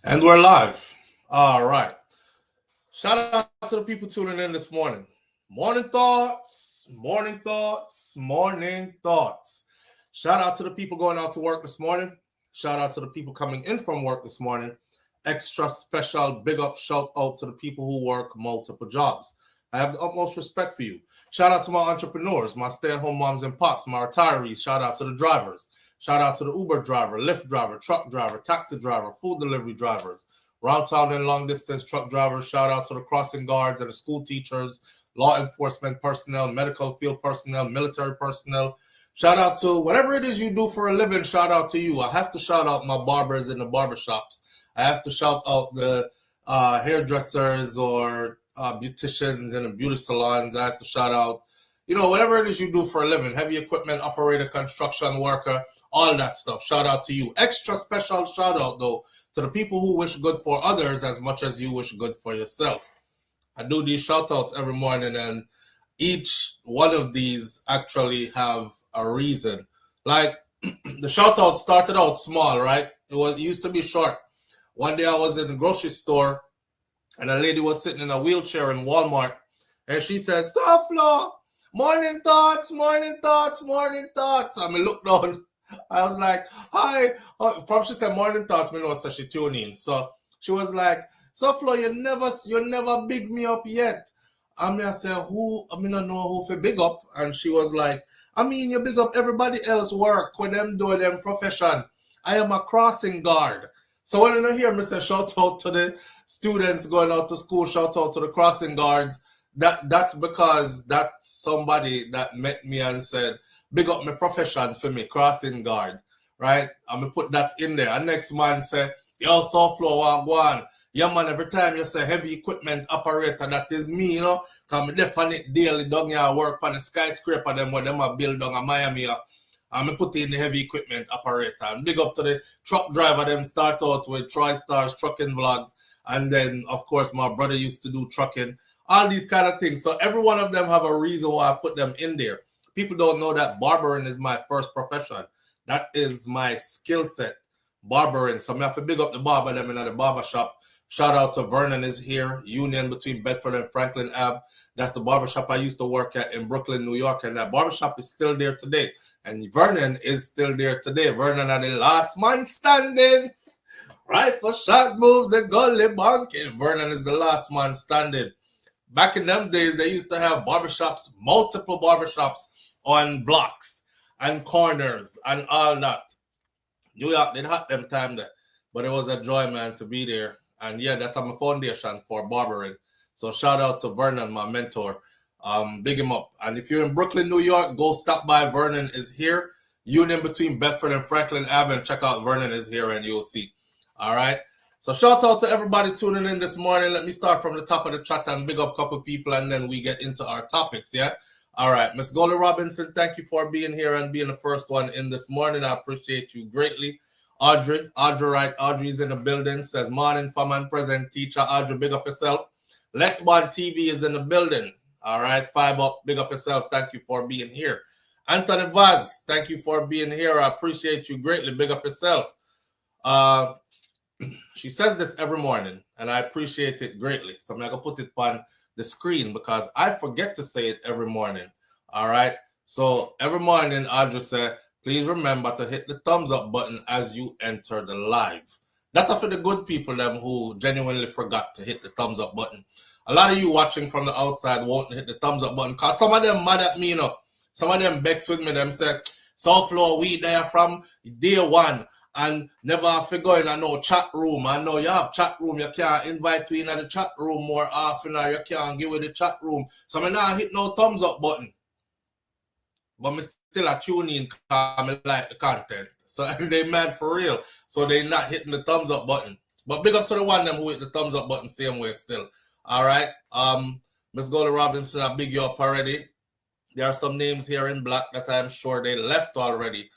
And we're live. All right. Shout out to the people tuning in this morning. Morning thoughts, morning thoughts. Shout out to the people going out to work this morning. Shout out to the people coming in from work this morning. Extra special big up shout out to the people who work multiple jobs. I have the utmost respect for you. Shout out to my entrepreneurs, my stay at home moms and pops, my retirees. Shout out to the drivers. Shout out to the Uber driver, Lyft driver, truck driver, taxi driver, food delivery drivers, round town and long distance truck drivers. Shout out to the crossing guards and the school teachers, law enforcement personnel, medical field personnel, military personnel. Shout out to whatever it is you do for a living. Shout out to you. I have to shout out my barbers in the barbershops. I have to shout out the hairdressers or beauticians in the beauty salons. I have to shout out, whatever it is you do for a living, heavy equipment operator, construction worker, all that stuff. Shout out to you. Extra special shout out, though, to the people who wish good for others as much as you wish good for yourself. I do these shout outs every morning, and each one of these actually have a reason. Like, the shout out started out small, right? It used to be short. One day I was in the grocery store, and a lady was sitting in a wheelchair in Walmart, and she said, "SouFLo, morning thoughts, morning thoughts, morning thoughts." I mean, look down. I was like, "Hi." From she said morning thoughts, me know so she tune in. So she was like, "SouFLo, you never big me up yet." I said, "Who?" I mean, I don't know who for big up. And she was like, "I mean, you big up everybody else work when them do them profession. I am a crossing guard." So when you hear me say shout out to the students going out to school, shout out to the crossing guards, that's because that's somebody that met me and said, "Big up my profession for me, crossing guard." Right? I'm gonna put that in there. And next man say, "Yo, SouFLo, go on." Yeah, man, every time you say heavy equipment operator, that is me, Because I'm there on it daily down here, I work on the skyscraper, them where them are built down in Miami. I'm put in the heavy equipment operator. And big up to the truck driver, them start out with TriStars trucking vlogs. And then, of course, my brother used to do trucking. All these kind of things. So every one of them have a reason why I put them in there. People don't know that barbering is my first profession. That is my skill set, barbering. So I have to big up the barber them in the barber shop. Shout out to Vernon is here, Union between Bedford and Franklin Ave. That's the barbershop I used to work at in Brooklyn, New York. And that barbershop is still there today. And Vernon is still there today. Vernon are the last man standing. Right for shot move the gully bunky. Vernon is the last man standing. Back in them days, they used to have barbershops, multiple barbershops on blocks and corners and all that. New York did hot them time there. But it was a joy, man, to be there. And yeah, that's my foundation for barbering. So shout out to Vernon, my mentor. Big him up. And if you're in Brooklyn, New York, go stop by. Vernon is here. Union between Bedford and Franklin Ave, and check out Vernon is here, and you'll see. All right. So shout out to everybody tuning in this morning. Let me start from the top of the chat and big up a couple people, and then we get into our topics. Yeah. All right. Miss Golly Robinson, thank you for being here and being the first one in this morning. I appreciate you greatly. Audrey Wright, Audrey's in the building, says, "Morning, fam and present teacher." Audrey, big up yourself. Let's Bond TV is in the building. All right, 5 up, big up yourself. Thank you for being here. Anthony Vaz, thank you for being here. I appreciate you greatly. Big up yourself. She says this every morning, and I appreciate it greatly. So I'm going to put it on the screen because I forget to say it every morning. All right, so every morning I'll just say, "Please remember to hit the thumbs up button as you enter the live." That's for the good people them who genuinely forgot to hit the thumbs up button. A lot of you watching from the outside won't hit the thumbs up button because some of them mad at me, Some of them bex with me, them say, "SouFLo, we there from day one and never have to go in a no chat room. I know you have chat room, you can't invite me in the chat room more often or you can't give me the chat room. So I now hit no thumbs up button. But me still a tune in because I like the content. So they mad for real. So they not hitting the thumbs up button. But big up to the one them who hit the thumbs up button same way still. All right. Miss Goldy Robinson, I big you up already. There are some names here in black that I'm sure they left already.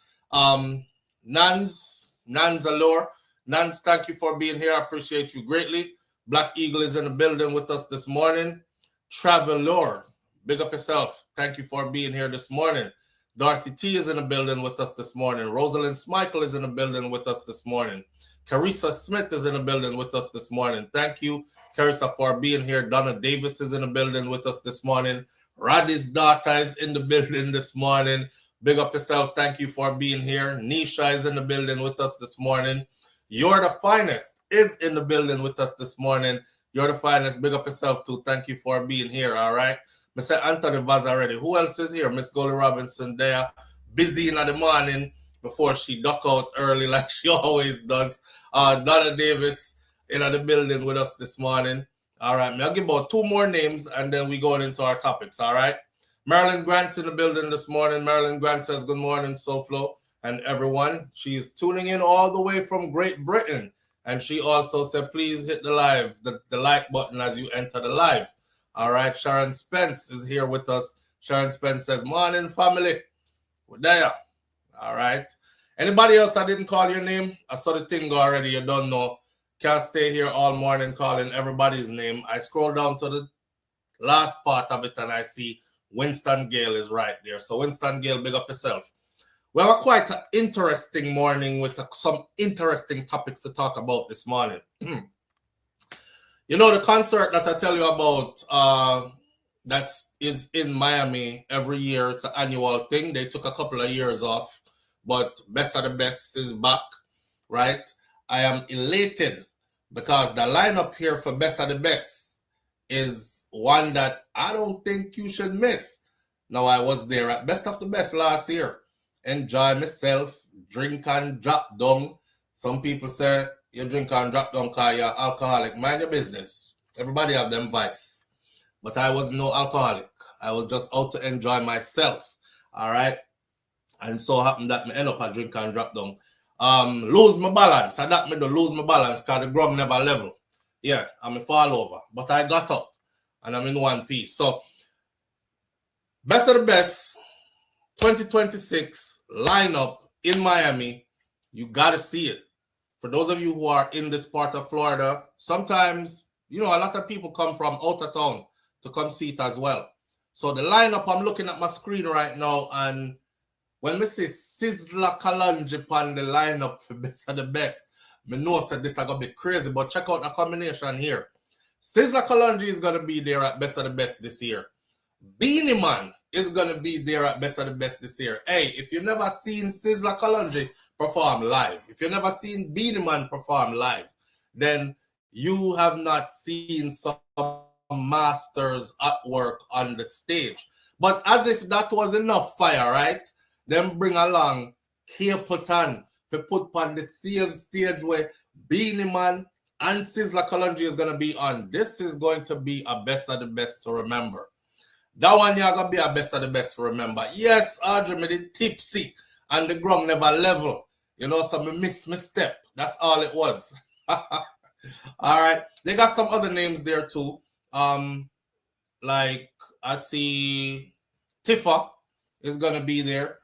Nans Allure. Nans, thank you for being here. I appreciate you greatly. Black Eagle is in the building with us this morning. Travelor, big up yourself. Thank you for being here this morning. Dorothy T is in the building with us this morning. Rosalind Smichael is in the building with us this morning. Carissa Smith is in the building with us this morning. Thank you, Carissa, for being here. Donna Davis is in the building with us this morning. Roddy's daughter is in the building this morning. Big up yourself. Thank you for being here. Nisha is in the building with us this morning. You're the Finest is in the building with us this morning. You're the Finest. Big up yourself too. Thank you for being here. All right. Mr. Anthony Vaz already. Who else is here? Miss Golly Robinson there. Busy in the morning before she duck out early like she always does. Donna Davis in the building with us this morning. All right. I'll give about 2 more names and then we going into our topics. All right. Marilyn Grant's in the building this morning. Marilyn Grant says good morning, SouFlo and everyone. She's tuning in all the way from Great Britain. And she also said, please hit the like button as you enter the live. All right. Sharon Spence is here with us. Sharon Spence says, morning, family. We're there. All right. Anybody else I didn't call your name? I saw the thing go already. You don't know. Can't stay here all morning calling everybody's name. I scroll down to the last part of it and I see Winston Gale is right there. So Winston Gale, big up yourself. We have quite an interesting morning with some interesting topics to talk about this morning. You know, the concert that I tell you about that is in Miami every year. It's an annual thing. They took a couple of years off, but Best of the Best is back, right? I am elated because the lineup here for Best of the Best is one that I don't think you should miss. Now, I was there at Best of the Best last year. Enjoy myself, drink and drop down. Some people say you drink and drop down because you're alcoholic. Mind your business. Everybody have them vice. But I was no alcoholic. I was just out to enjoy myself. All right. And so happened that me end up a drink and drop down. Lose my balance. I that me do lose my balance because the grub never level. Yeah, I'm a fall over. But I got up and I'm in one piece. So Best of the Best 2026 lineup in Miami. You got to see it. For those of you who are in this part of Florida, sometimes, you know, a lot of people come from out of town to come see it as well. So the lineup, I'm looking at my screen right now, and when we say Sizzla Kalonji on the lineup for Best of the Best, me know that this is going to be crazy, but check out the combination here. Sizzla Kalonji is going to be there at Best of the Best this year. Beanie Man is going to be there at Best of the Best this year. Hey, if you've never seen Sizzla Kalonji perform live, if you've never seen Beanie Man perform live, then you have not seen some masters at work on the stage. But as if that was enough fire, right? Then bring along Capleton to put on the same stage where Beanie Man and Sizzla Kalonji is going to be on. This is going to be a Best of the Best to remember. That one you're going to be a Best of the Best to remember. Yes, Audrey made it tipsy and the ground never level. You know, so I missed my step. That's all it was. All right. They got some other names there too. Like I see Tifa is going to be there.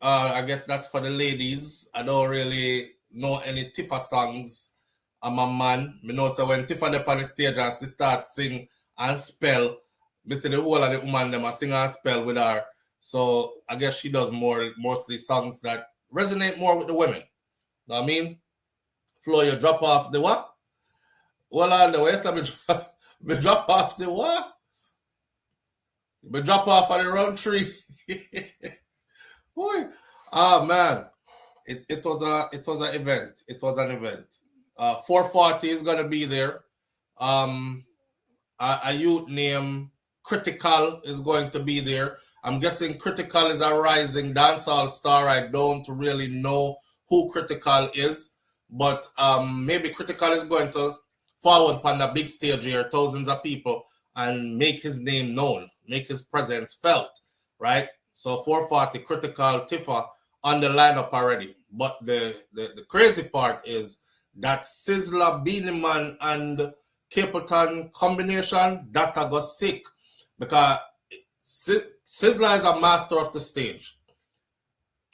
I guess that's for the ladies. I don't really know any Tifa songs. I'm a man. I know so when Tifa up on the stage and she starts sing and spell, I see the whole of the woman them sing and spell with her. So I guess she does mostly songs that resonate more with the women. Know what I mean? Flo, you drop off the what? Well, on the way, so me drop off the what? Me drop off on the round tree. Boy, man, it was an event. It was an event. 440 is gonna be there. A youth named Critical is going to be there. I'm guessing Critical is a rising dancehall star. I don't really know who Critical is, but maybe Critical is going to forward on the big stage here, thousands of people, and make his name known, make his presence felt, right? So 440, Critical, Tifa on the lineup already. But the crazy part is that Sizzla, Beanie Man, and Capleton combination, that I got sick. Because Sizzla is a master of the stage.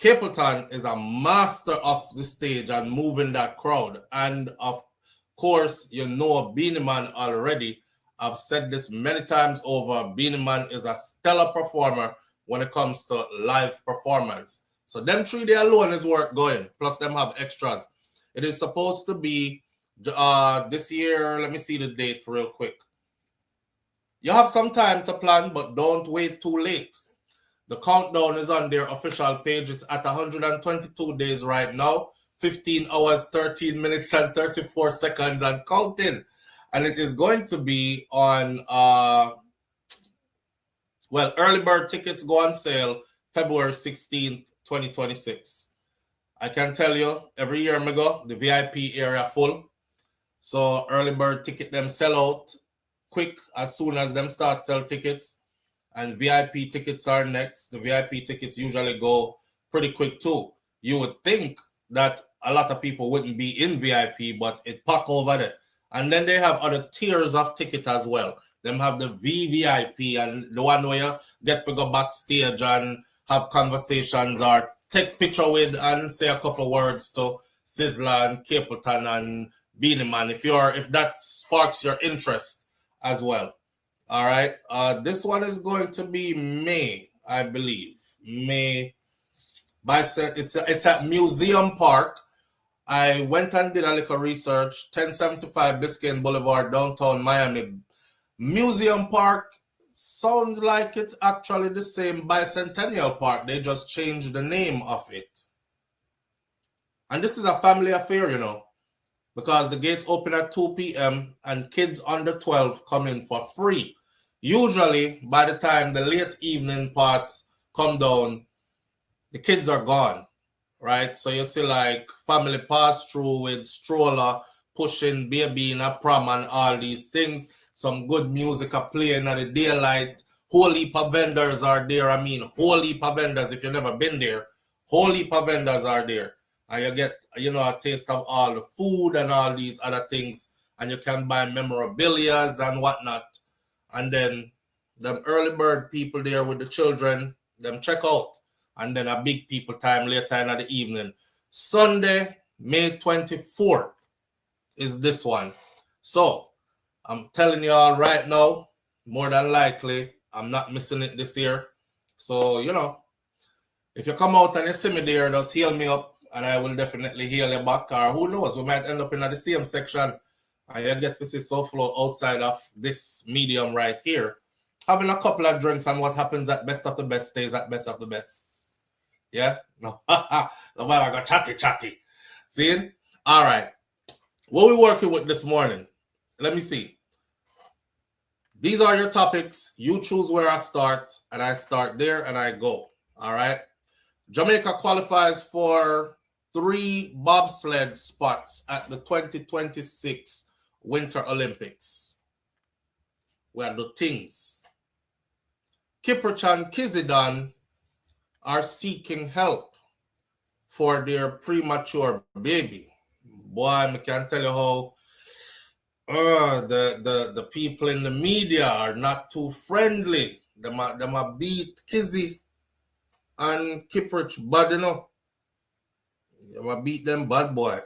Capleton is a master of the stage and moving that crowd. And of course, you know Beanie Man already. I've said this many times over. Beanie Man is a stellar performer when it comes to live performance. So them 3 days alone is worth going. Plus them have extras. It is supposed to be this year. Let me see the date real quick. You have some time to plan, but don't wait too late. The countdown is on their official page. It's at 122 days right now. 15 hours, 13 minutes, and 34 seconds and counting. And it is going to be on, early bird tickets go on sale February 16th, 2026. I can tell you, every year I go, the VIP area full. So early bird ticket them sell out quick as soon as them start sell tickets. And VIP tickets are next. The VIP tickets usually go pretty quick too. You would think that a lot of people wouldn't be in VIP, but it pack over there. And then they have other tiers of ticket as well. Them have the VVIP and the one where you get to go backstage and have conversations or take picture with and say a couple of words to Sizzler and Capleton and Beanie Man if that sparks your interest as well. All right. This one is going to be May, I believe. May. It's at Museum Park. I went and did a little research. 1075 Biscayne Boulevard, downtown Miami. Museum Park sounds like it's actually the same Bicentennial Park. They just changed the name of it. And this is a family affair, you know, because the gates open at 2 p.m. and kids under 12 come in for free. Usually, by the time the late evening part come down, the kids are gone, right? So you see like family pass through with stroller, pushing baby in a prom and all these things. Some good music are playing at the daylight. Whole heap of vendors are there. I mean, whole heap of vendors. If you've never been there, whole heap of vendors are there. And you get, a taste of all the food and all these other things. And you can buy memorabilia and whatnot. And then them early bird people there with the children, them check out. And then a big people time later in the evening. Sunday, May 24th is this one. So, I'm telling y'all right now, more than likely, I'm not missing it this year. So, if you come out and you see me there, just heal me up and I will definitely heal you back. Or who knows, we might end up in the same section and you get to see SouFLo outside of this medium right here. Having a couple of drinks and what happens at best of the best stays at best of the best. Yeah? No. Nobody got chatty. See? All right. What we working with this morning? Let me see. These are your topics. You choose where I start, and I start there and I go. All right. Jamaica qualifies for 3 bobsled spots at the 2026 Winter Olympics. We are the things. Kiprich and Kizidon are seeking help for their premature baby. Boy, I can't tell you how the people in the media are not too friendly. Them a beat Kizzy and Kiprich bad, Them a beat them bad, boy.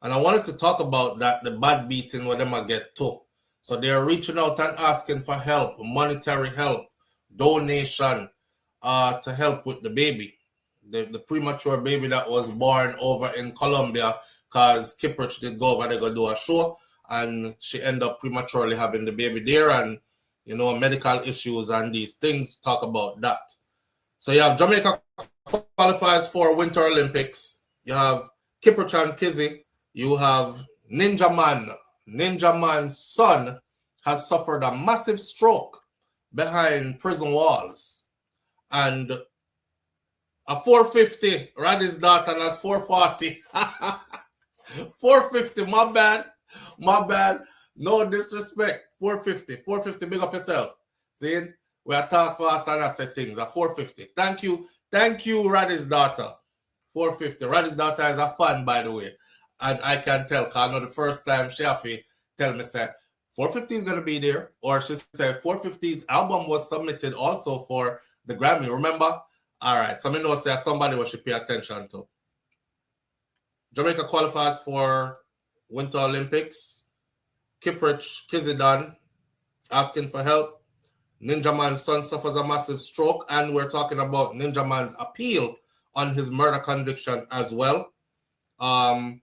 And I wanted to talk about that, the bad beating where them a get too. So they're reaching out and asking for help, monetary help, donation to help with the baby. The premature baby that was born over in Colombia, because Kiprich did go over there go do a show and she ended up prematurely having the baby there, and medical issues and these things, talk about that. So you have Jamaica qualifies for Winter Olympics. You have Kiprich and Kizzy. You have Ninja Man. Ninja Man's son has suffered a massive stroke behind prison walls. And a 450, Raddy's daughter, not 440. 450, my bad. No disrespect. 450, big up yourself. See, we are talking fast and I say things. A 450. Thank you, Raddy's daughter. 450. Raddy's daughter is a fan, by the way. And I can tell, because I know the first time Shafi tell me, say, 450 is going to be there. Or she said 450's album was submitted also for the Grammy, remember? All right, so I know say somebody we should pay attention to. Jamaica qualifies for Winter Olympics. Kiprich, Kizidon asking for help. Ninja Man's son suffers a massive stroke, and we're talking about Ninja Man's appeal on his murder conviction as well. A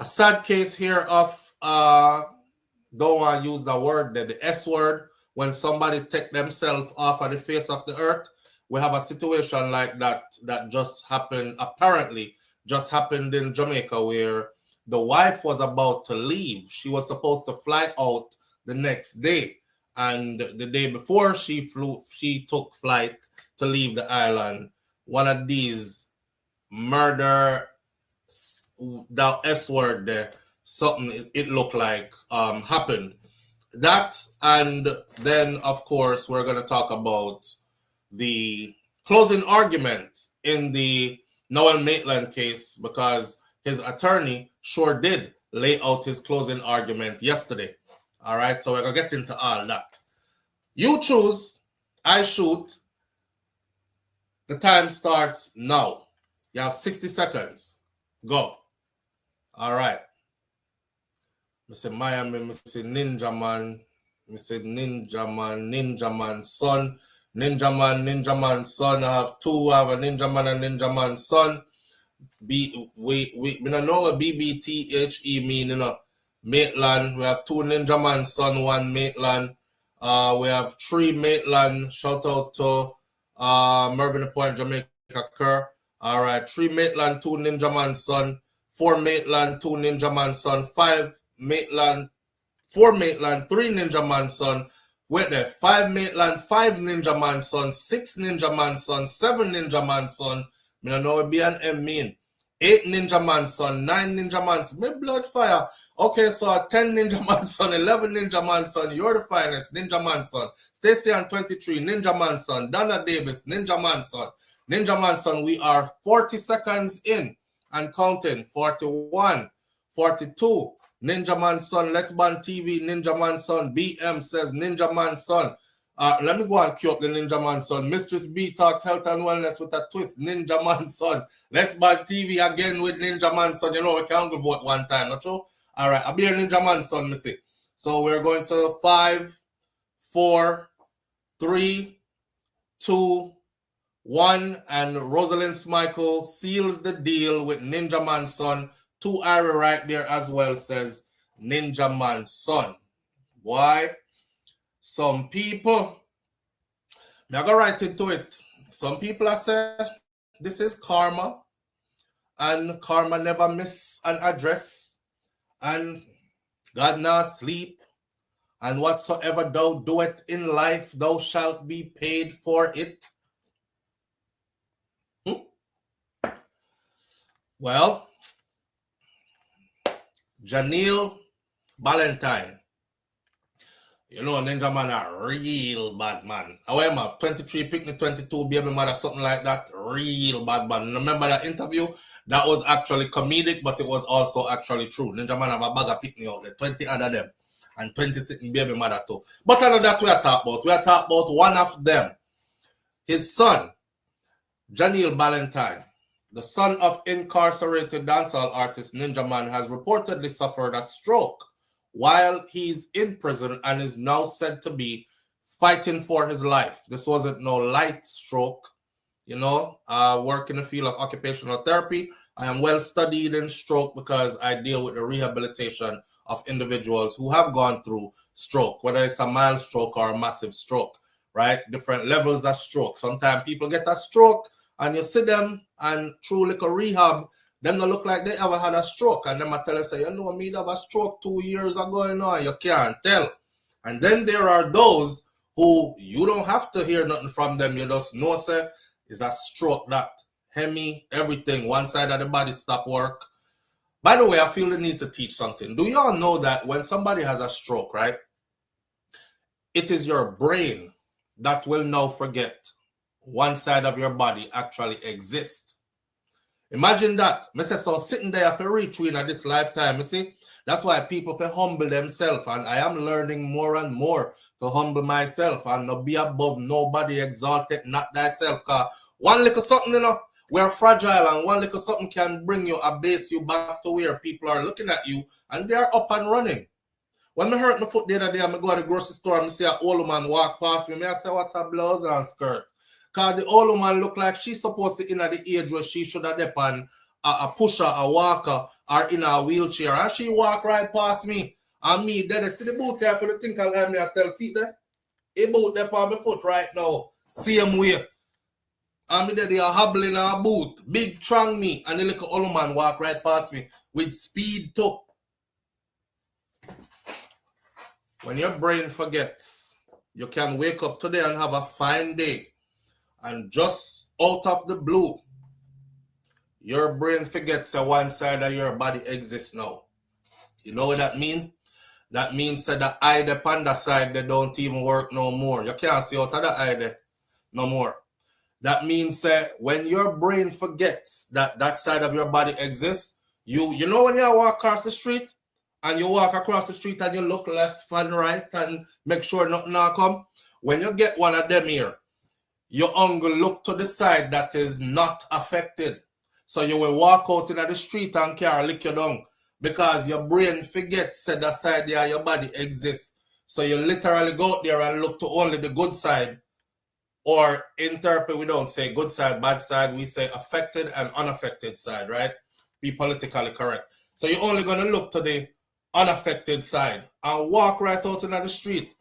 sad case here of don't want to use the word, the S word, when somebody take themselves off of the face of the earth. We have a situation like that just happened, apparently just happened in Jamaica, where the wife was about to leave. She was supposed to fly out the next day, and the day before she took flight to leave the island. One of these murder, that S word there, something it looked like happened. That, and then of course we're going to talk about the closing argument in the Noel Maitland case, because his attorney sure did lay out his closing argument yesterday. All right, so we're going to get into all that. You choose, I shoot. The time starts now. You have 60 seconds. Go. All right. I say Miami, I say Ninja Man, I say Ninja Man, son. Ninja Man, son. I have two. I have a Ninja Man and Ninja Man, son. We don't know what BBTHE mean, you know. Maitland. We have two Ninja Man, son, one Maitland. We have three Maitland. Shout out to Mervyn Point, Jamaica, Kerr. All right, three Maitland, two Ninja Man, son. Four Maitland, two Ninja Man, son. Five Maitland, four Maitland, three Ninja Man, son. Wait there, five Maitland, five Ninja Man, son. Six Ninja Man, son. Seven Ninja Man, son. Me don't know what B and M mean. 8 Ninja Man, son. 9 Ninja Man, son. Me blood fire. Okay, so 10 Ninja Man, son. 11 Ninja Man, son. You're the finest. Ninja Man, son. Stacey on 23. Ninja Man, son. Donna Davis. Ninja Man, son. Ninja Man, son. We are 40 seconds in and counting. 41. 42. Ninja Man, son. Let's Ban TV. Ninja Man, son. BM says Ninja Man, son. Let me go and cue up the Ninja Man, son. Mistress B talks health and wellness with a twist. Ninja Man, son. Let's Ban TV again with Ninja Man, son. You know, we can't go vote one time, not true? All right, I'll be a Ninja Man, son, me see. So we're going to 5, 4, 3, 2, 1. And Rosalind Smichael seals the deal with Ninja Man, son. 2 Ira right there as well says Ninja Man, son. Why? Some people, they're going to write into it. Some people are saying this is karma, and karma never miss an address, and God now sleep, and whatsoever thou doest in life, thou shalt be paid for it. Well, Janelle Valentine. You know, Ninja Man a real bad man. I have 23 picnic, 22 baby mother, something like that. Real bad man. Remember that interview? That was actually comedic, but it was also actually true. Ninja Man have a bag of picnic out there, 20 other them, and 26 baby mother too. But I know that we are talking about. We are talking about one of them. His son, Janelle Valentine, the son of incarcerated dancehall artist Ninja Man, has reportedly suffered a stroke while he's in prison and is now said to be fighting for his life. This wasn't no light stroke. You know, work in the field of occupational therapy. I am well studied in stroke because I deal with the rehabilitation of individuals who have gone through stroke, whether it's a mild stroke or a massive stroke, right? Different levels of stroke. Sometimes people get a stroke and you see them and through like a rehab, them don't look like they ever had a stroke. And them I tell you, say, you know, me have a stroke 2 years ago, you know, you can't tell. And then there are those who you don't have to hear nothing from them. You just know, say, it's a stroke that hemi, everything, one side of the body stop work. By the way, I feel the need to teach something. Do y'all know that when somebody has a stroke, right, it is your brain that will now forget one side of your body actually exists. Imagine that. I say, so sitting there for reach in this lifetime, you see? That's why people can humble themselves, and I am learning more and more to humble myself and not be above nobody, exalted, not thyself. Because one little something, you know, we're fragile, and one little something can bring you, abase you back to where people are looking at you and they're up and running. When me hurt my foot the other day, I go to the grocery store and I see an old woman walk past me. I say, what a blouse and skirt. Because the old woman look like she's supposed to be in the age where she should have depend a pusher, a walker, or in a wheelchair. And she walk right past me. And me, then I see the boot there for the thing I'll have me a tell feet there. A boot there on my foot right now. Same way. And me there, they are hobbling a boot. Big strong me. And the little old man walk right past me with speed too. When your brain forgets, you can wake up today and have a fine day. And just out of the blue, your brain forgets that one side of your body exists now. You know what that means? That means that the eye the panda side, they don't even work no more. You can't see out of the eye there no more. That means that when your brain forgets that that side of your body exists, you know when you walk across the street and you walk across the street and you look left and right and make sure nothing now come. When you get one of them here, your only look to the side that is not affected. So you will walk out in the street and car lick you down because your brain forgets that that side there your body exists. So you literally go out there and look to only the good side. Or interpret, we don't say good side, bad side, we say affected and unaffected side, right? Be politically correct. So you're only going to look to the unaffected side and walk right out into the street.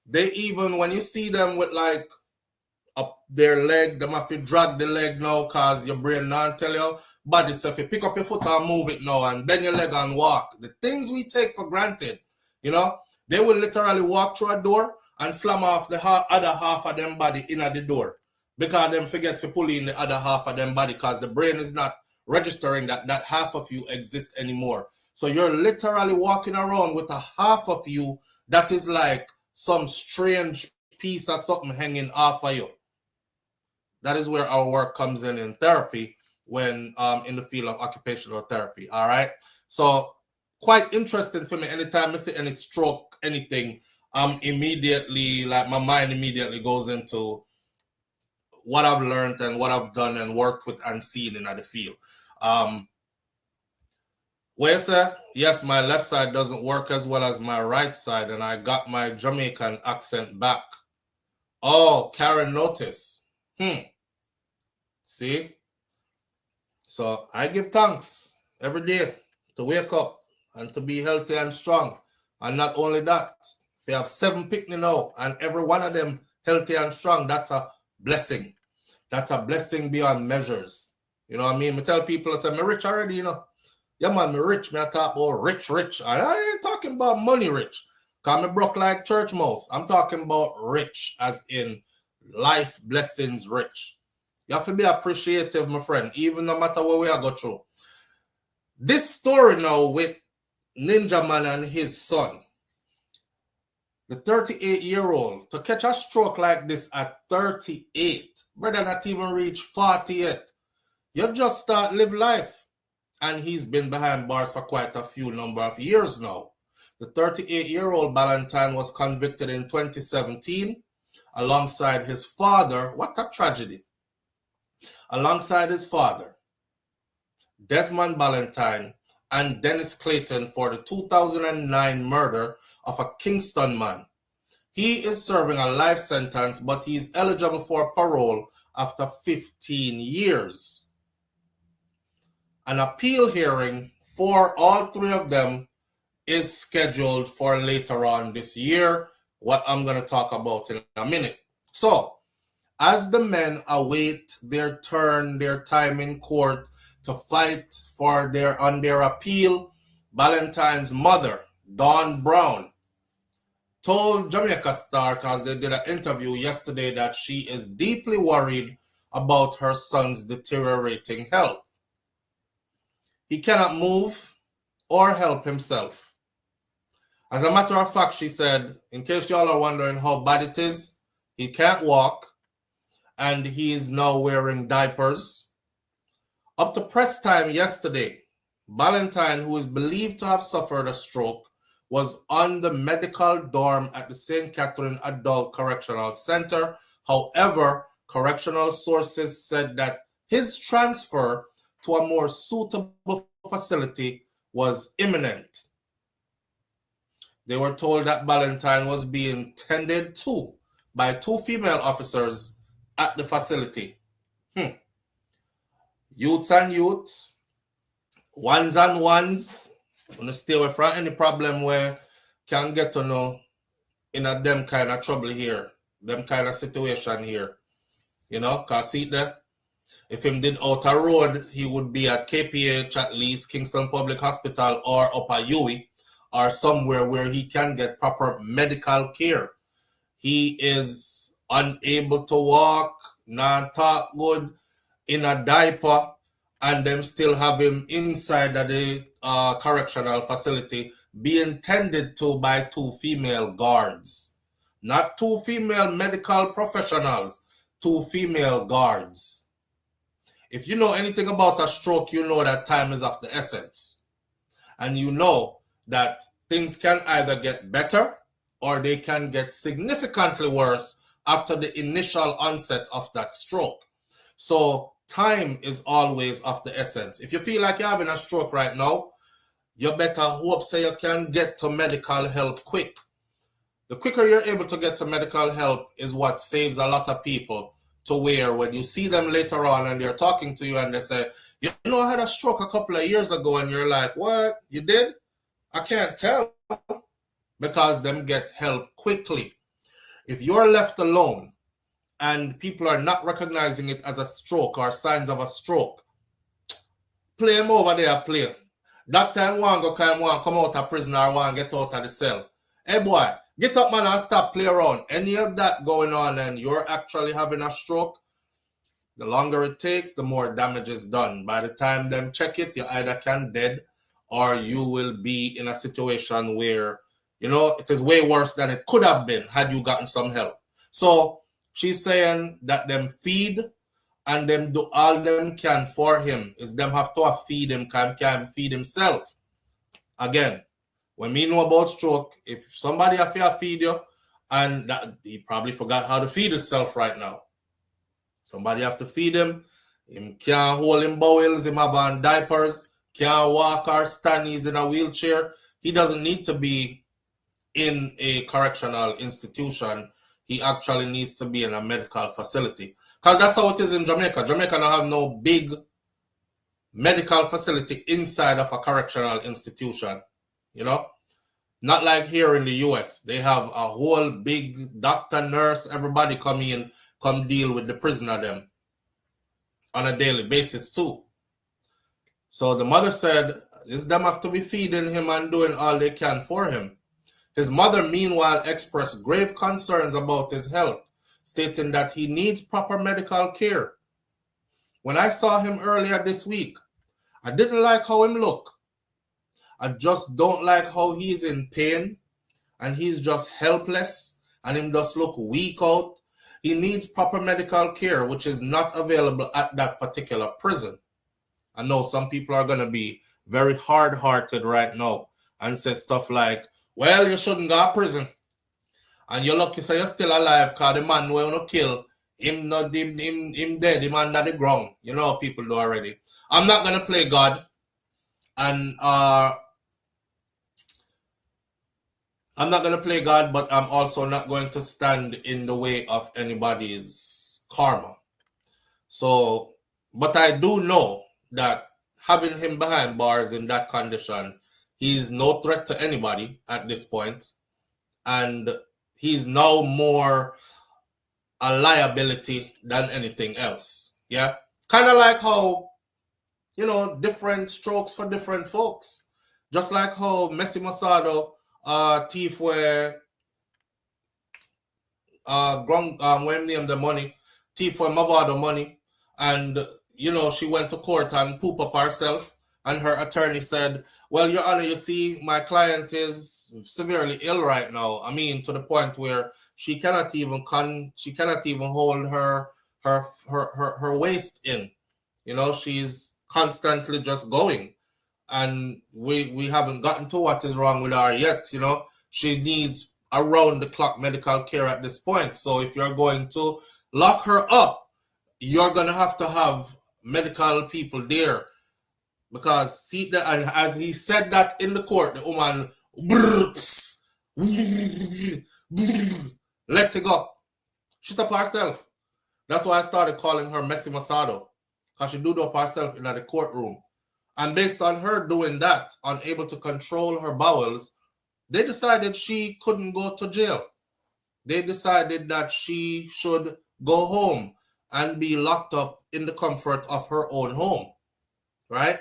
They even, when you see them with like up their leg, they have to drag the leg now because your brain not tell you. Body, so if you pick up your foot and move it now and bend your leg and walk, the things we take for granted, you know, they will literally walk through a door and slam off the other half of them body in at the door because them forget to pull in the other half of them body because the brain is not registering that that half of you exists anymore. So you're literally walking around with a half of you that is like some strange piece of something hanging off of you. That is where our work comes in therapy when in the field of occupational therapy. All right. So quite interesting for me. Anytime I see any stroke, anything, immediately, like my mind immediately goes into what I've learned and what I've done and worked with and seen in the field. Where say, yes, my left side doesn't work as well as my right side, and I got my Jamaican accent back. Oh, Karen notice. See? So I give thanks every day to wake up and to be healthy and strong. And not only that, we have 7 picnic now, and every one of them healthy and strong. That's a blessing. That's a blessing beyond measures. You know what I mean? I tell people, I say, I'm rich already, you know. Yeah, man, I'm rich. I talk about rich. I ain't talking about money rich. Because I'm broke like church mouse. I'm talking about rich, as in life blessings rich. You have to be appreciative, my friend, even no matter what we are going through. This story now with Ninja Man and his son, the 38-year-old, to catch a stroke like this at 38, brother not even reach 40 yet. You just start live life. And he's been behind bars for quite a few number of years now. The 38-year-old Valentine was convicted in 2017 alongside his father. What a tragedy. Alongside his father, Desmond Valentine, and Dennis Clayton for the 2009 murder of a Kingston man. He is serving a life sentence, but he is eligible for parole after 15 years. An appeal hearing for all 3 of them is scheduled for later on this year, what I'm going to talk about in a minute. So, as the men await their turn, their time in court to fight for on their appeal, Valentine's mother, Dawn Brown, told Jamaica Star, because they did an interview yesterday, that she is deeply worried about her son's deteriorating health. He cannot move or help himself. As a matter of fact, she said, in case y'all are wondering how bad it is, he can't walk and he is now wearing diapers. Up to press time yesterday, Valentine, who is believed to have suffered a stroke, was on the medical dorm at the St. Catherine Adult Correctional Center. However, correctional sources said that his transfer to a more suitable facility was imminent. They were told that Valentine was being tended to by 2 female officers at the facility. Youths and youths, ones and ones, gonna stay away from any problem where can get to know in a them kind of trouble here, them kind of situation here. You know, cause see that if him did out a road, he would be at KPH at least, Kingston Public Hospital, or up at UWI, or somewhere where he can get proper medical care. He is unable to walk, not talk good, in a diaper, and them still have him inside of the correctional facility being tended to by 2 female guards. Not 2 female medical professionals, 2 female guards. If you know anything about a stroke, you know that time is of the essence. And you know that things can either get better or they can get significantly worse after the initial onset of that stroke. So time is always of the essence. If you feel like you're having a stroke right now, you better hope so you can get to medical help quick. The quicker you're able to get to medical help is what saves a lot of people, to where when you see them later on and they're talking to you and they say, you know, I had a stroke a couple of years ago, and you're like, what? You did? I can't tell. Because them get help quickly. If you're left alone and people are not recognizing it as a stroke or signs of a stroke, play him over there, play. That time one go come out of prison or one get out of the cell. Hey boy, get up man and stop play around. Any of that going on and you're actually having a stroke, the longer it takes, the more damage is done. By the time them check it, you either can dead or you will be in a situation where, you know, it is way worse than it could have been had you gotten some help. So she's saying that them feed and them do all them can for him. Is them have to feed him, can feed himself. Again, when we know about stroke, if somebody have to feed you, and that, he probably forgot how to feed himself right now. Somebody have to feed him. Him can't hold him bowels, him have on diapers, can't walk or stand, he's in a wheelchair. He doesn't need to be in a correctional institution. He actually needs to be in a medical facility. Because that's how it is in Jamaica. Jamaica don't have no big medical facility inside of a correctional institution. You know? Not like here in the US. They have a whole big doctor, nurse, everybody come in, come deal with the prisoner them on a daily basis too. So the mother said, is them have to be feeding him and doing all they can for him. His mother, meanwhile, expressed grave concerns about his health, stating that he needs proper medical care. When I saw him earlier this week, I didn't like how him look. I just don't like how he's in pain and he's just helpless and him just look weak out. He needs proper medical care, which is not available at that particular prison. I know some people are going to be very hard-hearted right now and say stuff like, well, you shouldn't go to prison. And you're lucky so you're still alive because the man will not kill him, not him dead, him under the ground. You know how people do already. I'm not going to play God. And I'm not going to play God, but I'm also not going to stand in the way of anybody's karma. So, but I do know that having him behind bars in that condition, he's no threat to anybody at this point. And he's now more a liability than anything else. Yeah. Kind of like how, you know, different strokes for different folks. Just like how Messi Masado, thief where when named the money, thief for Mavado money, and you know she went to court and poop up herself, and her attorney said, well, Your Honor, you see, my client is severely ill right now. I mean, to the point where she cannot even hold her waist in. You know, she's constantly just going. And we haven't gotten to what is wrong with her yet. You know, she needs around the clock medical care at this point. So if you're going to lock her up, you're going to have medical people there. Because see that, and as he said that in the court, the woman, Let it go. Shut up herself. That's why I started calling her Messy Masado. Because she do it up herself in the courtroom. And based on her doing that, unable to control her bowels, they decided she couldn't go to jail. They decided that she should go home and be locked up in the comfort of her own home. Right?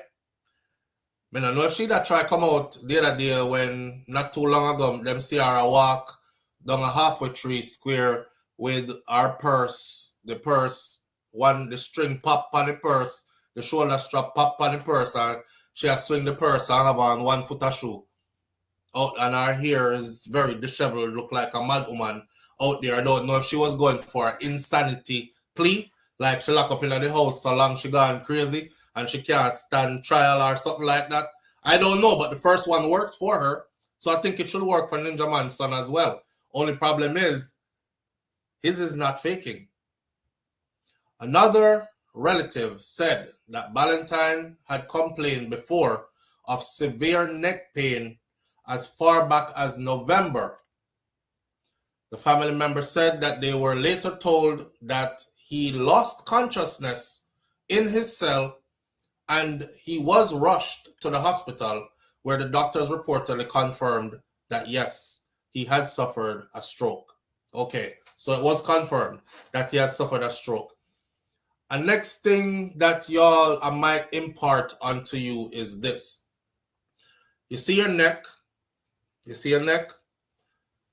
I don't know if she that try come out the other day when not too long ago, them see her walk down a halfway tree square with our purse, the purse, the string pop on the purse, the shoulder strap pop on the purse, and she has swing the purse and have on 1 foot of shoe. Out, and her hair is very disheveled, look like a mad woman out there. I don't know if she was going for an insanity plea, like she lock up in the house so long she gone crazy and she can't stand trial or something like that. I don't know, but the first one worked for her, so I think it should work for Ninja Man's son as well. Only problem is, his is not faking. Another relative said that Valentine had complained before of severe neck pain as far back as November. The family member said that they were later told that he lost consciousness in his cell and he was rushed to the hospital where the doctors reportedly confirmed that yes, he had suffered a stroke. Okay, so it was confirmed that he had suffered a stroke. And next thing that y'all I might impart onto you is this. You see your neck? You see your neck?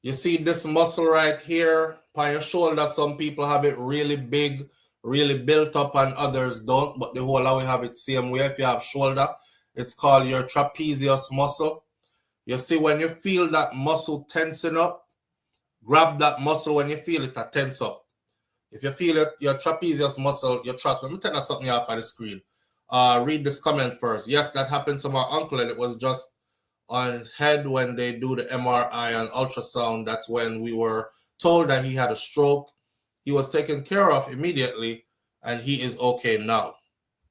You see this muscle right here by your shoulder. Some people have it really big, really built up, and others don't. But the whole we have it same way. If you have shoulder, it's called your trapezius muscle. You see when you feel that muscle tensing up, grab that muscle when you feel it tense up. If you feel it, your trapezius muscle, your trap. Let me take something off of the screen. Read this comment first. Yes, that happened to my uncle, and it was just on his head when they do the MRI and ultrasound. That's when we were told that he had a stroke. He was taken care of immediately, and he is okay now.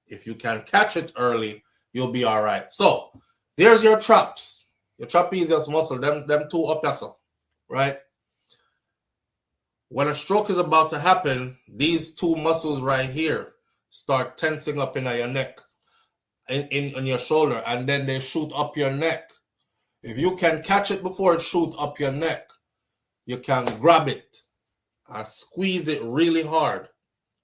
If you can catch it early, you'll be all right. So there's your traps, your trapezius muscle, them two up here, so, right? When a stroke is about to happen, these two muscles right here start tensing up in your neck, in your shoulder, and then they shoot up your neck. If you can catch it before it shoots up your neck, you can grab it and squeeze it really hard,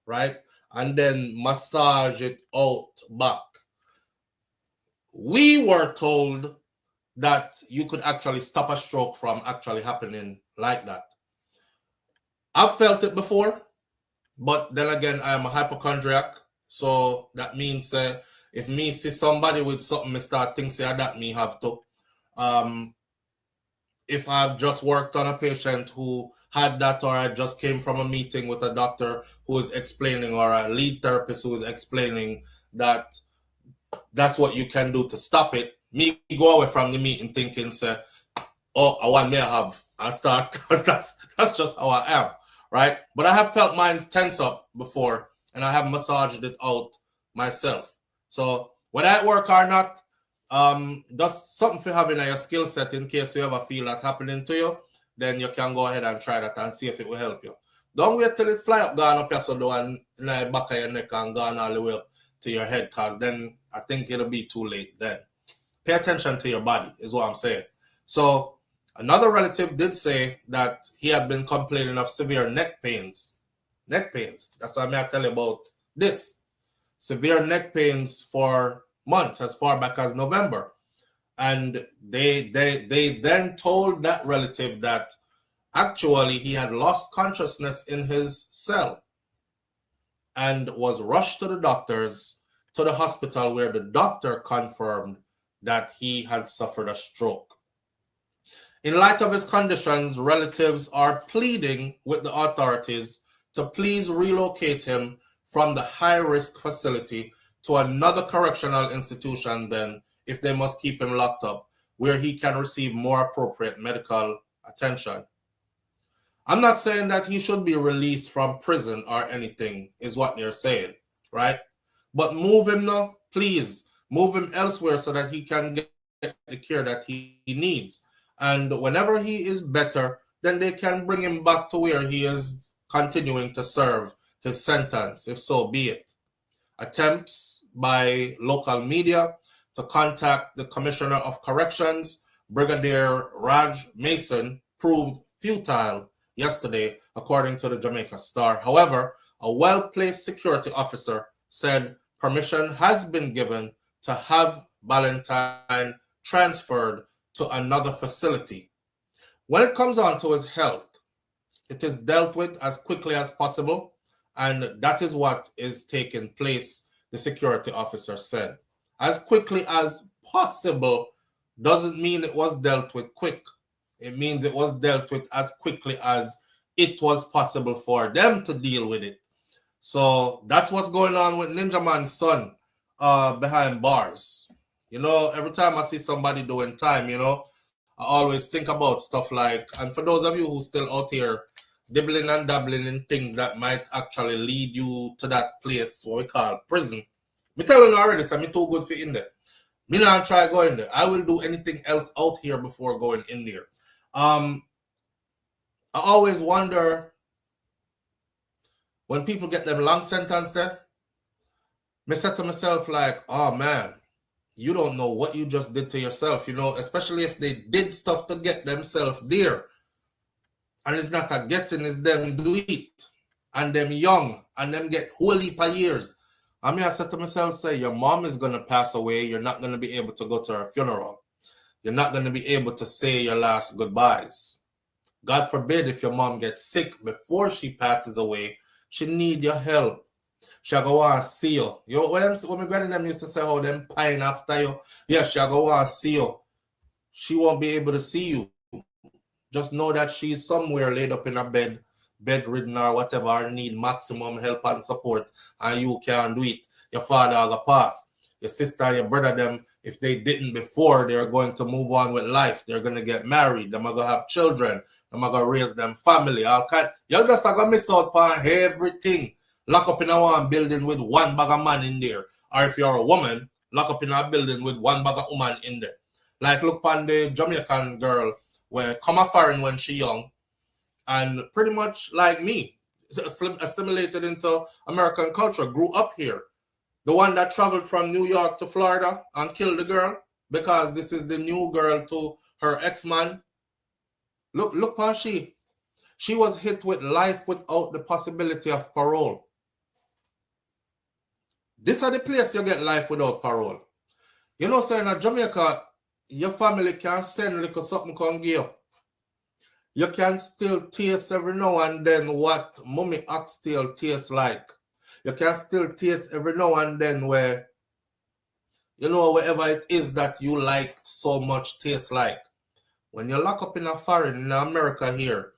right? And then massage it out back. We were told that you could actually stop a stroke from actually happening like that. I've felt it before, but then again, I am a hypochondriac. So that means if me see somebody with something, I start thinking that me have to. If I've just worked on a patient who had that, or I just came from a meeting with a doctor who is explaining, or a lead therapist who is explaining that that's what you can do to stop it, me go away from the meeting thinking, say, oh, I want me to have, and start, because that's just how I am, right? But I have felt mine tense up before, and I have massaged it out myself. So whether it work or not, that's something for having your skill set in case you ever feel that happening to you, then you can go ahead and try that and see if it will help you. Don't wait till it fly up, gone up your so and in the back of your neck and gone all the way up to your head, because then I think it'll be too late then. Pay attention to your body is what I'm saying. So another relative did say that he had been complaining of severe neck pains. Neck pains. That's why I'm going to tell you about this. Severe neck pains for months, as far back as November. And they then told that relative that actually he had lost consciousness in his cell and was rushed to the doctors, to the hospital, where the doctor confirmed that he had suffered a stroke. In light of his conditions, relatives are pleading with the authorities to please relocate him from the high-risk facility to another correctional institution then, if they must keep him locked up, where he can receive more appropriate medical attention. I'm not saying that he should be released from prison or anything, is what they're saying, right? But move him now, please. Move him elsewhere so that he can get the care that he needs. And whenever he is better, then they can bring him back to where he is continuing to serve his sentence, if so be it. Attempts by local media to contact the Commissioner of Corrections, Brigadier Raj Mason, proved futile yesterday, according to the Jamaica Star. However, a well-placed security officer said permission has been given to have Ballantyne transferred to another facility. When it comes on to his health, it is dealt with as quickly as possible, and that is what is taking place, the security officer said. As quickly as possible doesn't mean it was dealt with quick. It means it was dealt with as quickly as it was possible for them to deal with it. So that's what's going on with Ninja Man's son behind bars. You know, every time I see somebody doing time, you know, I always think about stuff like, and for those of you who still out here dibbling and dabbling in things that might actually lead you to that place, what we call prison. Me telling you already, so me too good for in there. Me not try going there. I will do anything else out here before going in there. I always wonder when people get them long sentence there, me say to myself like, oh man, you don't know what you just did to yourself, you know, especially if they did stuff to get themselves there. And it's not a guessing, it's them do it. And them young, and them get whole heap of years. I mean, I said to myself, say, your mom is going to pass away. You're not going to be able to go to her funeral. You're not going to be able to say your last goodbyes. God forbid if your mom gets sick before she passes away, she need your help. She'll go and see you. You know, when my granny them used to say how them pine after you, yeah, she'll go and see you. She won't be able to see you. Just know that she's somewhere laid up in a bed, bedridden or whatever, or need maximum help and support, and you can do it. Your father will pass. Your sister and your brother, them, if they didn't before, they're going to move on with life. They're going to get married. They're going to have children. They're going to raise them family. All kind. You're just going to miss out on everything. Lock up in a one building with one bag of man in there. Or if you're a woman, lock up in a building with one bag of woman in there. Like look on the Jamaican girl where come a foreign when she young, and pretty much like me, assimilated into American culture, grew up here. The one that traveled from New York to Florida and killed the girl because this is the new girl to her ex-man. Look how she was hit with life without the possibility of parole. This is the place you get life without parole. You know, saying in Jamaica, your family can send little something come give you. You can still taste every now and then what mummy oxtail tastes like. You can still taste every now and then where, you know, whatever it is that you like so much tastes like. When you lock up in a foreign, in America here,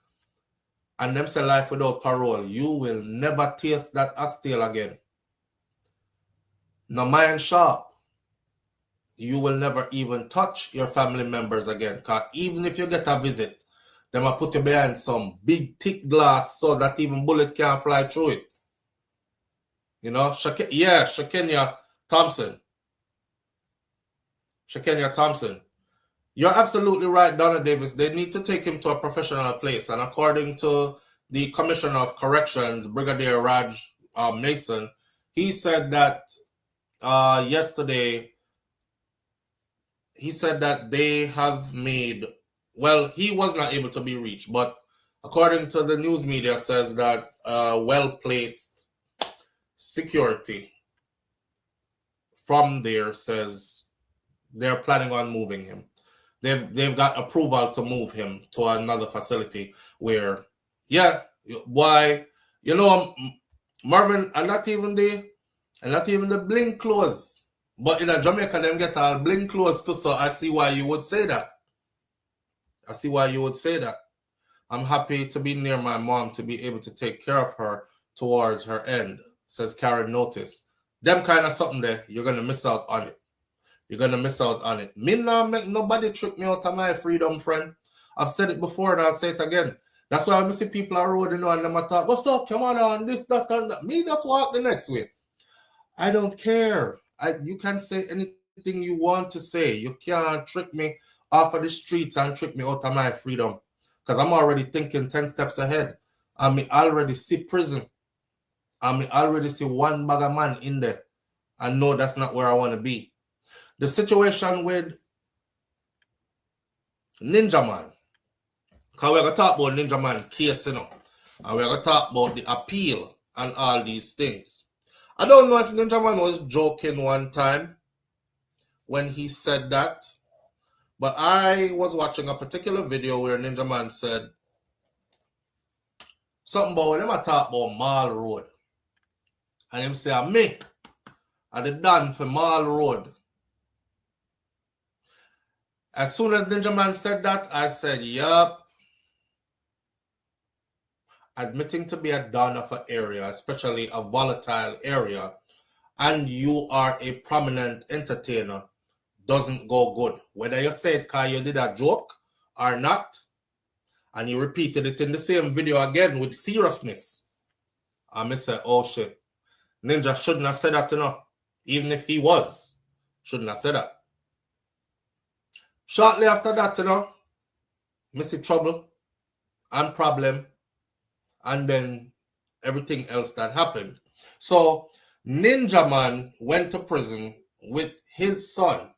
and them say life without parole, you will never taste that oxtail again. No mind sharp. You will never even touch your family members again. Because even if you get a visit, they might put you behind some big thick glass so that even bullet can't fly through it. You know, Shakenya Thompson. Shakenya Thompson. You're absolutely right, Donna Davis. They need to take him to a professional place. And according to the Commissioner of Corrections, Brigadier Raj Mason, he said that yesterday, he said that they have made, well, he was not able to be reached, but according to the news media says that well-placed security from there says they're planning on moving him. They've got approval to move him to another facility where, yeah, why, you know, Marvin, and not even the bling clothes. But in a Jamaica, them get all bling clothes too, so I see why you would say that. I see why you would say that. I'm happy to be near my mom to be able to take care of her towards her end, says Karen Notice. Them kind of something there, you're going to miss out on it. You're going to miss out on it. Me not make nobody trick me out of my freedom, friend. I've said it before and I'll say it again. That's why I see people on the road, you know, and them talk, what's up, come on, this, that, and that. Me just walk the next way. I don't care. You can say anything you want to say. You can't trick me off of the streets and trick me out of my freedom. Because I'm already thinking 10 steps ahead. I mean, already see prison. I mean, already see one bag of man in there. I know that's not where I want to be. The situation with Ninja Man. Because we're going to talk about Ninja Man case, you know. And we're going to talk about the appeal and all these things. I don't know if Ninja Man was joking one time when he said that. But I was watching a particular video where Ninja Man said something about when I talk about Mall Road. And him say, me, I did done for Mall Road. As soon as Ninja Man said that, I said, yup. Admitting to be a don of an area, especially a volatile area, and you are a prominent entertainer, doesn't go good. Whether you say it because you did a joke or not, and you repeated it in the same video again with seriousness, I say, oh shit, Ninja shouldn't have said that, you know. Even if he was, shouldn't have said that. Shortly after that, you know, me see trouble and problem, and then everything else that happened. So Ninja Man went to prison with his son.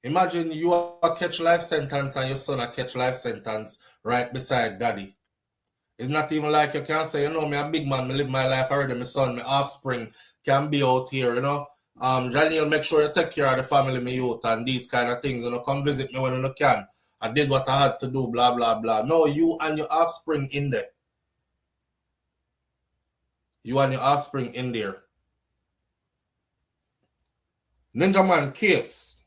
Imagine you are catch life sentence and your son a catch life sentence right beside daddy. It's not even like you can say, you know, me a big man, me live my life already, my son, my offspring can be out here, you know. Daniel, make sure you take care of the family, my youth, and these kind of things, you know, come visit me when you can. I did what I had to do, blah, blah, blah. No, you and your offspring in there. You and your offspring in there. Ninja Man case.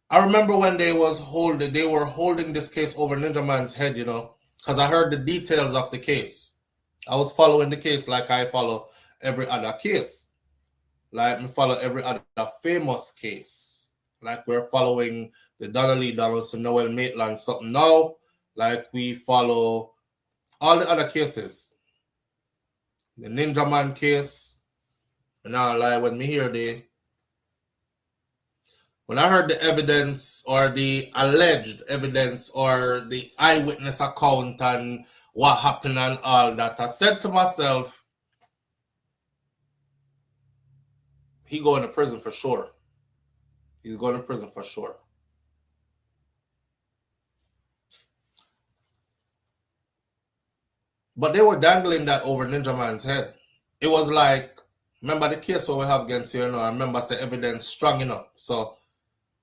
I remember when they were holding this case over Ninja Man's head, you know, because I heard the details of the case. I was following the case like I follow every other case. Like me follow every other famous case. Like we're following the Donnelly Donaldson, Noel Maitland, something now. Like we follow all the other cases. The Ninja Man case. And now, like when me hear when I heard the evidence or the alleged evidence or the eyewitness account and what happened and all that, I said to myself, he going to prison for sure. He's going to prison for sure. But they were dangling that over Ninja Man's head. It was like, remember the case what we have against you, you know, I remember I said evidence strong enough. So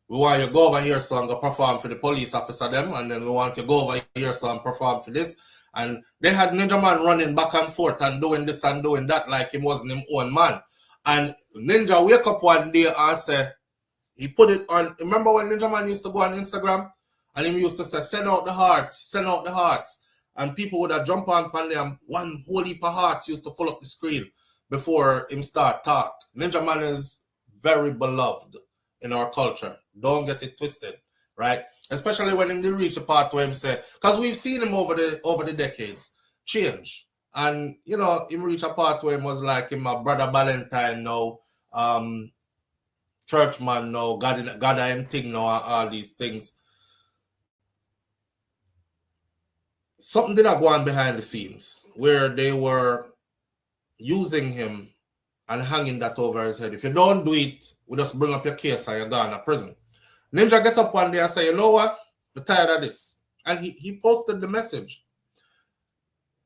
we want you to go over here so I'm going to perform for the police officer them, and then we want you to go over here so I'm perform for this. And they had Ninja Man running back and forth and doing this and doing that like he wasn't his own man. And Ninja wake up one day and say, he put it on, remember when Ninja Man used to go on Instagram? And he used to say, send out the hearts, send out the hearts. And people would have jump on them, one whole heap of hearts used to fill up the screen before him start talk. Ninja Man is very beloved in our culture. Don't get it twisted, right? Especially when him reach the part where him say, because we've seen him over the decades change. And you know, him reach a part where him was like him my brother Valentine now, churchman now, God him thing now, all these things. Something did not go on behind the scenes where they were using him and hanging that over his head. If you don't do it, we just bring up your case and you're gone to prison. Ninja get up one day and say, you know what? I'm tired of this. And he posted the message.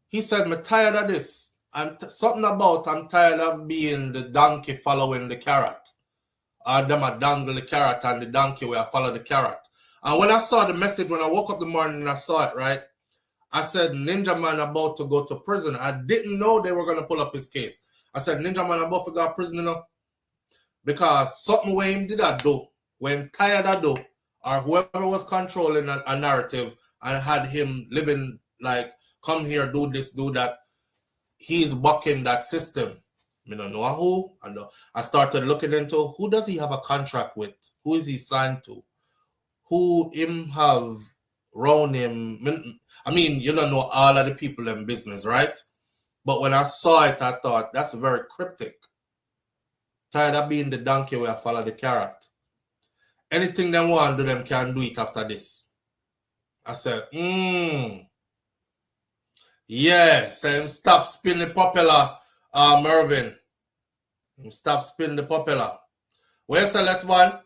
He said, I'm tired of this. Something about I'm tired of being the donkey following the carrot. Or them a dangle the carrot and the donkey will follow the carrot. And when I saw the message, when I woke up the morning and I saw it, right? I said, Ninja Man about to go to prison. I didn't know they were going to pull up his case. I said, Ninja Man about to go to prison, you know? Because something when him did that do, when tired of do, or whoever was controlling a narrative and had him living like, come here, do this, do that, he's bucking that system. I don't know who. I started looking into who does he have a contract with? Who is he signed to? Who him have around him? I mean, you don't know all of the people in business, right? But when I saw it, I thought, that's very cryptic. Tired of being the donkey where I follow the carrot. Anything them want to do, them can do it after this. I said, yeah, so him stop spinning the propeller, Mervyn. Him stop spinning the propeller. Where say let's one?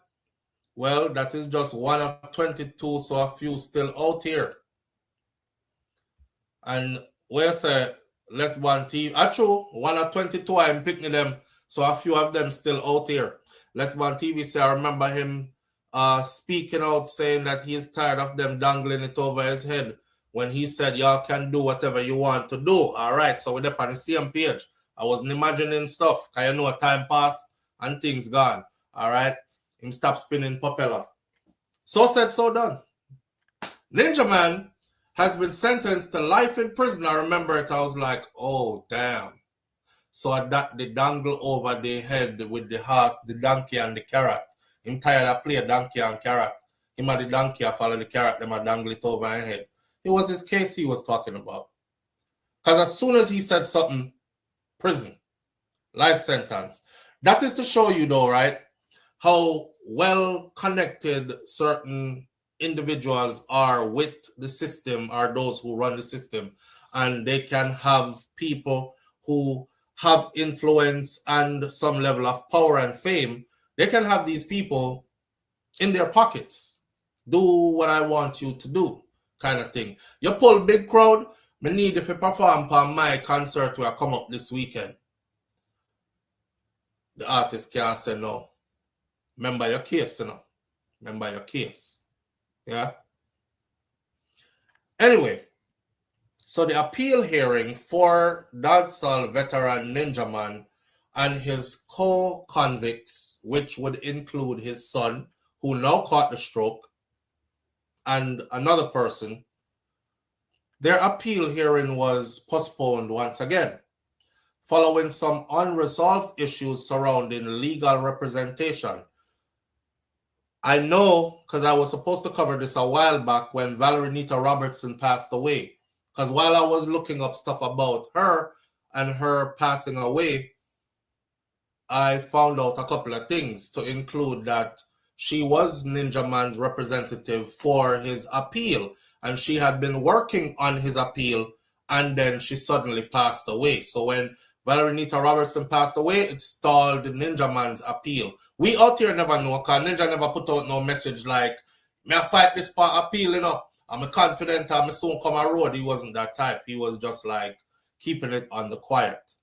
Well, that is just one of 22, so a few still out here. And where say let's one TV? True, one of 22 I'm picking them, so a few of them still out here. Let's one TV say I remember him speaking out saying that he's tired of them dangling it over his head when he said y'all can do whatever you want to do. All right, so we're up on the same page. I wasn't imagining stuff because you know time passed and things gone. All right, him stop spinning propeller. So said, so done. Ninja Man has been sentenced to life in prison. I remember it. I was like, oh damn. So that they dangle over the head with the horse, the donkey and the carrot. Him tired of play donkey and carrot. Him and the donkey I follow the carrot, them I dangle it over his head. It was his case he was talking about. Because as soon as he said something, prison, life sentence. That is to show you though, right, how well connected certain individuals are with the system, or those who run the system, and they can have people who have influence and some level of power and fame. They can have these people in their pockets. Do what I want you to do, kind of thing. You pull big crowd, me need if you perform for my concert where I come up this weekend. The artist can't say no. Remember your case, you know. Remember your case. Yeah. Anyway, so the appeal hearing for dancehall veteran Ninja Man and his co-convicts, which would include his son, who now caught the stroke, and another person, their appeal hearing was postponed once again, following some unresolved issues surrounding legal representation. I know because I was supposed to cover this a while back when Valerie Nita Robertson passed away. Because while I was looking up stuff about her and her passing away, I found out a couple of things, to include that she was Ninja Man's representative for his appeal, and she had been working on his appeal, and then she suddenly passed away. So when Valerie Nita Robertson passed away, it stalled Ninja Man's appeal. We out here never know, because Ninja never put out no message like, may I fight this part appeal, you know? I'm confident I'm soon come a road. He wasn't that type. He was just like keeping it on the quiet.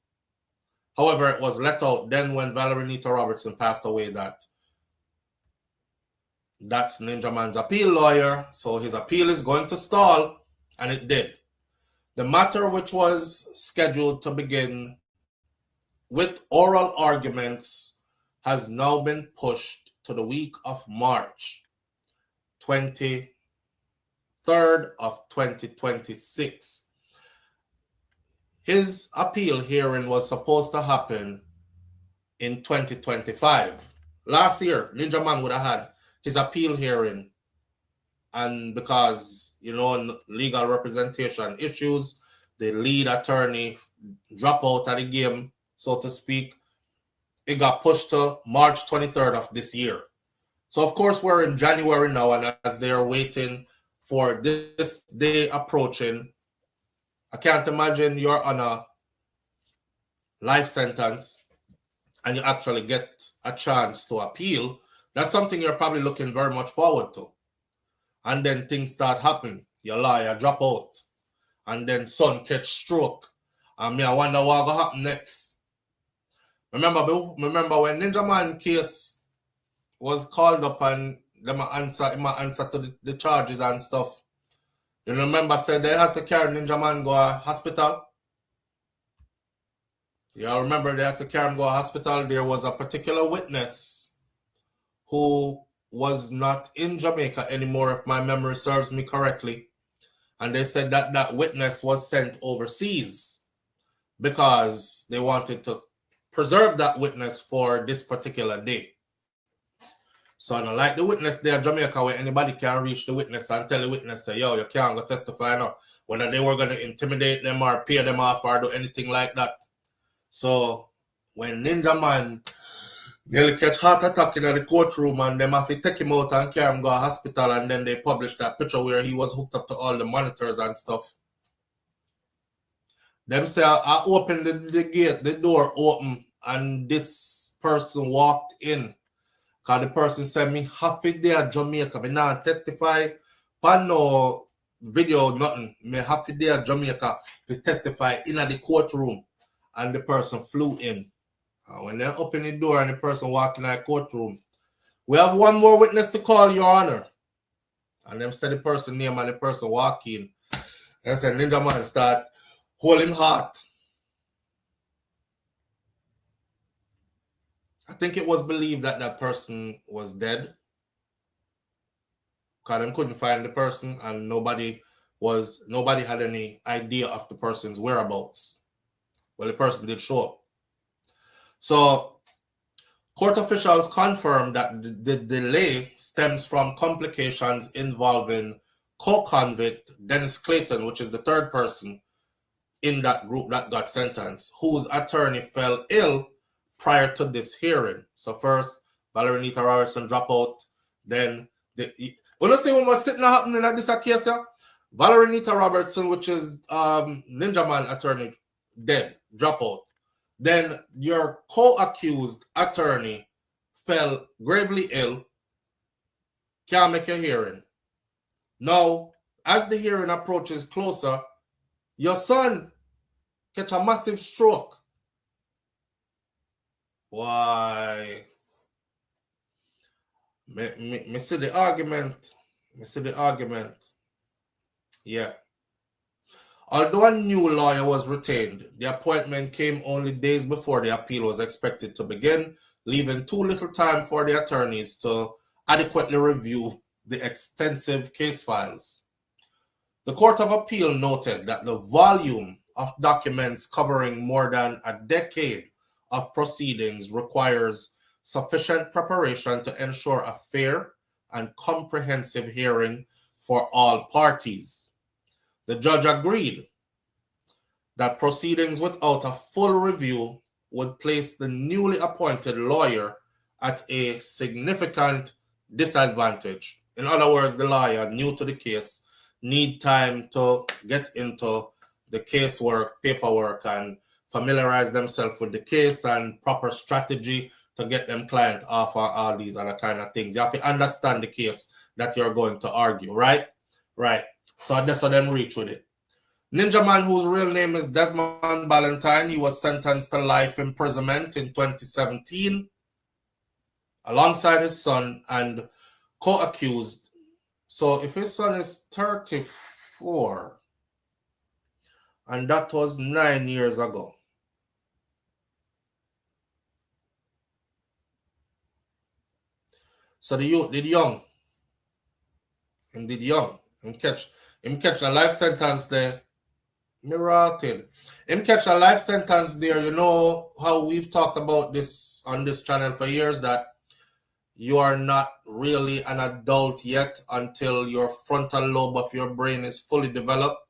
However, it was let out then when Valerie Nita Robertson passed away that that's Ninja Man's appeal lawyer, so his appeal is going to stall, and it did. The matter, which was scheduled to begin with oral arguments, has now been pushed to the week of March 23rd of 2026. His appeal hearing was supposed to happen in 2025. Last year, Ninja Man would have had his appeal hearing, and because, you know, legal representation issues, the lead attorney dropped out of the game, so to speak, it got pushed to March 23rd of this year. So of course we're in January now, and as they are waiting for this day approaching, I can't imagine you're on a life sentence and you actually get a chance to appeal. That's something you're probably looking very much forward to. And then things start happening. Your lawyer drop out. And then son catch stroke. And me, I wonder what will happen next. Remember when Ninja Man case was called up and them answer to the charges and stuff. You remember said they had to carry Ninja Man go to hospital? You remember they had to carry him go to hospital? There was a particular witness who was not in Jamaica anymore, if my memory serves me correctly. And they said that that witness was sent overseas because they wanted to preserve that witness for this particular day. So I don't like the witness there in Jamaica where anybody can reach the witness and tell the witness, say, yo, you can't go testify now. Whether they were going to intimidate them or pay them off or do anything like that. So when Ninja Man nearly catch heart attack in the courtroom, and them have to take him out and carry him go to hospital, and then they published that picture where he was hooked up to all the monitors and stuff. Them say I opened the gate, the door open, and this person walked in. Cause the person said me happy there Jamaica. Me not testify, but no video, nothing. Me happy there Jamaica to testify in the courtroom. And the person flew in. When they open the door and the person walk in the courtroom, we have one more witness to call, Your Honor. And them said the person name and the person walk in. And said Ninja Man start holding heart. I think it was believed that that person was dead. Because them couldn't find the person and nobody had any idea of the person's whereabouts. Well, the person did show up. So court officials confirmed that the delay stems from complications involving co-convict Dennis Clayton, which is the third person in that group that got sentenced, whose attorney fell ill prior to this hearing. So first, Valerie Nita Robertson dropped out. Then, when I say what was sitting happening at this case, Valerie Nita Robertson, which is Ninja Man attorney, dead, drop out. Then your co-accused attorney fell gravely ill, can't make a hearing. Now, as the hearing approaches closer, your son catch a massive stroke. Why? Me see the argument. Yeah. Although a new lawyer was retained, the appointment came only days before the appeal was expected to begin, leaving too little time for the attorneys to adequately review the extensive case files. The Court of Appeal noted that the volume of documents covering more than a decade of proceedings requires sufficient preparation to ensure a fair and comprehensive hearing for all parties. The judge agreed that proceedings without a full review would place the newly appointed lawyer at a significant disadvantage. In other words, the lawyer new to the case need time to get into the casework, paperwork, and familiarize themselves with the case and proper strategy to get them client off all these other kind of things. You have to understand the case that you're going to argue, right? Right. So that's how them reach with it. Ninja Man, whose real name is Desmond Ballantyne, he was sentenced to life imprisonment in 2017 alongside his son and co-accused. So if his son is 34, and that was 9 years ago. So the youth did young. Him did young. Him catch a life sentence there. Me rotted. Him catch a life sentence there. You know how we've talked about this on this channel for years, that you are not really an adult yet until your frontal lobe of your brain is fully developed.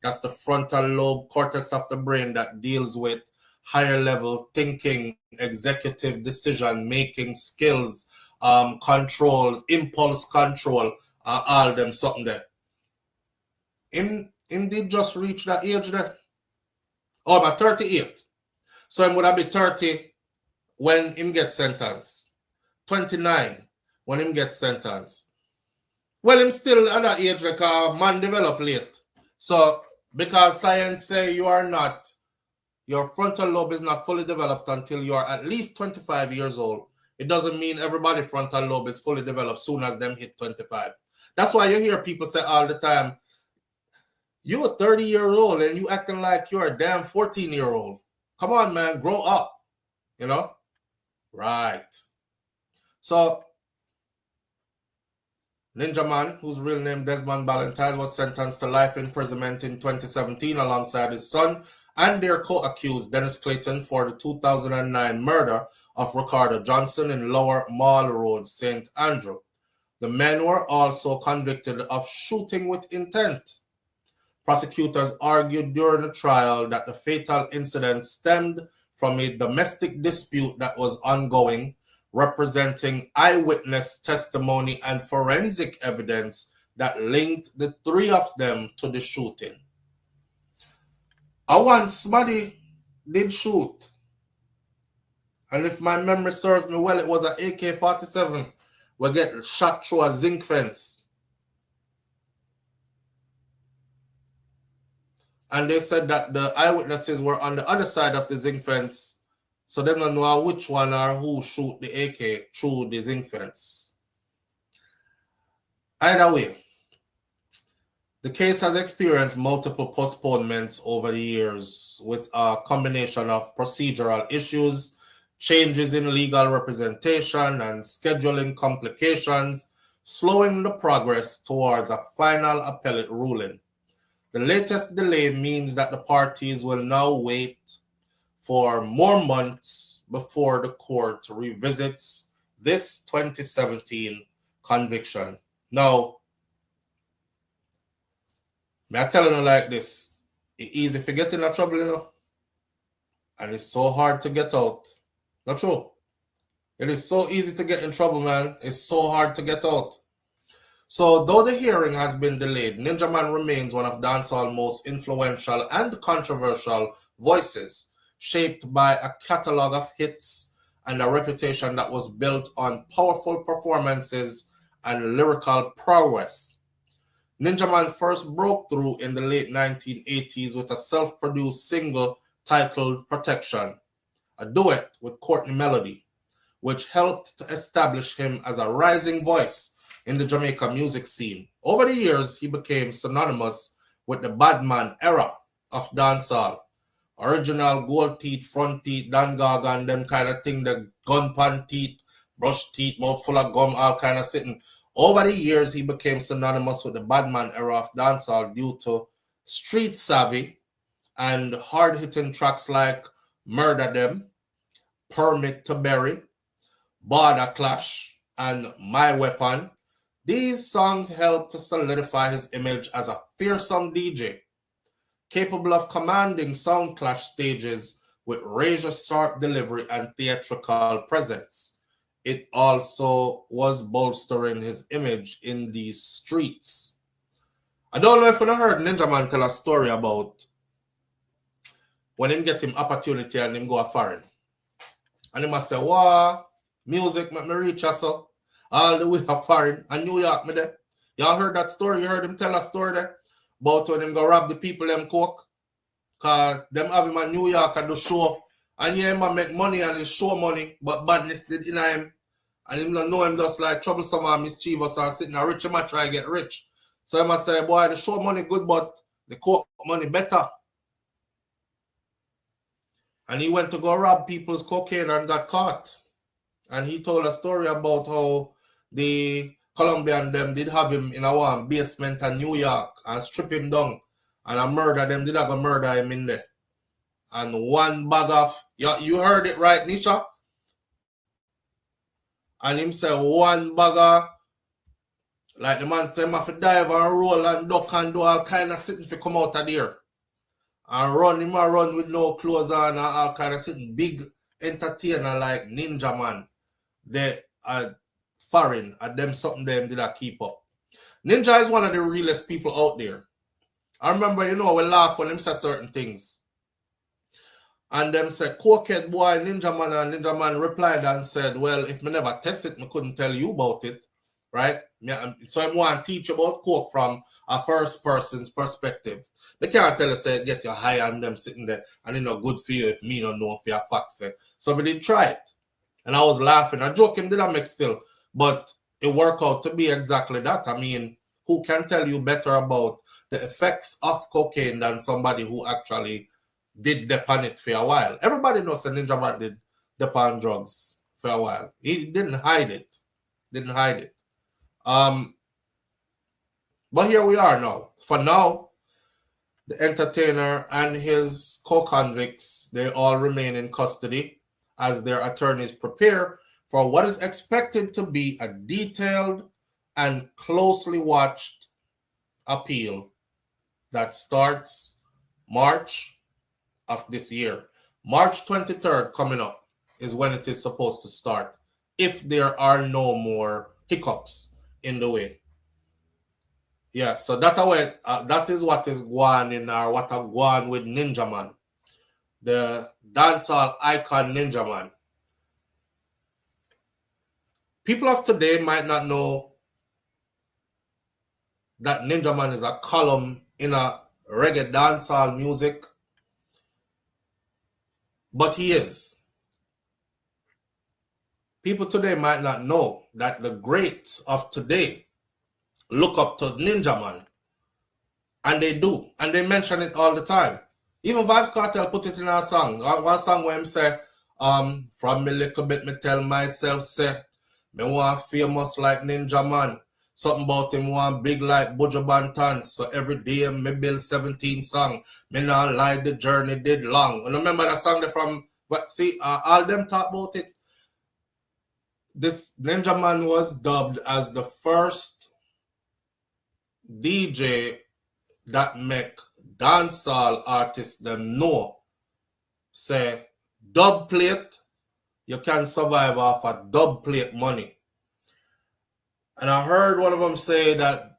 That's the frontal lobe cortex of the brain that deals with higher level thinking, executive decision making skills, control, impulse control, all them something there. Him did just reach that age there. Oh, I'm 38. So him would have been 30 when him get sentenced. 29 when him get sentenced. Well, him still at that age because man develop late. So because science say your frontal lobe is not fully developed until you are at least 25 years old. It doesn't mean everybody's frontal lobe is fully developed soon as them hit 25. That's why you hear people say all the time, you're a 30-year-old and you acting like you're a damn 14-year-old. Come on, man, grow up. You know? Right. So, Ninja Man, whose real name Desmond Ballantyne, was sentenced to life imprisonment in 2017 alongside his son and their co-accused Dennis Clayton for the 2009 murder of Ricardo Johnson in Lower Mall Road, St. Andrew. The men were also convicted of shooting with intent. Prosecutors argued during the trial that the fatal incident stemmed from a domestic dispute that was ongoing, representing eyewitness testimony and forensic evidence that linked the three of them to the shooting. Once somebody did shoot, and if my memory serves me well, it was an AK-47 we get shot through a zinc fence. And they said that the eyewitnesses were on the other side of the zinc fence, so they don't know which one or who shoot the AK through the zinc fence. Either way, the case has experienced multiple postponements over the years with a combination of procedural issues, changes in legal representation, and scheduling complications, slowing the progress towards a final appellate ruling. The latest delay means that the parties will now wait for more months before the court revisits this 2017 conviction. Now, I'm telling you like this, it's easy to get in trouble, you know, and it's so hard to get out. Not true. It is so easy to get in trouble, man. It's so hard to get out. So, though the hearing has been delayed, Ninja Man remains one of dancehall's most influential and controversial voices, shaped by a catalog of hits and a reputation that was built on powerful performances and lyrical prowess. Ninja Man first broke through in the late 1980s with a self-produced single titled Protection, a duet with Courtney Melody, which helped to establish him as a rising voice in the Jamaica music scene. Over the years, he became synonymous with the badman era of dancehall. Original gold teeth, front teeth, Dan Gaga, them kind of thing, the gun pan teeth, brush teeth, mouth full of gum, all kind of sitting. Over the years, he became synonymous with the badman era of dancehall due to street savvy and hard-hitting tracks like Murder Them, Permit to Bury, Border Clash, and My Weapon. These songs helped to solidify his image as a fearsome DJ, capable of commanding sound clash stages with razor-sharp delivery and theatrical presence. It also was bolstering his image in these streets. I don't know if you heard Ninja Man tell a story about when him get him opportunity and him go a foreign. And he must say, wow, music make me reach us so. All the way a foreign. And New York me there. Y'all heard that story? You heard him tell a story there? About when him go rob the people them coke. Cause them have him in New York at the show. And yeah, him make money and his show money. But badness did in him. And him don't know him just like troublesome and mischievous and sitting a rich man try to get rich. So he must say, boy, the show money good, but the coke money better. And he went to go rob people's cocaine and got caught. And he told a story about how the Colombian them did have him in a one basement in New York and strip him down. And a murder them did go murder him in there. And one bag of, you heard it right, Nisha? And him say one bag of, like the man say, him have to dive and roll and duck and do all kind of sitting to come out of there. And him run with no clothes on and all kind of sitting. Big entertainer like Ninja Man. They are foreign and them something them did not keep up. Ninja is one of the realest people out there. I remember, we laugh when him say certain things. And them say, cokehead boy, Ninja Man, and Ninja Man replied and said, well, if me never test it, me couldn't tell you about it. Right? So I want to teach about coke from a first person's perspective. They can't tell us, say, get your high on them sitting there, and it's not good for you if me don't know if you're facts. So we did try it. And I was laughing. I joking, did I make still? But it worked out to be exactly that. I mean, who can tell you better about the effects of cocaine than somebody who actually did dip on it for a while? Everybody knows that Ninja Man did dip on drugs for a while. He didn't hide it. But here we are now. For now, the entertainer and his co-convicts, they all remain in custody as their attorneys prepare for what is expected to be a detailed and closely watched appeal that starts March of this year. March 23rd coming up is when it is supposed to start, if there are no more hiccups in the way. Yeah, so that is what is going in, or what are going with Ninja Man, the dancehall icon Ninja Man. People of today might not know that Ninja Man is a column in a reggae dancehall music, but he is. People today might not know that the greats of today look up to Ninja Man, and they do, and they mention it all the time. Even Vibes Cartel put it in our song. One song where him say, from me little bit me tell myself say, me want famous like Ninja Man. Something about him want big like Buju Banton. So every day me build 17 song. Me not lie, the journey did long. And remember that song from, but see, all them talk about it. This Ninja Man was dubbed as the first DJ that make dancehall artists them know. Say, dub plate, you can survive off of dub plate money. And I heard one of them say that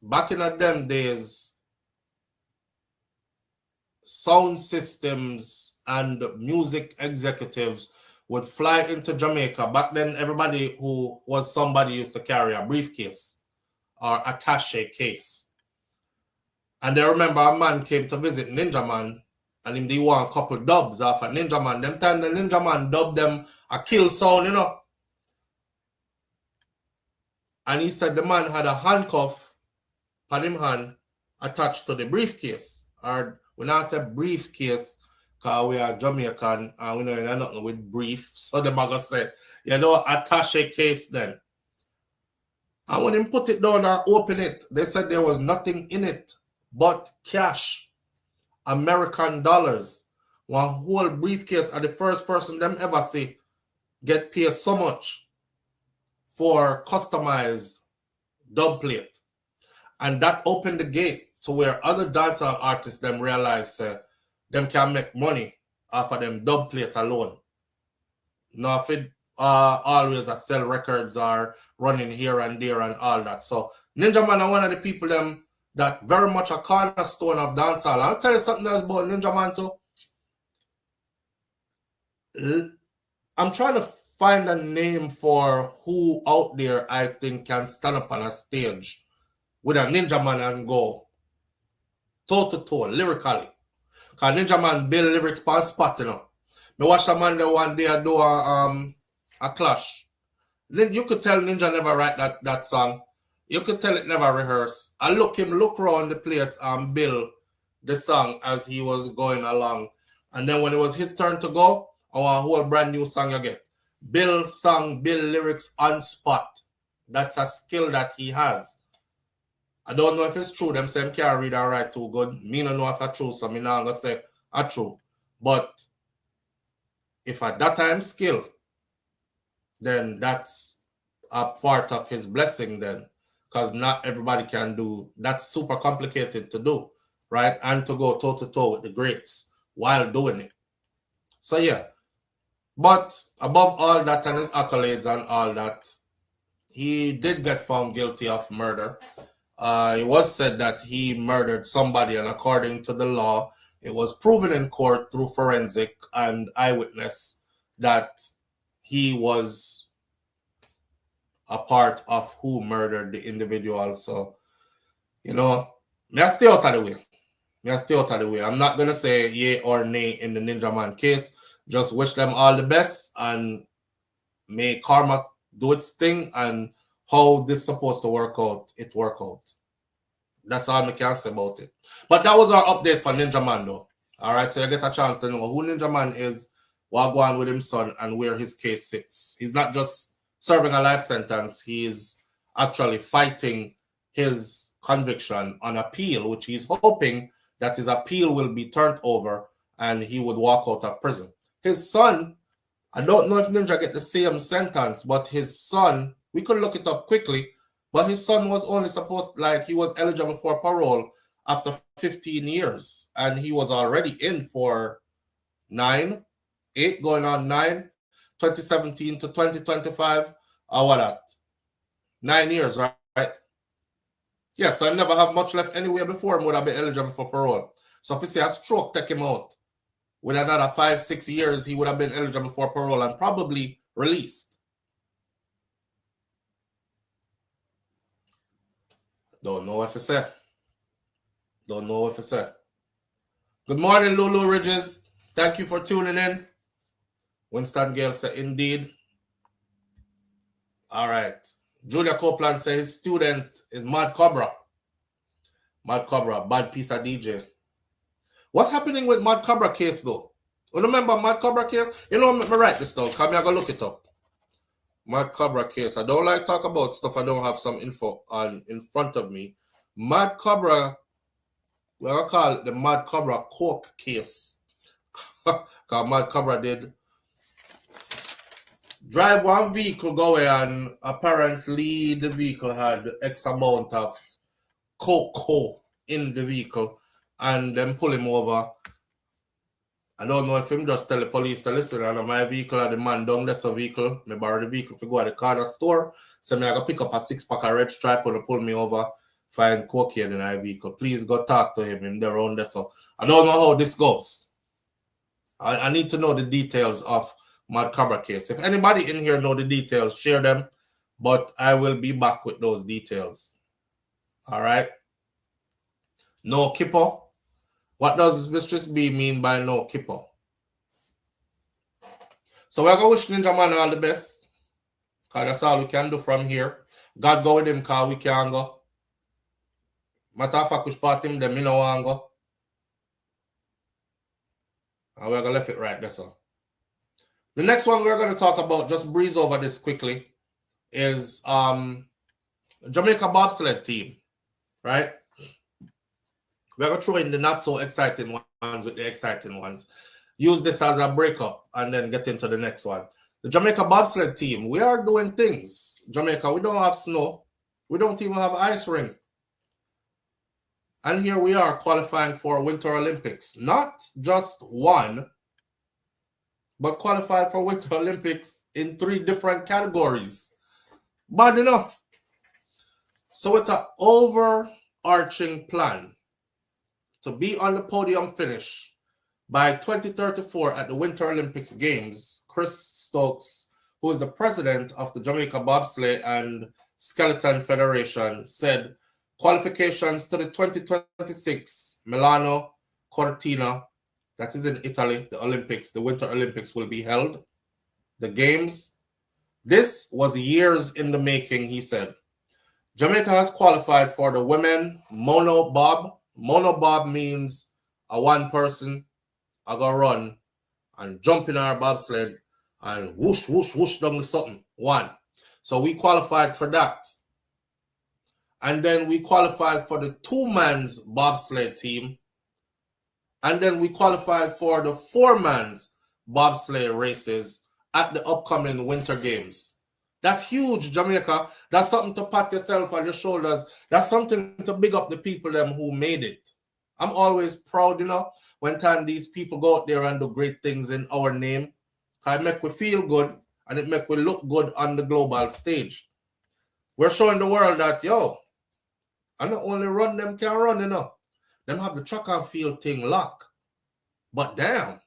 back in them days, sound systems and music executives would fly into Jamaica. Back then, everybody who was somebody used to carry a briefcase or attaché case. And I remember a man came to visit Ninja Man, and him they want a couple dubs off of Ninja Man. Them time the Ninja Man dubbed them a kill sound, you know. And he said the man had a handcuff on him hand attached to the briefcase. Or when I say briefcase, because we are Jamaican and we know nothing with brief, so the maga said, you know, attaché case then. And when him put it down and open it, they said there was nothing in it but cash, American dollars. One whole briefcase, and the first person them ever see get paid so much for customized dub plate. And that opened the gate to where other dancehall artists them realize them can make money off of them dub plate alone. Now if it always a sell records are running here and there and all that. So Ninja Man are one of the people them that very much a cornerstone of dancehall. I'll tell you something else about Ninja Man too. I'm trying to find a name for who out there I think can stand up on a stage with a Ninja Man and go toe to toe lyrically. Cause Ninja Man build lyrics per spot, you know. Me watch a man there one day do a clash. Then you could tell Ninja never write that song. You could tell it never rehearse. I look around the place and build the song as he was going along. And then when it was his turn to go, our whole brand new song you get. Build song, build lyrics on spot. That's a skill that he has. I don't know if it's true. Them say can't read or write too good. Me don't know if it's true, so me not gonna say it's true. But if at that time skill, then that's a part of his blessing then. Because not everybody can do. That's super complicated to do, right? And to go toe to toe with the greats while doing it. So yeah. But above all that and his accolades and all that, he did get found guilty of murder. It was said that he murdered somebody, and according to the law, it was proven in court through forensic and eyewitness that he was a part of who murdered the individual. So, you know, may I stay out of the way. I'm not going to say yay or nay in the Ninja Man case. Just wish them all the best, and may karma do its thing, and how this supposed to work out, it work out. That's all I can say about it. But that was our update for Ninja Man though. All right, so you get a chance to know who Ninja Man is, what going on with his son, and where his case sits. He's not just serving a life sentence. He is actually fighting his conviction on appeal, which he's hoping that his appeal will be turned over and he would walk out of prison. His son, I don't know if Ninja get the same sentence, but his son, we could look it up quickly, but his son was only supposed, like, he was eligible for parole after 15 years, and he was already in for 8 going on 9. 2017 to 2025, or what that? 9 years, right? Yeah, so I never have much left anywhere before him would have been eligible for parole. So if you say a stroke take him out, with another 5-6 years, he would have been eligible for parole and probably released. Don't know if it's say. Don't know if it's say. Good morning, Lulu Ridges. Thank you for tuning in. Winston Gale said, indeed. All right. Julia Copeland says his student is Mad Cobra. Mad Cobra, bad piece of DJ. What's happening with Mad Cobra case though? You remember Mad Cobra case? You know, let me write this down. Come here, go look it up. Mad Cobra case. I don't like talk about stuff I don't have some info on in front of me. Mad Cobra, we're gonna call it the Mad Cobra coke case. Because Mad Cobra did drive one vehicle go away and apparently the vehicle had X amount of coke in the vehicle and then pull him over. I don't know if him just tell the police, listen, I know my vehicle and the man down there's a vehicle. Me borrow the vehicle if you go to the corner store. So me I go pick up a 6-pack of red stripe and pull me over, find cocaine in my vehicle. Please go talk to him in the round there. So I don't know how this goes. I need to know the details of Mad Cobra case. If anybody in here know the details, share them. But I will be back with those details. All right. No Kippo. What does Mistress B mean by no Kippo? So we're going to wish Ninja Man all the best. Because that's all we can do from here. God go with him because we can't go. Matter of fact, which part him, them, me no want go. And we're going to left it right there, so. The next one we're going to talk about, just breeze over this quickly, is Jamaica Bobsled team, right? We're going to throw in the not so exciting ones with the exciting ones. Use this as a breakup and then get into the next one. The Jamaica Bobsled team, we are doing things. Jamaica, we don't have snow. We don't even have ice rink. And here we are qualifying for Winter Olympics. Not just one, but qualified for Winter Olympics in 3 different categories. Bad enough. So with an overarching plan to be on the podium finish by 2034 at the Winter Olympics Games, Chris Stokes, who is the president of the Jamaica Bobsleigh and Skeleton Federation, said qualifications to the 2026 Milano Cortina, that is in Italy, the Olympics, the Winter Olympics will be held. The Games. This was years in the making, he said. Jamaica has qualified for the women mono bob. Mono bob means a one person I go run and jump in our bobsled and whoosh, whoosh, whoosh down the something. One. So we qualified for that. And then we qualified for the 2-man's bobsled team. And then we qualified for the 4-man's bobsleigh races at the upcoming Winter Games. That's huge, Jamaica. That's something to pat yourself on your shoulders. That's something to big up the people them who made it. I'm always proud, when time these people go out there and do great things in our name. It make we feel good and it make we look good on the global stage. We're showing the world that, and not only run them can run, Them have the track and field thing locked. But damn,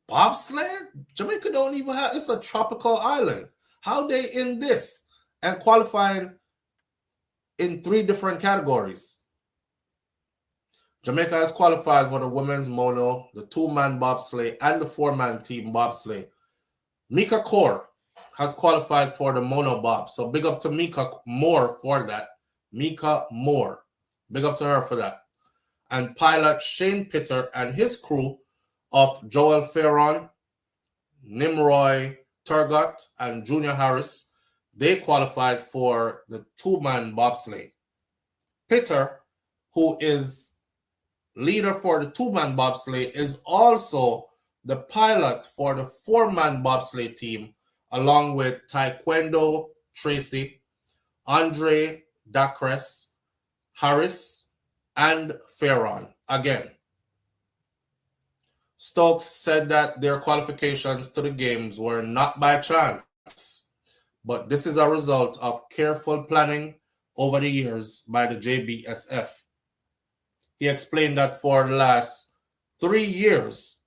bobsled? Jamaica don't even have, it's a tropical island. How they in this and qualifying in 3 different categories? Jamaica has qualified for the women's mono, the 2-man bobsleigh, and the 4-man team bobsleigh. Mika Kaur has qualified for the mono bob. So big up to Mika Moore for that. Mika Moore. Big up to her for that. And pilot Shane Pitter and his crew of Joel Ferron, Nimroy Turgot, and Junior Harris, they qualified for the 2-man bobsleigh. Pitter, who is leader for the 2-man bobsleigh, is also the pilot for the 4-man bobsleigh team, along with Taekwondo Tracy, Andre Dacres, Harris, and Ferron again. Stokes said that their qualifications to the games were not by chance, but this is a result of careful planning over the years by the JBSF. He explained that for the last 3 years,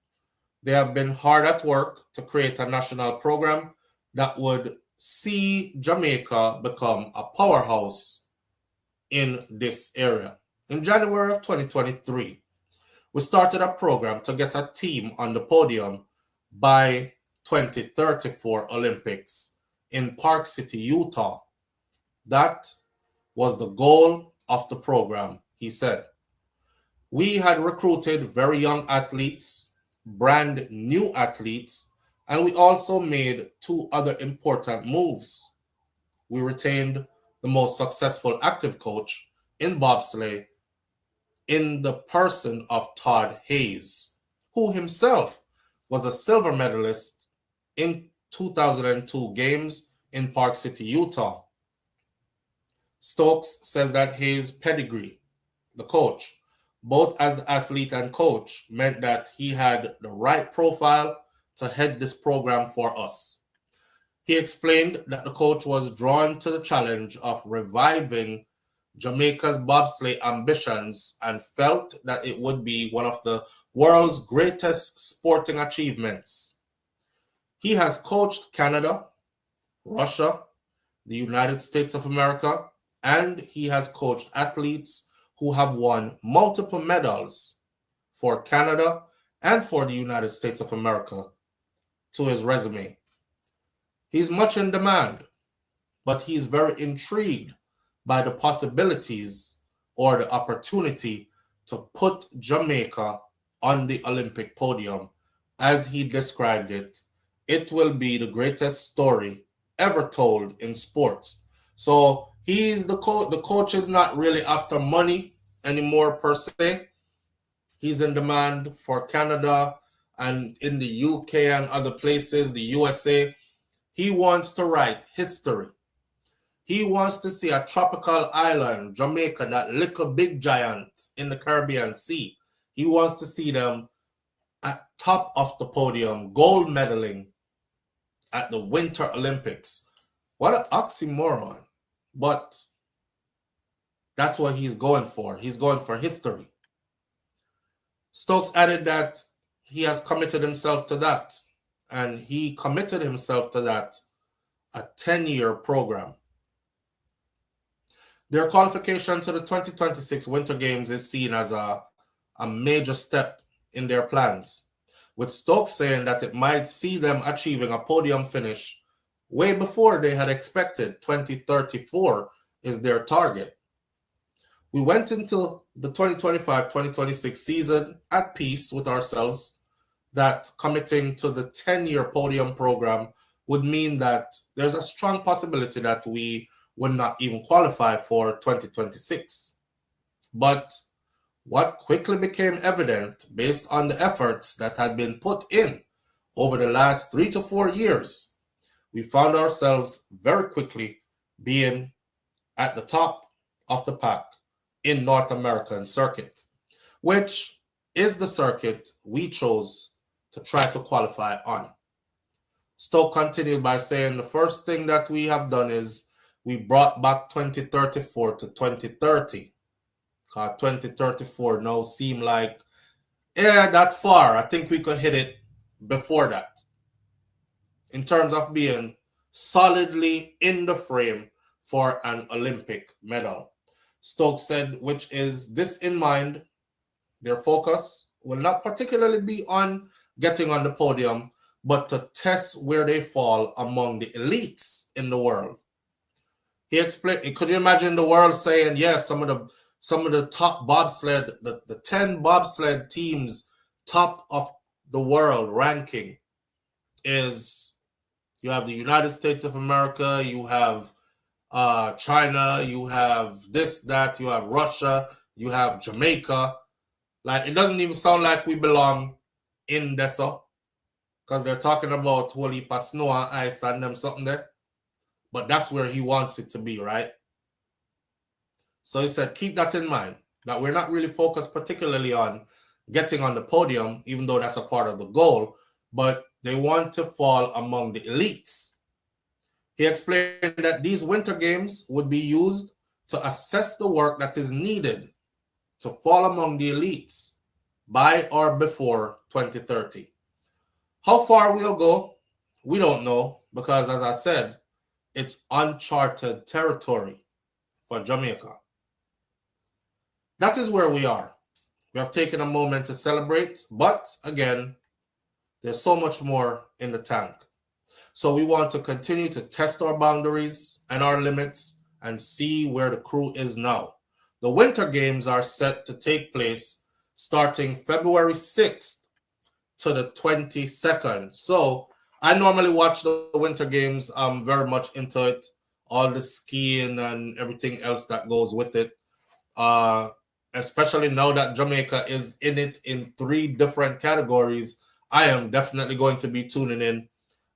they have been hard at work to create a national program that would see Jamaica become a powerhouse in this area. In January of 2023, we started a program to get a team on the podium by 2034 Olympics in Park City, Utah. That was the goal of the program, he said. We had recruited very young athletes, brand new athletes, and we also made two other important moves. We retained the most successful active coach in bobsleigh in the person of Todd Hayes, who himself was a silver medalist in 2002 games in Park City, Utah. Stokes says that Hayes' pedigree, the coach, both as the athlete and coach, meant that he had the right profile to head this program for us. He explained that the coach was drawn to the challenge of reviving Jamaica's bobsleigh ambitions and felt that it would be one of the world's greatest sporting achievements. He has coached Canada, Russia, the United States of America, and he has coached athletes who have won multiple medals for Canada and for the United States of America to his resume. He's much in demand, but he's very intrigued by the possibilities or the opportunity to put Jamaica on the Olympic podium. As he described it, it will be the greatest story ever told in sports. So he's the coach. The coach is not really after money anymore per se. He's in demand for Canada and in the UK and other places, the USA. He wants to write history. He wants to see a tropical island, Jamaica, that little big giant in the Caribbean Sea. He wants to see them at top of the podium, gold medaling at the Winter Olympics. What an oxymoron. But that's what he's going for. He's going for history. Stokes added that he has committed himself to that. And he committed himself to that, a 10-year program. Their qualification to the 2026 Winter Games is seen as a major step in their plans, with Stokes saying that it might see them achieving a podium finish way before they had expected. 2034 is their target. We went into the 2025-2026 season at peace with ourselves that committing to the 10-year podium program would mean that there's a strong possibility that we would not even qualify for 2026. But what quickly became evident based on the efforts that had been put in over the last 3 to 4 years, we found ourselves very quickly being at the top of the pack in North American circuit, which is the circuit we chose to try to qualify on. Stoke continued by saying the first thing that we have done is we brought back 2034 to 2030. 2034 now seem like, that far. I think we could hit it before that. In terms of being solidly in the frame for an Olympic medal. Stoke said, which is this in mind, their focus will not particularly be on getting on the podium, but to test where they fall among the elites in the world. He explained, could you imagine the world saying, yes, some of the top bobsled, the 10 bobsled teams top of the world ranking is, you have the United States of America, you have China, you have this, that, you have Russia, you have Jamaica. Like, it doesn't even sound like we belong in Dessa, because they're talking about holy heap of snow and ice and them something there. But that's where he wants it to be, right? So he said, keep that in mind, that we're not really focused particularly on getting on the podium, even though that's a part of the goal, but they want to fall among the elites. He explained that these winter games would be used to assess the work that is needed to fall among the elites by or before 2030. How far we'll go, we don't know, because as I said, it's uncharted territory for Jamaica. That is where we are. We have taken a moment to celebrate, but again, there's so much more in the tank. So we want to continue to test our boundaries and our limits and see where the crew is now. The Winter Games are set to take place starting February 6th to the 22nd. So I normally watch the Winter Games. I'm very much into it, all the skiing and everything else that goes with it. Especially now that Jamaica is in it in 3 different categories, I am definitely going to be tuning in,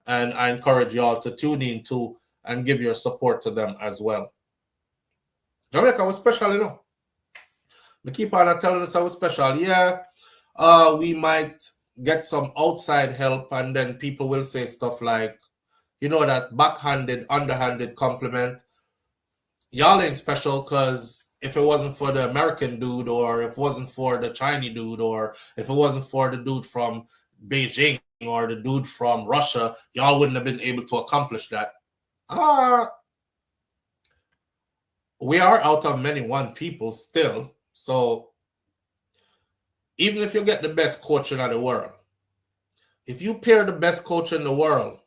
and I encourage y'all to tune in too and give your support to them as well. Jamaica was special, you know. We keep on telling us how was special. Yeah, we might get some outside help, and then people will say stuff like, you know, that backhanded, underhanded compliment. Y'all ain't special because if it wasn't for the American dude, or if it wasn't for the Chinese dude, or if it wasn't for the dude from Beijing or the dude from Russia, y'all wouldn't have been able to accomplish that. We are out of many one people still. So even if you get the best coach in the world, if you pair the best coach in the world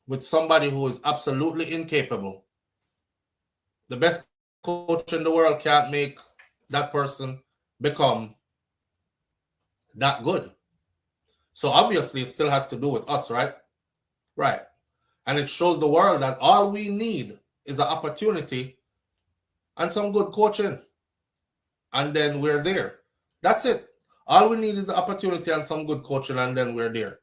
with somebody who is absolutely incapable, the best coach in the world can't make that person become that good. So obviously it still has to do with us, right? Right. And it shows the world that all we need is an opportunity and some good coaching. And then we're there. That's it. All we need is the opportunity and some good coaching, and then we're there.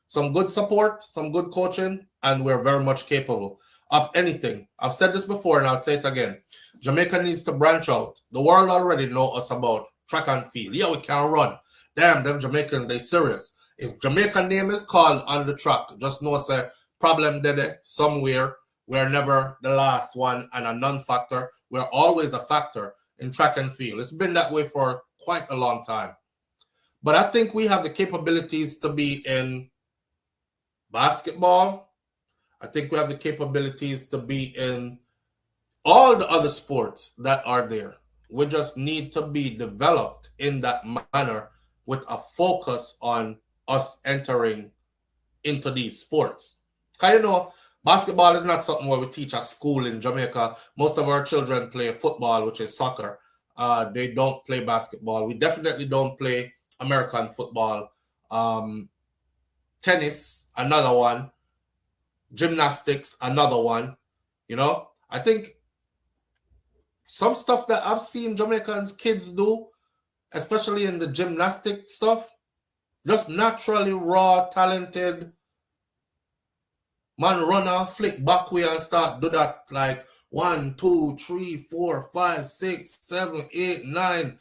Some good support, some good coaching, and we're very much capable of anything. I've said this before and I'll say it again. Jamaica needs to branch out. The world already know us about track and field. Yeah, we can run. Damn, them Jamaicans, they serious. If Jamaican name is called on the track, just know it's a problem there somewhere. We're never the last one and a non-factor. We're always a factor in track and field. It's been that way for quite a long time. But I think we have the capabilities to be in basketball. I think we have the capabilities to be in all the other sports that are there. We just need to be developed in that manner with a focus on us entering into these sports. Because you know, basketball is not something where we teach at school in Jamaica. Most of our children play football, which is soccer. They don't play basketball. We definitely don't play American football. Tennis, another one. Gymnastics, another one. You know, I think some stuff that I've seen Jamaicans kids do, especially in the gymnastic stuff, just naturally raw, talented. Man run and flick back way and start do that like 1, 2, 3, 4, 5, 6, 7, 8, 9.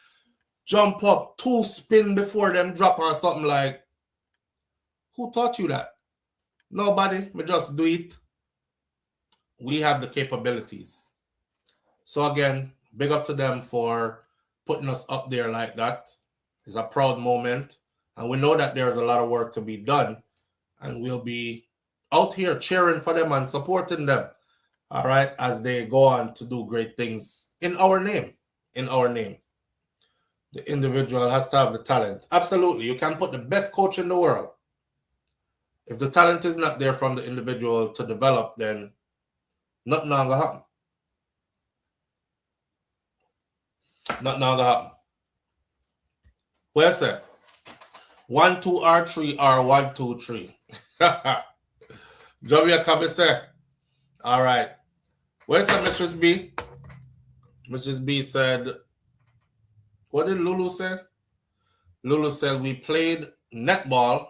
Jump up, 2 spin before them drop or something like. Who taught you that? Nobody. We just do it. We have the capabilities. So again, big up to them for putting us up there like that. It's a proud moment. And we know that there's a lot of work to be done. And we'll be out here cheering for them and supporting them. All right, as they go on to do great things in our name. In our name. The individual has to have the talent. Absolutely. You can put the best coach in the world. If the talent is not there from the individual to develop, then nothing going to happen. Nothing going to happen. Where's that? 1, 2, R3, R1, 2, 3. Jamaica say. All right. Where's the Mistress B? Mistress B said, what did Lulu say? Lulu said, we played netball.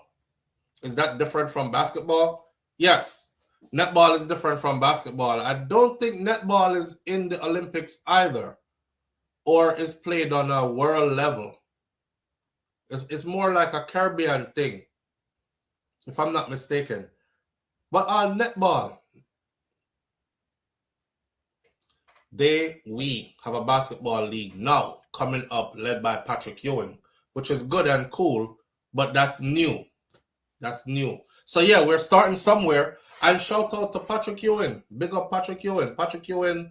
Is that different from basketball? Yes. Netball is different from basketball. I don't think netball is in the Olympics either, or is played on a world level. It's more like a Caribbean thing, if I'm not mistaken. But on netball, we have a basketball league now coming up, led by Patrick Ewing, which is good and cool, but that's new. That's new. So yeah, we're starting somewhere. And shout out to Patrick Ewing. Big up Patrick Ewing. Patrick Ewing.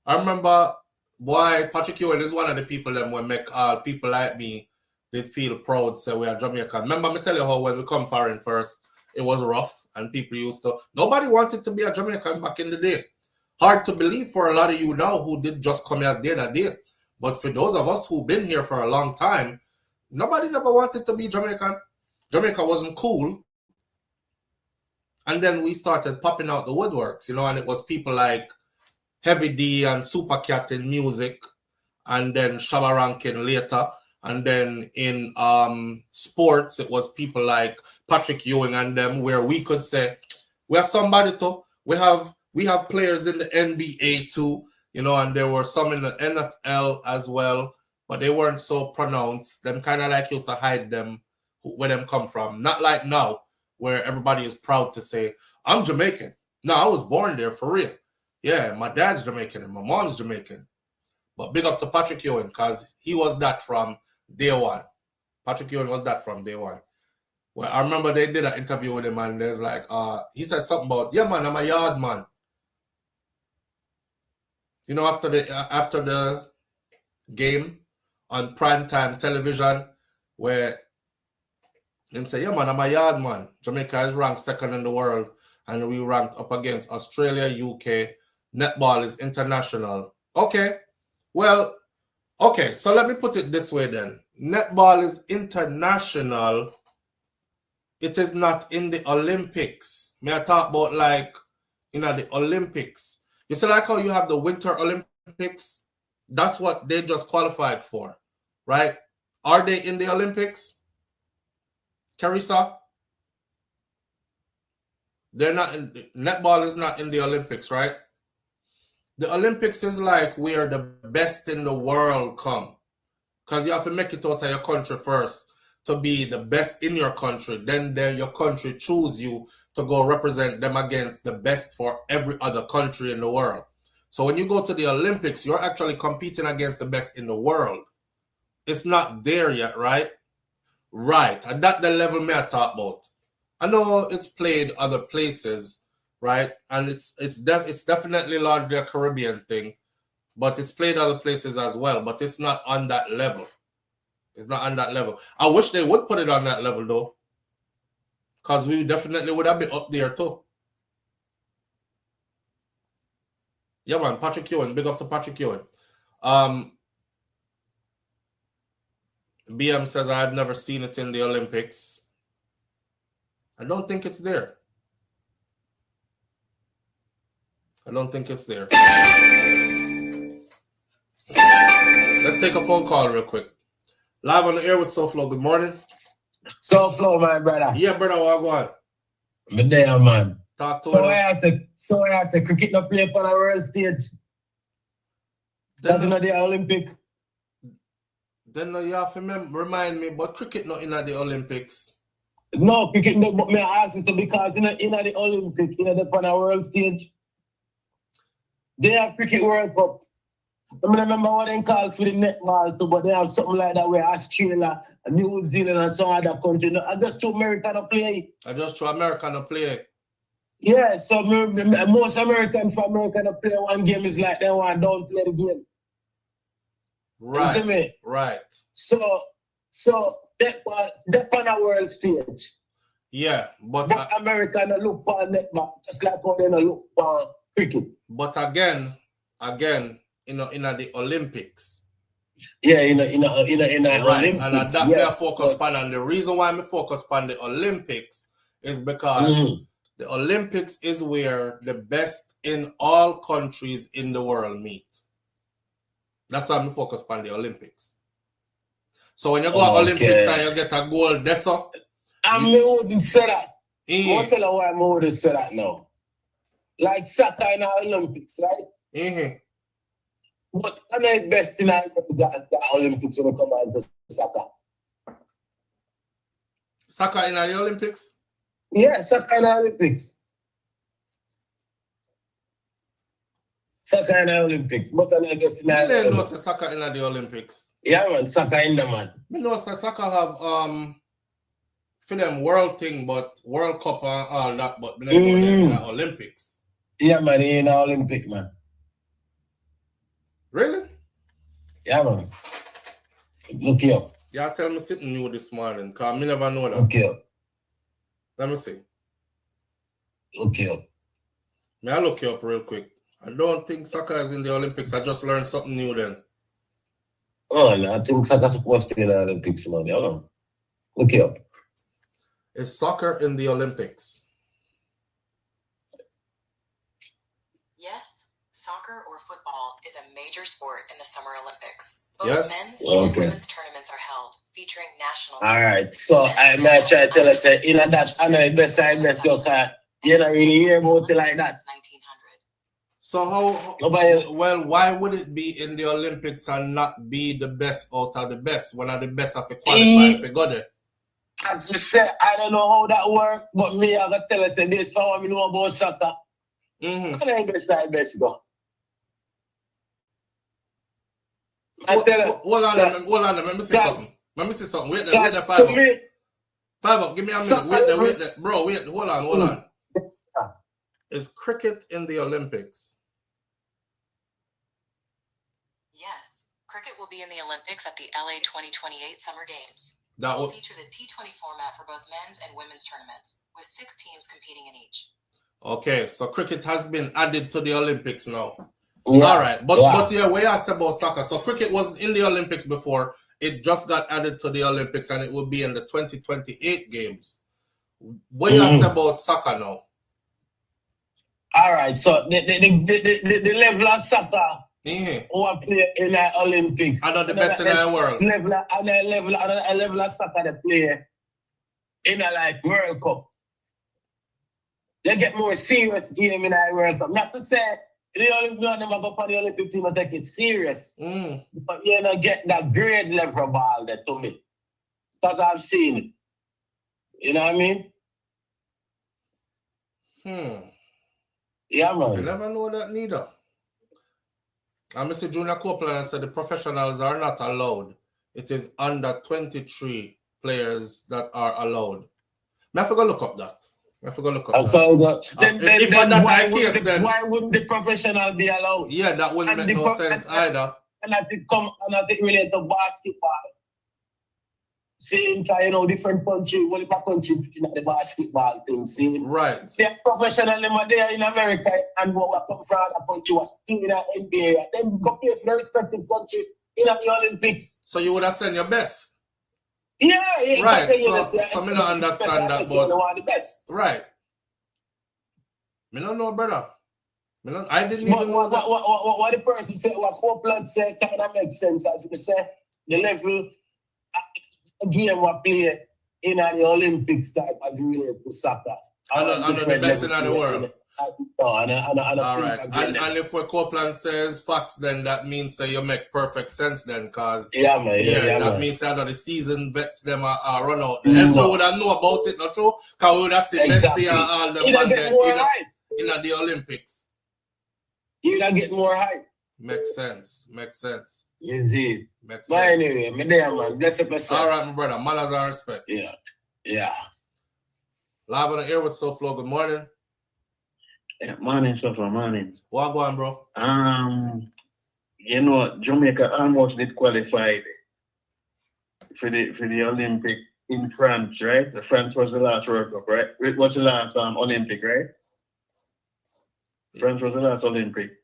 I remember, boy, Patrick Ewing is one of the people that will make people like me did feel proud, say we are Jamaican. Remember me tell you how when we come foreign first, it was rough and people used to, nobody wanted to be a Jamaican back in the day. Hard to believe for a lot of you now who did just come out there that day. But for those of us who've been here for a long time, nobody never wanted to be Jamaican. Jamaica wasn't cool. And then we started popping out the woodworks, you know, and it was people like Heavy D and Super Cat in music, and then Shabba Rankin later. And then in sports, it was people like Patrick Ewing and them, where we could say, we are somebody too. We have players in the NBA too, you know, and there were some in the NFL as well, but they weren't so pronounced. Them kind of like used to hide them where them come from. Not like now, where everybody is proud to say, I'm Jamaican. No, I was born there for real. Yeah, my dad's Jamaican and my mom's Jamaican. But big up to Patrick Ewing, because he was that from day one. Patrick Ewing was that from day one. Well, I remember they did an interview with him and there's like, he said something about, yeah, man, I'm a yard man. You know, after the game on primetime television, where him say, yeah, man, I'm a yard man. Jamaica is ranked second in the world, and we ranked up against Australia, UK. Netball is international. Okay, well, okay, so let me put it this way then. Netball is international. It is not in the Olympics. May I talk about like, the Olympics? You see like how you have the Winter Olympics? That's what they just qualified for, right? Are they in the Olympics? Carissa? They're not in, netball is not in the Olympics, right? The Olympics is like where the best in the world come. Because you have to make it out of your country first to be the best in your country. Then your country choose you to go represent them against the best for every other country in the world. So when you go to the Olympics, you're actually competing against the best in the world. It's not there yet, right? Right. And that's the level me I talk about. I know it's played other places, right? And it's definitely largely a Caribbean thing, but it's played other places as well. But it's not on that level. It's not on that level. I wish they would put it on that level though, because we definitely would have been up there too. Yeah, man, Patrick Ewing. Big up to Patrick Ewing. BM says I've never seen it in the Olympics. I don't think it's there. I don't think it's there. Let's take a phone call real quick. Live on the air with SouFLo. Good morning. SouFLo, my brother. Yeah, brother, what going? I'm there, man. Talk to so I say cricket not play on a world stage. That's not the Olympic. Then you have to remind me, but cricket not in the Olympics. No, cricket not, but me ask you so because in the Olympic, on a world stage, they have cricket World Cup. I remember what they call for the netball too, but they have something like that where Australia, New Zealand, and some other country. I just to America to play. Yeah, so most Americans for America to play one game is like they want don't play the game. Right. You see me? Right. So that on a world stage. Yeah, but America no look for netball just like how they no look for cricket. But again, in the Olympics. Yeah, in the right. Olympics. And that yes, me focus on, and the reason why I focus on the Olympics is because the Olympics is where the best in all countries in the world meet. That's why I'm focused on the Olympics. So when you go to Olympics and you get a gold, that's all. I wouldn't say that. I'll tell you why I wouldn't say that now. Like soccer in the Olympics, right? But I'm the best in the Olympics when it comes to soccer. Soccer in the Olympics? Yeah, soccer in the Olympics. Soccer in the Olympics. But I guess I didn't know soccer in the Olympics. Yeah, man, soccer in the man. I know soccer have for them world thing, but World Cup and all that, but I know them in the Olympics. Yeah, man, in the Olympic, man. Really? Yeah, man. Look you up. Yeah, tell me something new this morning, because I never know that. Look you up. Let me see. Look you up. May I look you up real quick? I don't think soccer is in the Olympics. I just learned something new then. Oh, no, I think soccer's supposed to be in the Olympics, man. Hold on. Look you up. Is soccer in the Olympics? Yes, soccer or football is a major sport in the Summer Olympics. Both Yes? men's and women's tournaments are held, featuring national teams. All right, so I might try to tell us that in that I know it best I best go car. You don't really hear about it like that. 1900. So how well, why would it be in the Olympics and not be the best out of the best? One of the best of the qualify if you go there? As we said, I don't know how that works, but me I gotta tell us that this for what me know about soccer. I know best I best go. Hold on, let me see something. Let me see something. Wait there, 5 up. 5 up, give me a minute. Wait there. Bro, wait, hold on. Is cricket in the Olympics? Yes, cricket will be in the Olympics at the LA 2028 Summer Games. That will will feature the T20 format for both men's and women's tournaments, with 6 teams competing in each. Okay, so cricket has been added to the Olympics now. Yeah. All right, but what I said about soccer. So cricket wasn't in the Olympics before. It just got added to the Olympics, and it will be in the 2028 games. What you say about soccer now? All right, so the level of soccer who are play in the Olympics. I know the best in the world. Level of soccer they play in a like World Cup. They get more serious game in the World Cup. Not to say the Olympics never go for the Olympic team and take it serious. But you know get that grade level ball there to me. That I've seen it. You know what I mean? Yeah, man. I never know that neither. And Mr. Junior Copeland said the professionals are not allowed. It is under 23 players that are allowed. I forgot to look up that. If then why wouldn't the professional be allowed? Yeah, that wouldn't make no sense either. And as it relates to basketball, see, you know, different country, what if a country in the basketball thing, see? Right. They're professional there in America and what come from a country was in the NBA. Then go play for the respective country in the Olympics. So you would have sent your best? Yeah. Right. So me not understand that, but right. Me don't know, brother. I didn't even know that. What the person said, what Copeland said, kind of makes sense. As we say, the level game we play in the Olympics type as related to soccer. I know the best in the world. All right. And if what Copeland says facts, then that means you make perfect sense then, because that means that the season vets them are run out. And so would I know about it, not true? Because we would have seen Messi and all them in the Olympics. You would get more hype. Makes sense. You see. Makes sense. But anyway, me there, man. Bless up myself. All right, my brother. Manners and respect. Yeah. Live on the air with SouFLo. Good morning. Yeah, morning, SouFLo, morning. What going, bro? You know, Jamaica almost did qualify for the Olympic in France, right? The France was the last World Cup, right? It was the last Olympic, right? France was the last Olympic.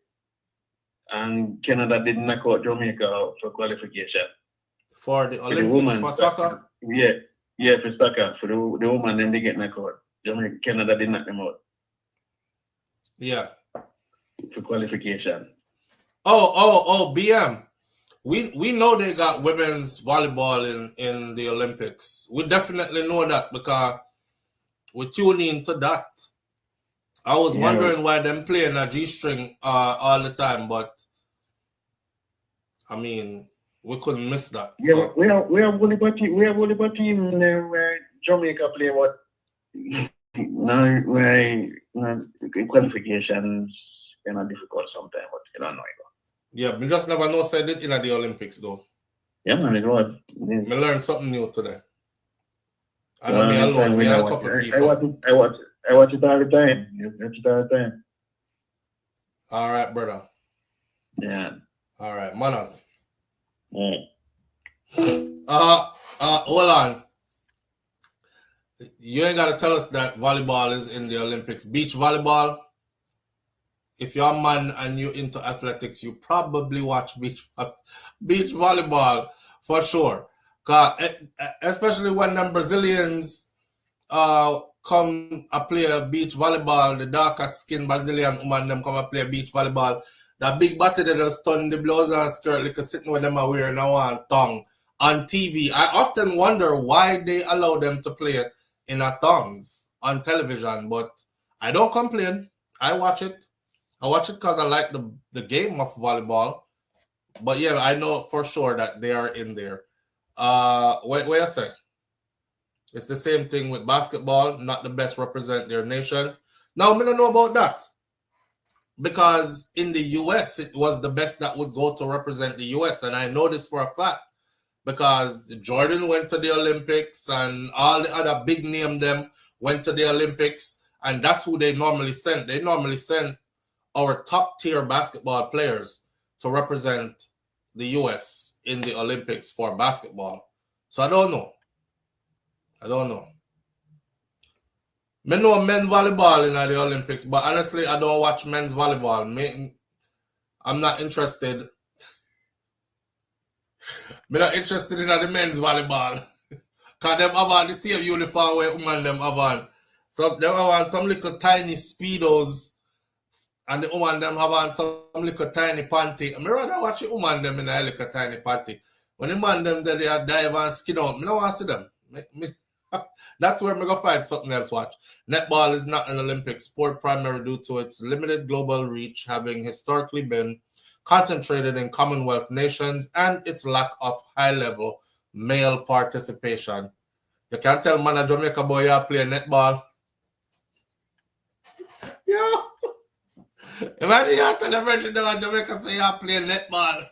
And Canada did knock out Jamaica out for qualification. For the Olympics, for soccer? Yeah, for soccer. For the woman, then they get knocked out. Canada did knock them out. Yeah. For qualification. Oh, BM. We know they got women's volleyball in the Olympics. We definitely know that because we tune into that. I was wondering why them playing a G-string all the time, but I mean, we couldn't miss that. Yeah, so. we have volleyball team there where Jamaica play what? No, qualifications kind of difficult sometimes, but you don't know. Yeah, we just never know said it in the Olympics though. Yeah, man, it was. Me learned something new today. I know me alone, me and a couple people. I watch it all the time. You watch it all the time. All right, brother. Yeah. All right, manners. Yeah. Hold on. You ain't gotta tell us that volleyball is in the Olympics. Beach volleyball. If you're a man and you're into athletics, you probably watch beach volleyball for sure. Especially when them Brazilians come a play beach volleyball, the darker skinned Brazilian woman them come a play beach volleyball. That big body that just turn the blouse and skirt like sitting with them are wearing a one tongue on TV. I often wonder why they allow them to play in a tongues on television, but I don't complain. I watch it. I watch it because I like the game of volleyball. But yeah, I know for sure that they are in there. What you say? It's the same thing with basketball, not the best represent their nation. Now, I don't know about that. Because in the US, it was the best that would go to represent the US. And I know this for a fact. Because Jordan went to the Olympics and all the other big name them went to the Olympics. And that's who they normally send. They normally send our top tier basketball players to represent the US in the Olympics for basketball. So I don't know. I know men's volleyball in the Olympics, but honestly, I don't watch men's volleyball. I'm not interested. I'm not interested in the men's volleyball. Because them have on the same uniform where women them have on. So them have on some little tiny speedos and the woman them have on some little tiny panty. I rather watch the woman them in a little tiny panty. When the man them there, they dive and skin out, I don't want to see them. That's where I'm going to find something else watch. Netball is not an Olympic sport primarily due to its limited global reach, having historically been concentrated in Commonwealth nations and its lack of high-level male participation. You can't tell man a Jamaica boy you play netball. Yeah. Imagine you tell the Virgin of Jamaica say you play netball.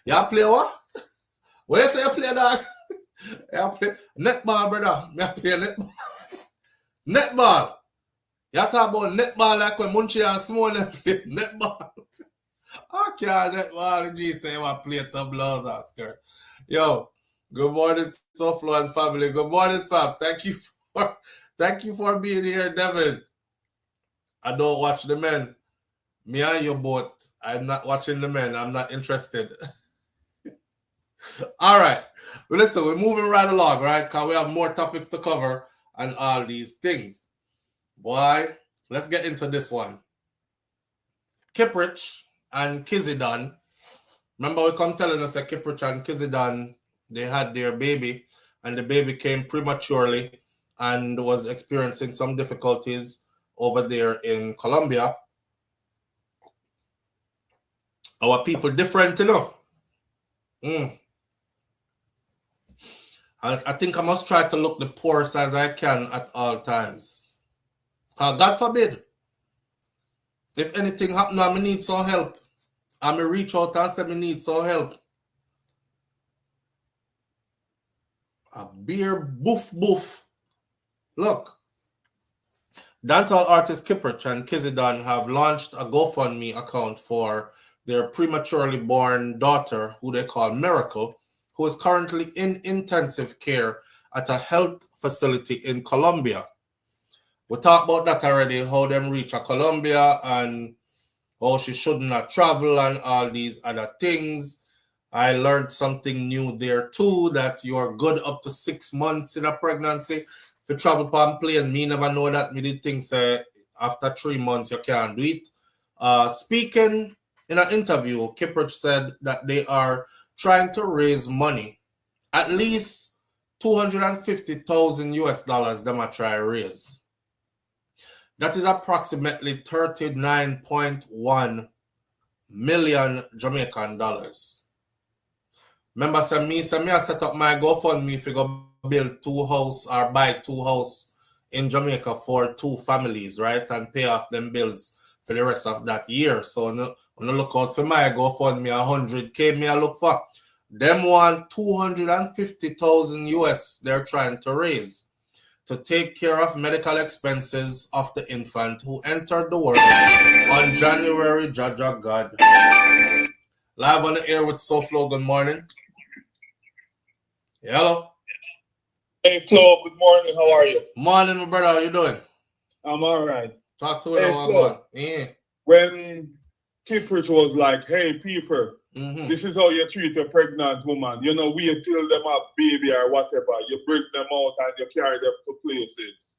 You play what? What you say you play, dog? You play netball, brother. You play netball. Netball. You talk about netball like when Munchie and Simone play netball. I can't netball. G say you want to play tableaus and skirt. Yo, good morning, SouFLo and family. Good morning, fam. Thank you for being here, Devin. I don't watch the men. Me and you both. I'm not watching the men. I'm not interested. All right. Well, listen, we're moving right along, right? Because we have more topics to cover and all these things. Boy, let's get into this one. Kiprich and Kizidon. Remember we come telling us that Kiprich and Kizidon, they had their baby and the baby came prematurely and was experiencing some difficulties over there in Colombia. Our people different, you know. I think I must try to look the poorest as I can at all times. God forbid, if anything happen, I need some help. I may reach out and say I need some help. A beer boof boof. Look. Dancehall artist Kiprich and Kizidon have launched a GoFundMe account for their prematurely born daughter, who they call Miracle, who is currently in intensive care at a health facility in Colombia. We talked about that already, how them reach a Colombia and how she should not travel and all these other things. I learned something new there too, that you are good up to 6 months in a pregnancy. If you travel on plane, me never know that. Me did think say after 3 months you can't do it. Speaking in an interview, Kiprich said that they are trying to raise money, at least 250,000 US dollars. Them are try raise. That is approximately 39.1 million Jamaican dollars. Remember, I set up my GoFundMe if you go build 2 house or buy 2 house in Jamaica for 2 families, right? And pay off them bills for the rest of that year. So when I look out for my GoFundMe, 100K me I look for. Them want 250,000 US they're trying to raise to take care of medical expenses of the infant who entered the world on January, Jaja God. Live on the air with SouFLo, good morning. Hello. Hey Flo, good morning. How are you? Morning, my brother. How you doing? I'm all right. Talk to me. Hey, Flo, when Kiprich was like, "Hey, people, this is how you treat a pregnant woman. You know, wait till them have baby or whatever. You bring them out and you carry them to places.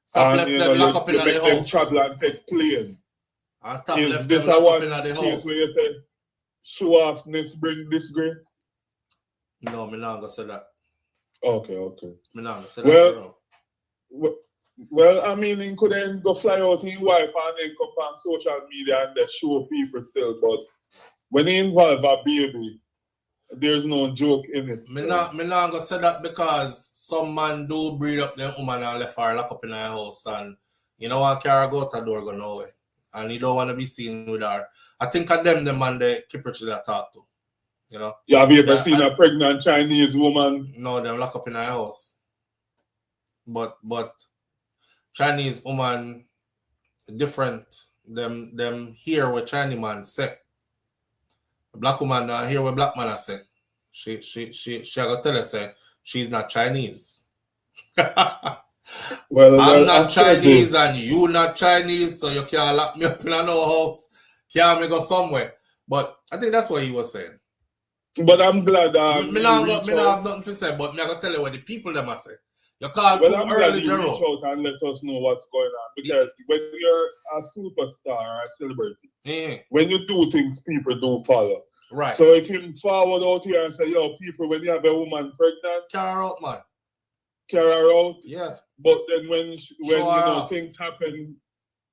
Stop and left you them know, lock up in you make the them house. travel and take plane. And stop Is left this them a lock up one in the case house. where you say show offness bring disgrace? No, me not gonna say that. Okay. Me not gonna say that. Well, I mean, he could then go fly out in wife and then come on social media and they show people still. But when he involve a baby, there's no joke in it. Me not gonna say that because some man do breed up them woman and left her lock up in her house and you know want carry go out the door go nowhere. And you don't want to be seen with her. I think of them the man the Kiprich that talk to. You know? Yeah, have you ever seen a pregnant Chinese woman? No, them lock up in her house. But Chinese woman different. Them hear what Chinese man say. Black woman hear what black man say. She gotta tell us say she's not Chinese. Well, I'm not Chinese and you not Chinese, so you can't lock me up in a no house. Can't me go somewhere. But I think that's what he was saying. But I'm glad me not have nothing to say, but me I gotta tell you what the people them say. You call too I'm early, glad you Jerome. reach out and let us know what's going on. Because when you're a superstar or a celebrity, when you do things, people do follow. Right. So if you forward out here and say, yo, people, when you have a woman pregnant, carry her out, man. Carry her out. Yeah. But then when you know things happen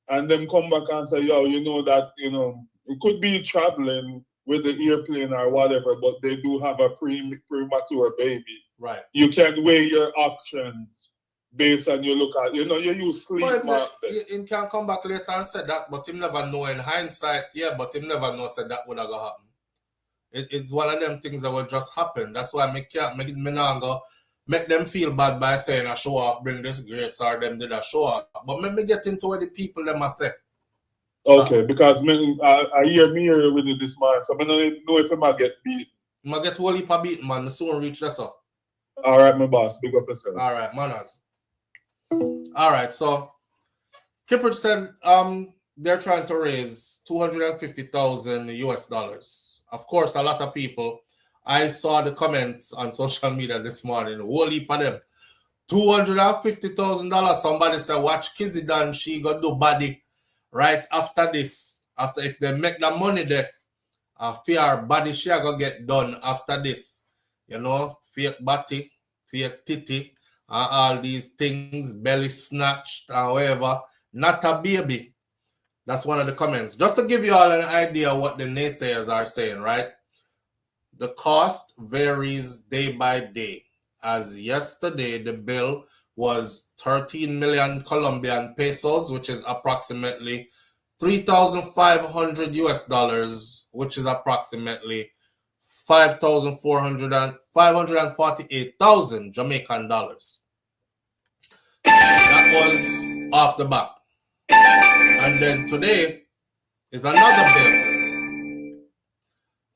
and them come back and say, yo, you know that, you know, it could be traveling with the airplane or whatever, but they do have a premature baby. Right. You can weigh your options based on you look at, you know, you use sleep math. He can come back later and say that, but him never know in hindsight, but him never know said that would have happen. It's one of them things that will just happen. That's why me not go make them feel bad by saying a show off, bring this grace or them did a show off. But let me get into what the people them a say. Okay, because I hear me here with you this morning, so I don't know if I might get beat. I might get whole heap of beat, man. I soon reach this up. All right, my boss. Big up yourself. All right, manners. All right, so Kiprich said they're trying to raise 250,000 US dollars. Of course, a lot of people. I saw the comments on social media this morning. Whole heap of them. $250,000. Somebody said, watch Kizzy done. She got do body right after this. After if they make the money there, fear body she gonna get done after this. You know, fake body, fake titty, all these things, belly snatched, however, not a baby. That's one of the comments. Just to give you all an idea of what the naysayers are saying, right? The cost varies day by day. As yesterday, the bill was 13 million Colombian pesos, which is approximately 3,500 US dollars, which is approximately 548,000 Jamaican dollars. That was off the bat. And then today is another bill.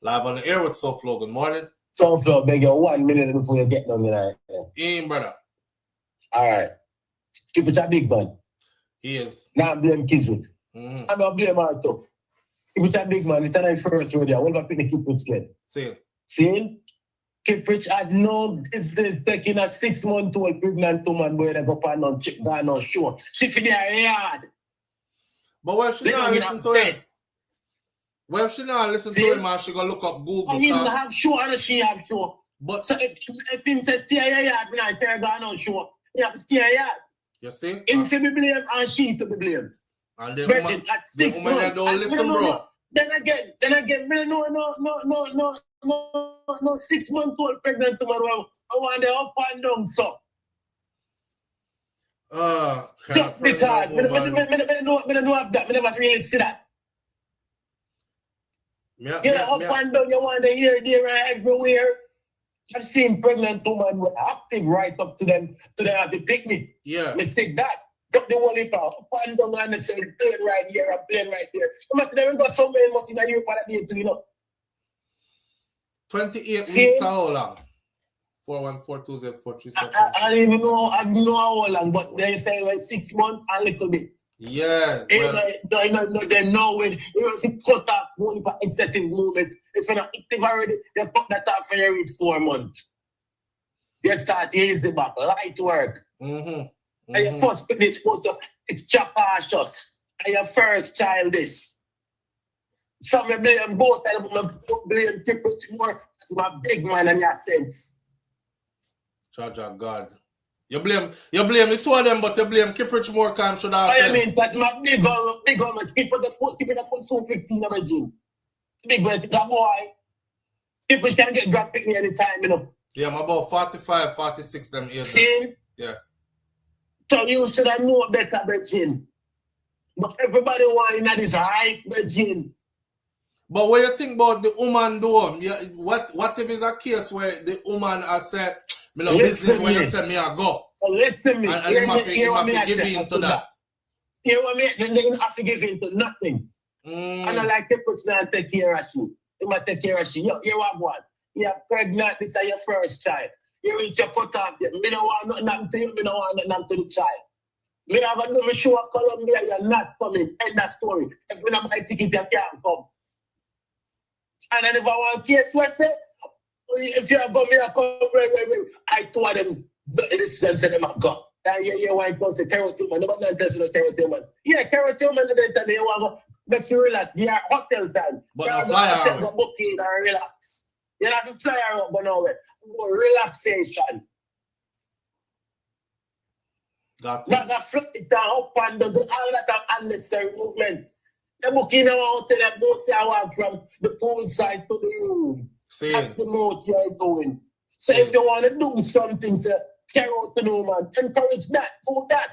Live on the air with SouFLo. Good morning. SouFLo, beg you 1 minute before you get done tonight. Brother. All right. Kiprich a big man. He is. Now blame Kizzy. I'm going to blame her too. Kiprich a big man. It's not his first rodeo. What about the Kiprich get? See? Kiprich had no business taking a 6-month-old pregnant woman boy that go on no show. She for their yard. But when she not listen to him, well, she not listen to him and she go look up Google. And he have show and she have show. But so if him says stay your yard, me not tell her no show. You have to stay your yard. You see? Him to be blamed and she to be blamed. And the woman at 6 months. Don't listen, bro. Then again, no. no 6-month-old pregnant woman. I want them up and down, so. Just because. I don't know of that. I never really see that. Up and down, you want to hear there everywhere. I've seen pregnant women were active right up to them have to pick me. Yeah. Me say that. Got the one it up and down and they say plane right here and plane right there. You must have got so many months in a year for that day too, you know. 28 weeks are how long? 4142043. I don't even know how long, but they say 6 months a little bit. Yeah. They know when you cut off only for excessive movements. If you're not active already, they cut that off when you reach 4 months. You start easy back, light work. Mm-hmm. And your first fitness supposed to it's chapashus. And your first child this. So I blame both of them, I blame Kiprich more as my big man and your sense. Judge of God. You blame the two of them, but you blame Kiprich more time should have sense. I mean, that's my big one. Keep it up so 15 of my gym. Big one, that boy. Kiprich can get grab pick me anytime, you know. Yeah, I'm about 45, 46 them years. See? Yeah. So you should have known better, Virgin. But everybody want this hype, Virgin. But what you think about the woman though? What if it's a case where the woman has said, me no business where you say me I go? Listen me. And you have to give in to that. You want me? Then they have to give in to nothing. And I like to put now and take care of you. You might take care of you. You have one. You're pregnant, this is your first child. You reach your cut off. Me don't want nothing to you, me don't want nothing to the child. Me have a new show of Colombia, you're not coming. End that story. If you don't buy ticket, you can't come. And then if I want case, what say? If you have got me, I come, I told them, this is them I go. And you want to say, carrot man. Nobody not tells you no carrot man. Yeah, carrot man, they tell you want to make you relax. They are hotel time. But no fly around. Booking and relax. You have to fly around, but no way. Relaxation. Got it. Not flip it down, up and down, all that of unnecessary movement. The booking a hotel that both say I walk from the pool side to the room. See. That's the most you're doing. So if you want to do something, say, care out to no man, encourage that, do that.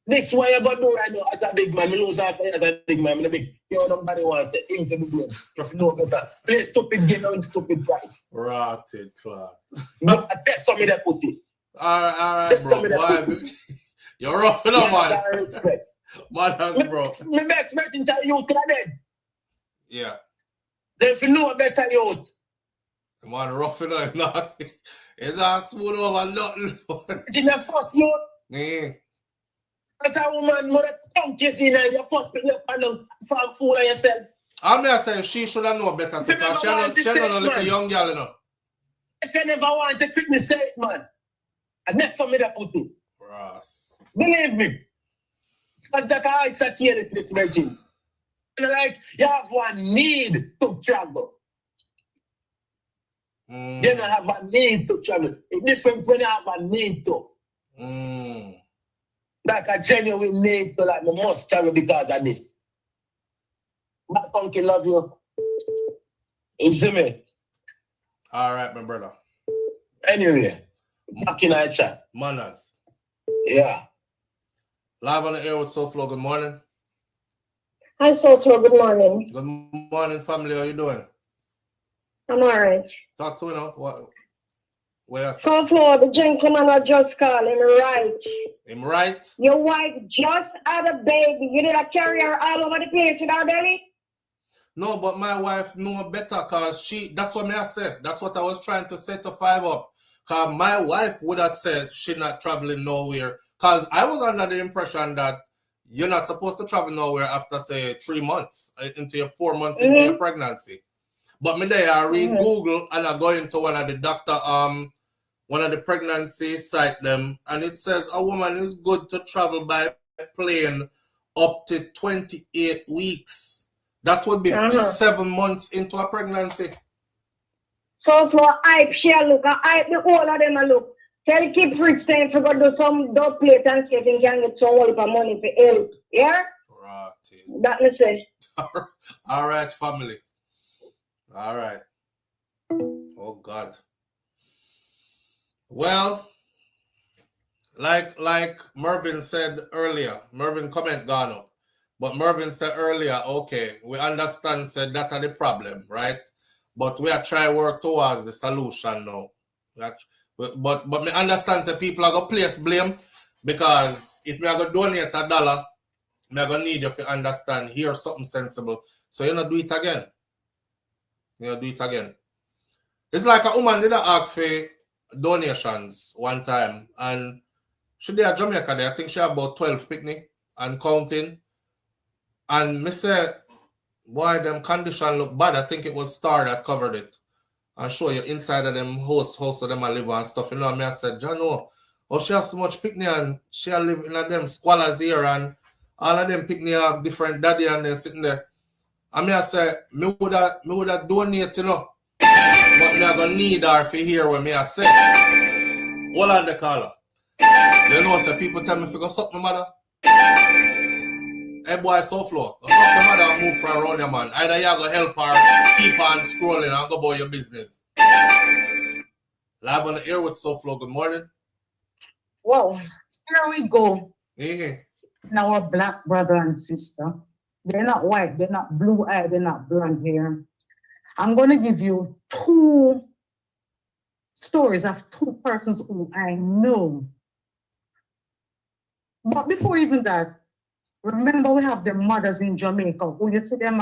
This is what you're going to do right now as a big man. You lose half as a big man. Nobody wants to say, him to be good. If you know better, play stupid game and stupid price. Rotted cloth. That's something that put it. All right, bro. Why? You're rough enough, man. Respect. Man, bro. Me expecting that youth are dead. Yeah. Then if you know better youth. Man, rough enough. It's not smooth over nothing. In the first youth. Yeah. As a woman, mother tongue kissing and you first pick up and from food on yourself. I'm not saying she should have known better because she don't look a young girl, you know. If you never want to quickly say it, man, I never made a put it. Ross. Believe me. But that it's a carelessness, Virgin. And like, you have one need to travel. You don't have a need to travel. It's different when you have a need to. Like a genuine need to, like, I must travel because of this. My uncle love you. You see me? All right, my brother. Anyway, back in our chat. Manners. Yeah. Live on the air with SouFLo. Good morning. Hi, SouFLo. Good morning. Good morning, family. How you doing? I'm all right. Talk to me now. What else? SouFLo, the gentleman I just called him right. Him right? Your wife just had a baby. You did a carry her all over the place with her belly? No, but my wife know better because that's what I said. That's what I was trying to set to 5 up. Because my wife would have said she not traveling nowhere. Because I was under the impression that you're not supposed to travel nowhere after, say, 3 months, into your 4 months into your pregnancy. But me there, I read Google and I go into one of the one of the pregnancy site them, and it says a woman is good to travel by plane up to 28 weeks. That would be 7 months into a pregnancy. SouFLo hype, she look, I hype the whole of them a look. Tell Kiprich saying to go do some dog plate and see if he can get some whole of money for help. Yeah? Right. That me say. All right, family. All right. Oh God. Well, like Mervin said earlier, Mervin comment gone up. But Mervin said earlier, okay, we understand said that are the problem, right? But we are trying to work towards the solution now. But me understand say people are gonna place blame because if me are gonna donate $1, me are gonna need you to understand hear something sensible. So you know do it again. You know do it again. It's like a woman did ask for donations one time and she did at Jamaica there. I think she had about 12 picnic and counting. And me say, boy, them condition look bad. I think it was Star that covered it. And show you inside of them house of them a live and stuff. You know, me I said, John, oh, she has so much picnic and she live in a them squalors here and all of them picnic have different daddy and they're sitting there. And me I say, me would have donate, you know. But me I gonna need her for hear what me I say. Hold on the caller. You know, say people tell me if you go suck my mother. Hey boy, SouFLo, go suck my mother and move from around your man. Either you go help her, keep on scrolling and go about your business. Live on the air with SouFLo, good morning. Well, here we go. Mm-hmm. Now our black brother and sister. They're not white, they're not blue-eyed, they're not blonde hair. I'm going to give you 2 stories of 2 persons who I know. But before even that, remember we have the mothers in Jamaica who you see them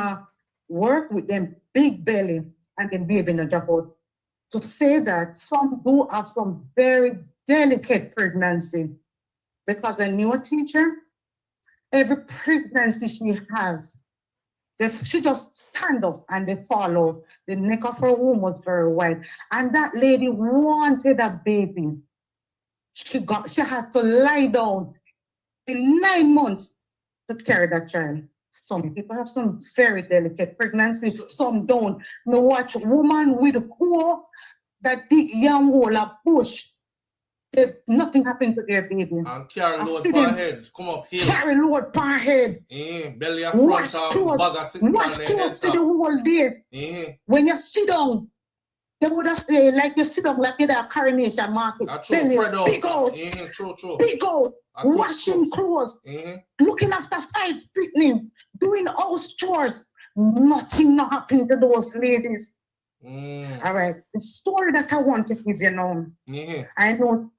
work with them big belly and the baby in the drop out. To say that some do have some very delicate pregnancy because I knew a teacher, every pregnancy she has, she just stand up and they fall out. The neck of her womb was very white. And that lady wanted a baby. She had to lie down in 9 months to carry that child. Some people have some very delicate pregnancies, some don't. Me watch a woman with a hole that the young hole a push. Nothing happened to their baby. And carry load per head. Come up here. Carry load per head. Belly up front Wash clothes to the whole day. When you sit down, they would have say like you sit down like you're at a coronation market. Belly big out. True. Big out. Washing clothes. Looking after 5 picnic. Doing house chores. Nothing not happened to those ladies. All right. The story that I want to give you now. I know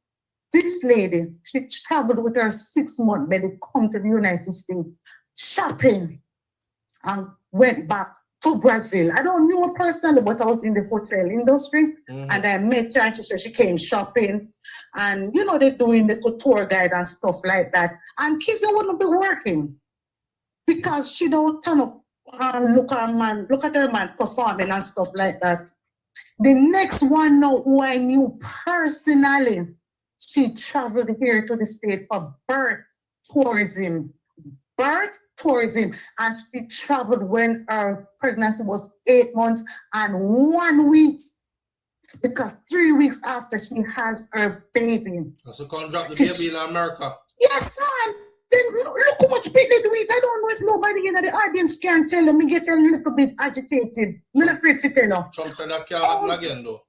this lady, she traveled with her 6-month baby, come to the United States, shopping, and went back to Brazil. I don't know her personally, but I was in the hotel industry, and I met her, and she said she came shopping, and you know, they're doing the tour guide and stuff like that, and Kizzy wouldn't be working, because she don't turn up and look at her man performing and stuff like that. The next one now, who I knew personally, she traveled here to the States for birth tourism, and she traveled when her pregnancy was 8 months and 1 week, because 3 weeks after she has her baby. So come drop the baby in America. Yes, man. Then look how much big they do it. I don't know if nobody in the audience can tell them. Me get a little bit agitated. I'm afraid to tell them. Trump said that can't happen again, though.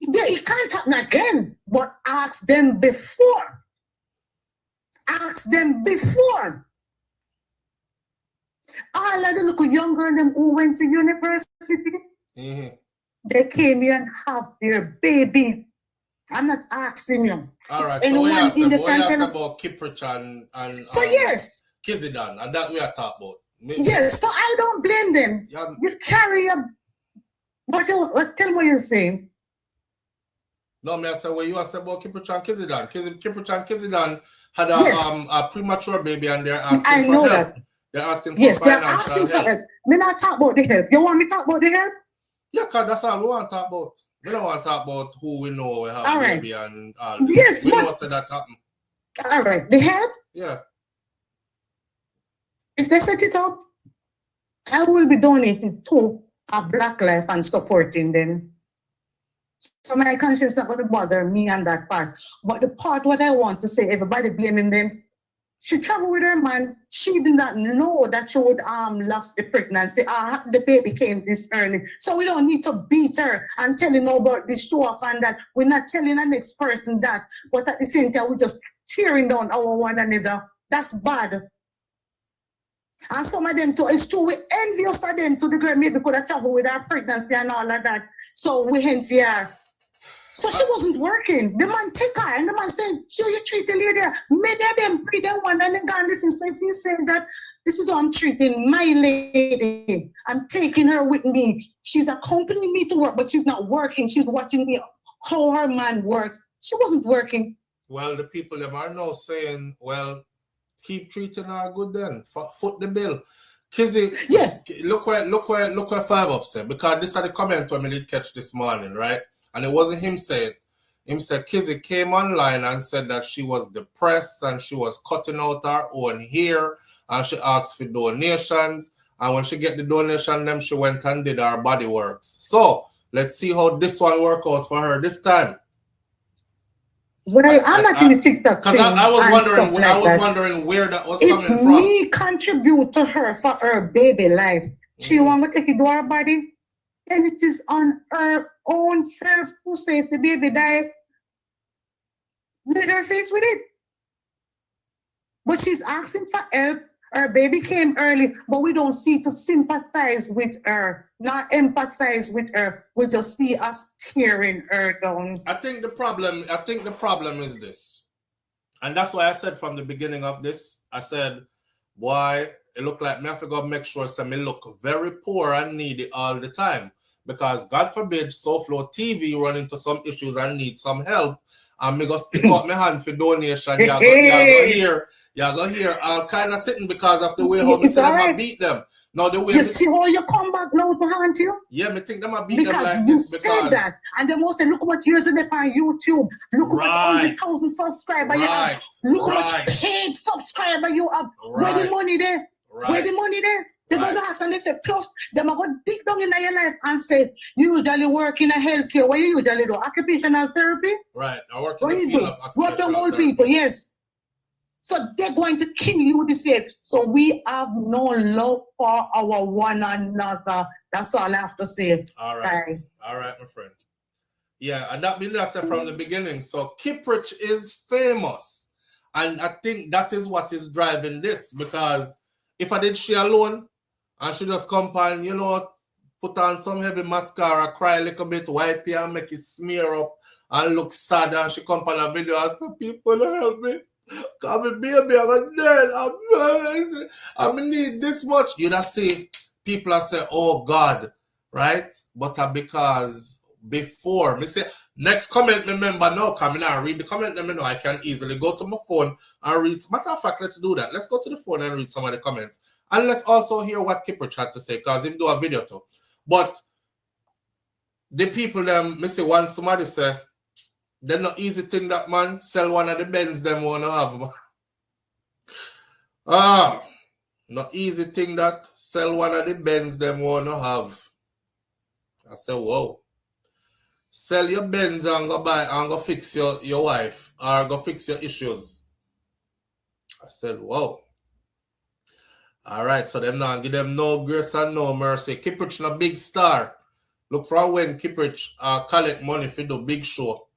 Yeah, it can't happen again. But ask them before. Ask them before. All of the little young girls them who went to university, they came here and have their baby. I'm not asking you. All right, so we asked about Kiprich and so yes, Kizidan, and that we are talking about. Yes, so I don't blame them. You carry a... Tell me what you're saying. No, me I said what you asked about Kiprich and Kizidan. Kiprich and Kizidan had a premature baby and they're asking for help. That. They're asking for financial help. Yes, they're asking for help. Me not talk about the help. You want me to talk about the help? Yeah, because that's all we want to talk about. We don't want to talk about who we know we have all baby right. and all this. Yes, we know that happened. All right, the help? Yeah. If they set it up, I will be donating to a Black Life and supporting them. So my conscience is not going to bother me on that part. But the part what I want to say, everybody blaming them. She traveled with her man. She did not know that she would lost the pregnancy. The baby came this early. So we don't need to beat her and telling her about this show off and that. We're not telling the next person that. But at the same time, we're just tearing down our one another. That's bad. And some of them too, it's true, we envious of them to the girl maybe could have traveled with her pregnancy and all of that. So we envy her. So she wasn't working. The man take her and the man said, sure, you treat the lady. Many of them pre them one and then go and listen. So if you say that this is how I'm treating my lady, I'm taking her with me. She's accompanying me to work, but she's not working. She's watching me how her man works. She wasn't working. Well, the people them are now saying, well, keep treating her good then. Foot the bill. Kizzy, yeah. Look where 5 Up said, because this is the comment I did catch this morning, right? And it wasn't him saying. Him said Kizzy came online and said that she was depressed and she was cutting out her own hair and she asked for donations. And when she get the donation, then she went and did her body works. So let's see how this one work out for her this time. Well, I'm not in the TikTok because I was wondering where that was coming from. It's me contribute to her for her baby life. She want to take it to her body, and it is on her own self to say if the baby die, let her face with it. But she's asking for help. Her baby came early, but we don't see to sympathize with her, not empathize with her. We just see us tearing her down. I think the problem is this. And that's why I said from the beginning of this, I said, boy, it look like me have to go make sure me look very poor and needy all the time. Because God forbid SouFLoTV run into some issues and need some help. And me go stick out my hand for donation. Y'all go here kind of sitting because of the way how me say them beat them. Now the way you see how you come back now to haunt you? Yeah, me think them a beat them like you this said because that. And they must say, look how much years in on YouTube. Look how much 100,000 subscribers you have. Look how much paid subscriber you have. Where the money there? Where the money there? They're going to ask and they say, plus, they're going to dig down in your life and say, you usually work in a healthcare. What you usually do? Occupational therapy? Right. I work in the field of occupational work the whole people, yes. So they're going to kill you the same. So we have no love for our one another. That's all I have to say. All right. All right, my friend. Yeah, and that means I said from the beginning. So Kiprich is famous. And I think that is what is driving this. Because if I did she alone, and she just come and, you know, put on some heavy mascara, cry a little bit, wipe it and make it smear up and look sad, and she come on a video and say, people help me. Cause my baby, I'm dead. I need this much. You know, see, people are say, oh God, right? But because before, me say, next comment, remember now, come in and read the comment, let me know. I can easily go to my phone and read. Matter of fact, let's do that. Let's go to the phone and read some of the comments. And let's also hear what Kiprich had to say, because him do a video too. But the people, them, me say, once somebody say, they're not easy thing that man sell one of the Benz them want to have. Not easy thing that sell one of the Benz them want to have. I said, whoa. Sell your Benz and go buy and go fix your wife or go fix your issues. I said, whoa. All right, so them now give them no grace and no mercy. Kiprich a big star. Look for when Kiprich collect money for the big show.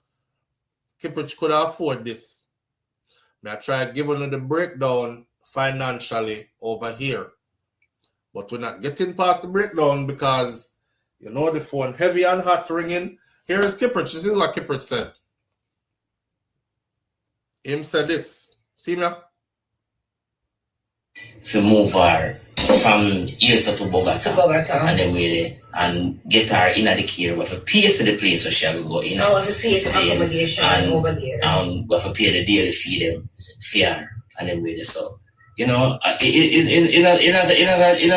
Kiprich could afford this. I try giving you the breakdown financially over here. But we're not getting past the breakdown because, you know, the phone heavy and hot ringing. Here is Kiprich. This is what Kiprich said. Him said this. See me? To move her from Irsa to Bogota. And then we and get her in the care. We have to pay for the place so she'll go in. Oh, we have to pay for accommodation over there. And we have to pay the daily fare and then we so. You know, it's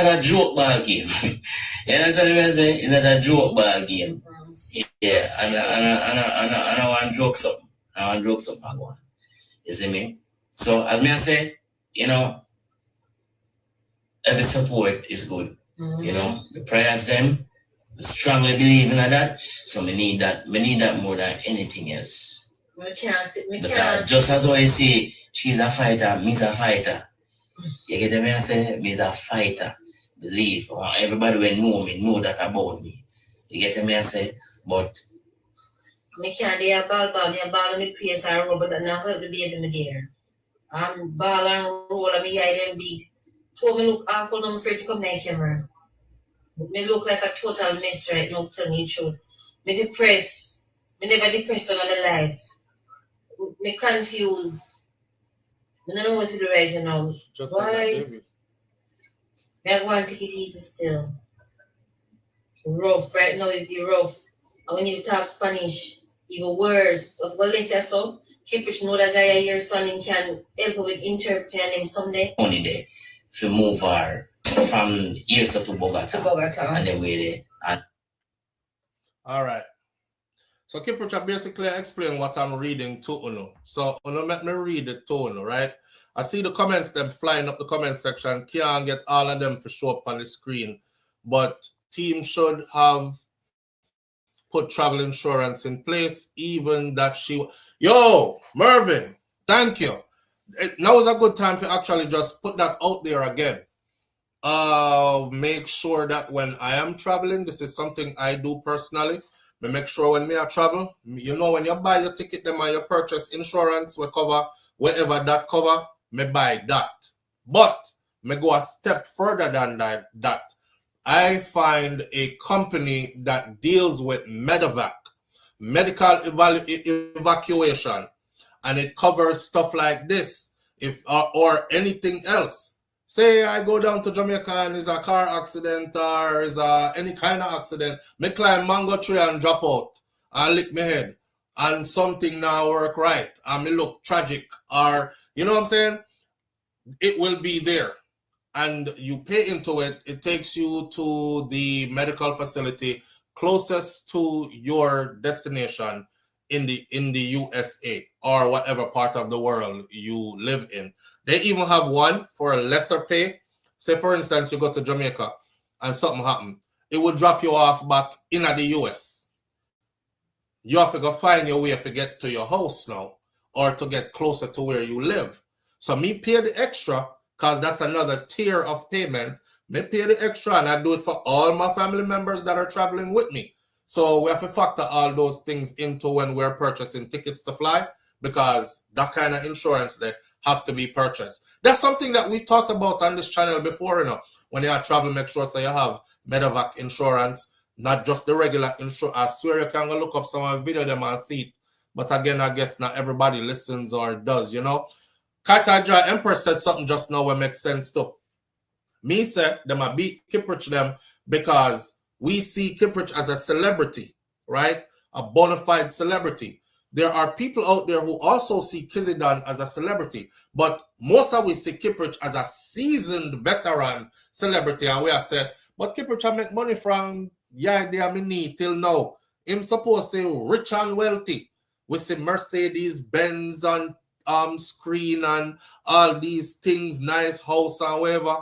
a joke ball game. You know what I'm saying? It's a joke ball game. Yeah, and I want to joke something. I want to joke something. You see me? So, as I say, you know, every support is good. You know, the prayers them, I strongly believe in that. So, we need that more than anything else. We can't sit, because just as I say, She's a fighter, me's a fighter. You get me? I say, me's a fighter. Believe. Everybody will know me, know that about me. You get me? I say, but me can't do a ball on the place I roll, but I'm not going to be able to be there. I'm ball and roll and me eye them big. Told me look awful, I'm afraid to come near camera. Me look like a total mess right now, telling you the truth. Me depressed. Me never depressed on the life. Me confused. I don't know what to do right now. Just why? like that, baby. I want to take it easy still. Rough right now, if you're rough. And when you talk Spanish, even worse. Of what later so, Kiprich know that guy here son can help with interpreting him someday. only there to move her from here to Bogota. And then we there. All right. So Kiprich basically explain what I'm reading to Uno. So Uno let me read it to Uno, right? I see the comments them flying up the comment section. Can't get all of them for show up on the screen. But team should have put travel insurance in place, even that she... Yo, Mervin, thank you. Now is a good time to actually just put that out there again. Make sure that when I am traveling, this is something I do personally. Me make sure when me I travel, you know, when you buy your ticket, them and you purchase insurance, we cover wherever that cover, me buy that. But me go a step further than that. I find a company that deals with medevac, medical evacuation, and it covers stuff like this, or anything else. Say I go down to Jamaica and there's a car accident or is any kind of accident, me climb mango tree and drop out and lick my head, and something now work right and me look tragic, or you know what I'm saying? It will be there. And you pay into it, it takes you to the medical facility closest to your destination in the USA or whatever part of the world you live in. They even have one for a lesser pay. Say, for instance, you go to Jamaica and something happened. It will drop you off back in the US. You have to go find your way to get to your house now or to get closer to where you live. So me pay the extra, because that's another tier of payment. Me pay the extra and I do it for all my family members that are traveling with me. So we have to factor all those things into when we're purchasing tickets to fly, because that kind of insurance they have to be purchased. That's something that we've talked about on this channel before, you know. When you are traveling, make sure so you have medevac insurance, not just the regular insurance. I swear you can go look up some video them and see it. But again, I guess not everybody listens or does, you know. Kataja Empress said something just now that makes sense too. Me said them a beat Kiprich them because we see Kiprich as a celebrity, right? A bona fide celebrity. There are people out there who also see Kizidon as a celebrity, but most of we see Kiprich as a seasoned veteran celebrity, and we are said, but Kiprich I make money from need till now. Him supposed to say rich and wealthy. We see Mercedes Benz on screen and all these things, nice house and whatever,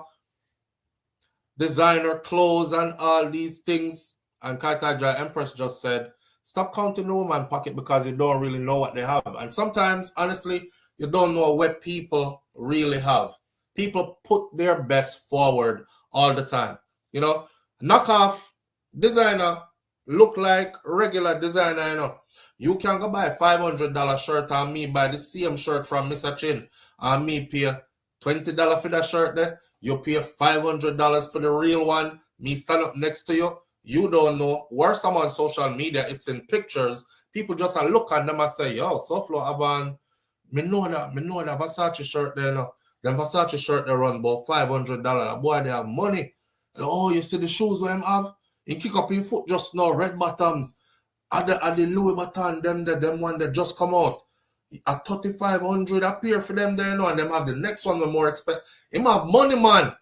designer clothes and all these things. And Kataja Empress just said, stop counting the woman pocket because you don't really know what they have. And sometimes, honestly, you don't know what people really have. People put their best forward all the time. You know, knockoff designer look like regular designer, you know. You can go buy a $500 shirt and me buy the same shirt from Mr. Chin and me pay $20 for that shirt there. You pay $500 for the real one. Me stand up next to you. You don't know. Worse, I'm on social media. It's in pictures. People just look at them and say, yo, SouFlo have on, me know that Versace shirt there now. Them Versace shirt they run about $500. Boy, they have money. And, oh, you see the shoes where him have? He kick up his foot just now, red bottoms. At the Louis Vuitton, them one that just come out. At $3,500 a pair for them there, you know, and them have the next one with more expensive. Him have money, man.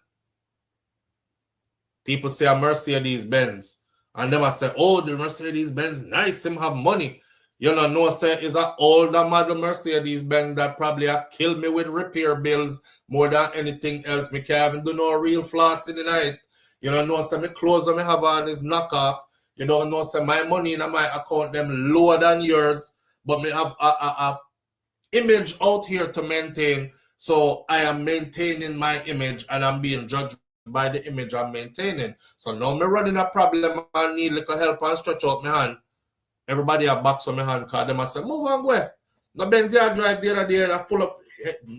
People say a Mercedes Benz. And them I say, oh, the Mercedes Benz, nice, him have money. You know, say is an older model Mercedes Benz that probably kill me with repair bills more than anything else. Me can't even do no real floss in the night. You know, say my clothes that me have on is knockoff. You don't know, say my money in my account them lower than yours, but me have image out here to maintain. So I am maintaining my image and I'm being judged by the image I'm maintaining. So now me running a problem and need little help and stretch out my hand. Everybody have box on my hand because them I say, move on, go. The Benz I drive the other day and I full up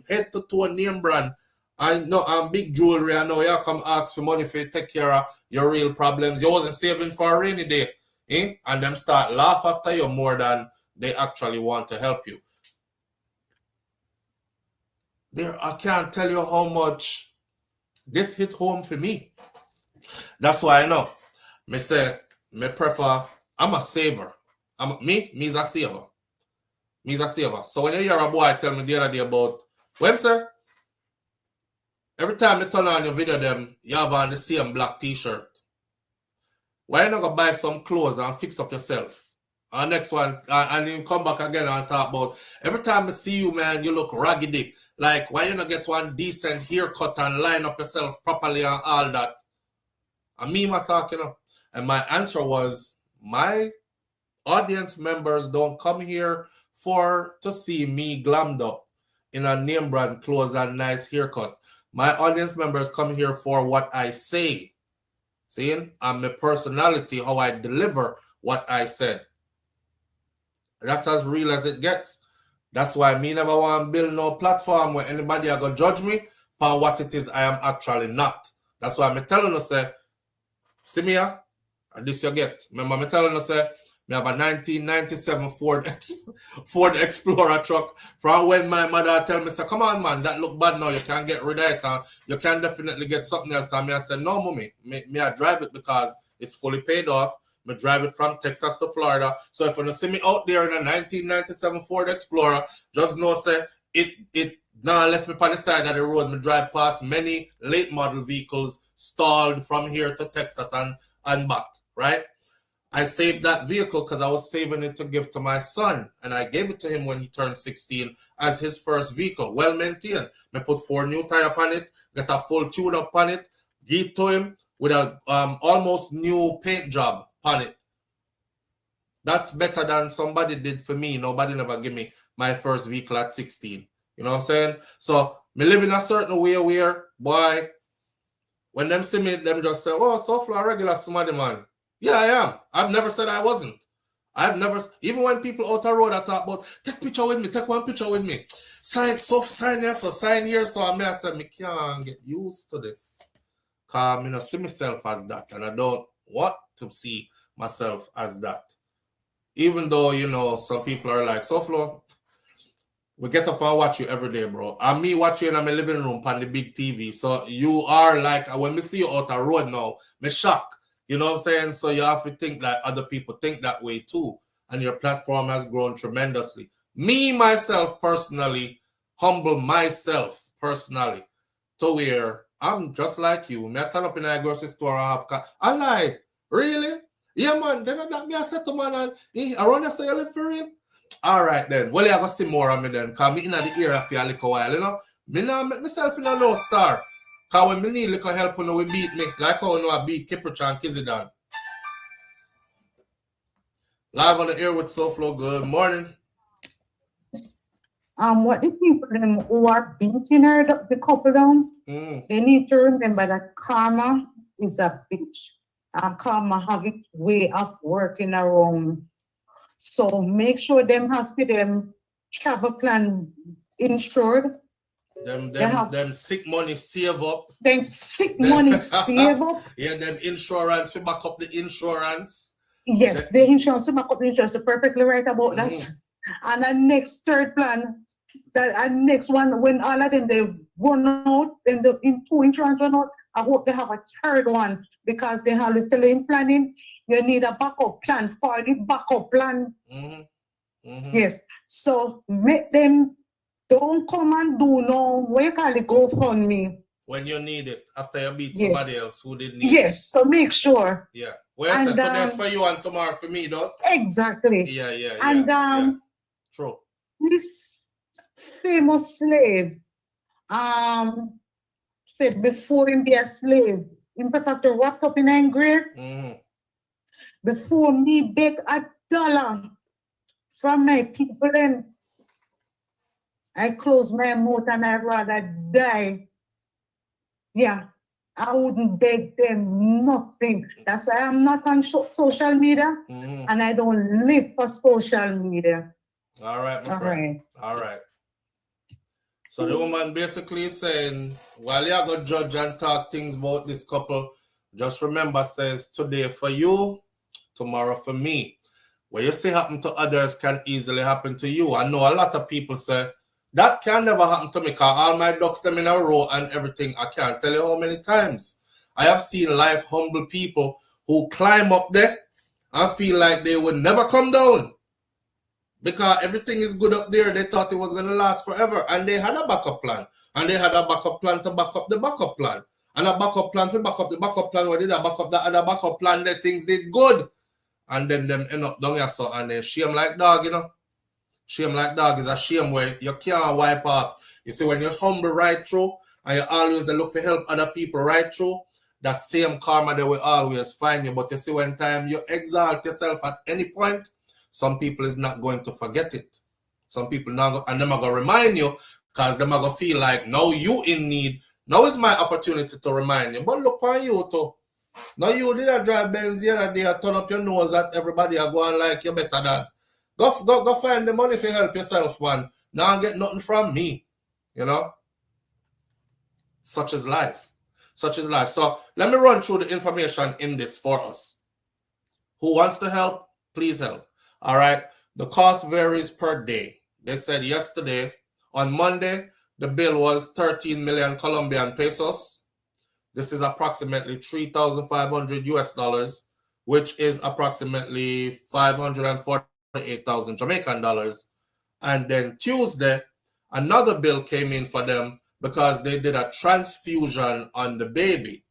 head to toe name brand. I know I'm big jewelry. I know you come ask for money for take care of your real problems. You wasn't saving for a rainy day. Eh? And them start laugh after you more than they actually want to help you. There, I can't tell you how much this hit home for me. That's why I know. Me say, me prefer, I'm a saver. Me's a saver. Me's a saver. So when you hear a boy tell me the other day about, when say, every time you turn on your video them, you have on the same black t-shirt. Why you not gonna buy some clothes and fix up yourself? And next one, and you come back again and talk about, every time I see you, man, you look raggedy. Like, why you not get one decent haircut and line up yourself properly and all that? And me, my talking up. And my answer was, my audience members don't come here to see me glammed up in a name brand clothes and nice haircut. My audience members come here for what I say. Seeing? And my personality, how I deliver what I said. That's as real as it gets. That's why me never want to build no platform where anybody are going to judge me for what it is I am actually not. That's why I'm telling you, say, see me here? And this you get. Remember, I'm telling you, say, me have a 1997 Ford Explorer truck from when my mother tell me, say, come on, man, that look bad now. You can't get rid of it. You can definitely get something else. And I said, no, mommy. Me I drive it because it's fully paid off. I drive it from Texas to Florida. So if you see me out there in a 1997 Ford Explorer, just know, say, it now left me on the side of the road. I drive past many late model vehicles stalled from here to Texas and back, right? I saved that vehicle because I was saving it to give to my son. And I gave it to him when he turned 16 as his first vehicle, well maintained. I put 4 new tires on it, got a full tune up on it, give it to him with a almost new paint job on it. That's better than somebody did for me. Nobody never give me my first vehicle at 16. You know what I'm saying? So me live in a certain way where, boy, when them see me, them just say, oh, SouFLo regular somebody, man. Yeah, I am. I've never said I wasn't. I've never, even when people out the road I talk about, take picture with me, take one picture with me. Sign here, so sign here. So I said, me can't get used to this. Because I don't see myself as that. And I don't want to see myself as that. Even though, you know, some people are like, SouFLo, we get up and watch you every day, bro. And me watch you in my living room on the big TV. So you are like, when we see you out the road now, me shocked. You know what I'm saying? So you have to think that other people think that way too. And your platform has grown tremendously. Me, myself, personally, humble myself, personally, to where I'm just like you. Me I turn up in a grocery store and have car. I like, really? Yeah, man. Then that me I said to man, and around here say you live for real? All right, then. Well, you have to see more of me then. Because me in the area for a little while, you know? Me not make myself in a low star. Because when me need little help, when we beat me, like how you know I beat Kiprich and Kizidan. Live on the air with SouFLo. Good morning. What the people them who are beating her, the couple down, they need to remember that karma is a bitch. And karma have its way of working around. So make sure them have to them travel plan insured. Them sick money save up. Them sick money save up. Yeah, them insurance, we back up the insurance. Yes, the insurance to back up the insurance. You're perfectly right about that. And the next third plan, and next one, when all of them they run out, then the two insurance run out, I hope they have a third one because they have still in planning. You need a backup plan for the backup plan. Yes, so make them. Don't come and do no, what you call it, GoFundMe. When you need it, after you beat somebody else who didn't need it. Yes, so make sure. Yeah. Well, I said today's for you and tomorrow for me, though. Exactly. Yeah. And true. This famous slave, said before him be a slave, him prefer to wrap up in angry. Before me bet $1 from my people and I close my mouth and I'd rather die. Yeah, I wouldn't beg them nothing. That's why I'm not on social media and I don't live for social media. All right, my All friend. right. All right. So the woman basically saying, while you go judge and talk things about this couple, just remember, says, today for you, tomorrow for me. What you see happen to others can easily happen to you. I know a lot of people say, that can never happen to me because all my ducks them in a row and everything. I can't tell you how many times I have seen life humble people who climb up there and feel like they would never come down. Because everything is good up there, they thought it was going to last forever. And they had a backup plan. And they had a backup plan to back up the backup plan. And a backup plan to back up the backup plan. Where did a back up that other backup plan that things did good. And then them end up down here so. And then shame like dog, you know. Shame like dog is a shame where you can't wipe off. You see, when you're humble right through, and you always look for help other people right through, that same karma they will always find you. But you see, when time you exalt yourself at any point, some people is not going to forget it. Some people not, and them are going to remind you because them are going to feel like, now you in need. Now is my opportunity to remind you. But look on you too. Now you did a drive Benz the other day, turn up your nose at everybody are going like you're better than. Go find the money for help yourself, man. Now get nothing from me. You know? Such is life. Such is life. So let me run through the information in this for us. Who wants to help? Please help. All right. The cost varies per day. They said yesterday, on Monday, the bill was 13 million Colombian pesos. This is approximately 3,500 US dollars, which is approximately 548,000 Jamaican dollars. And then Tuesday, another bill came in for them because they did a transfusion on the baby.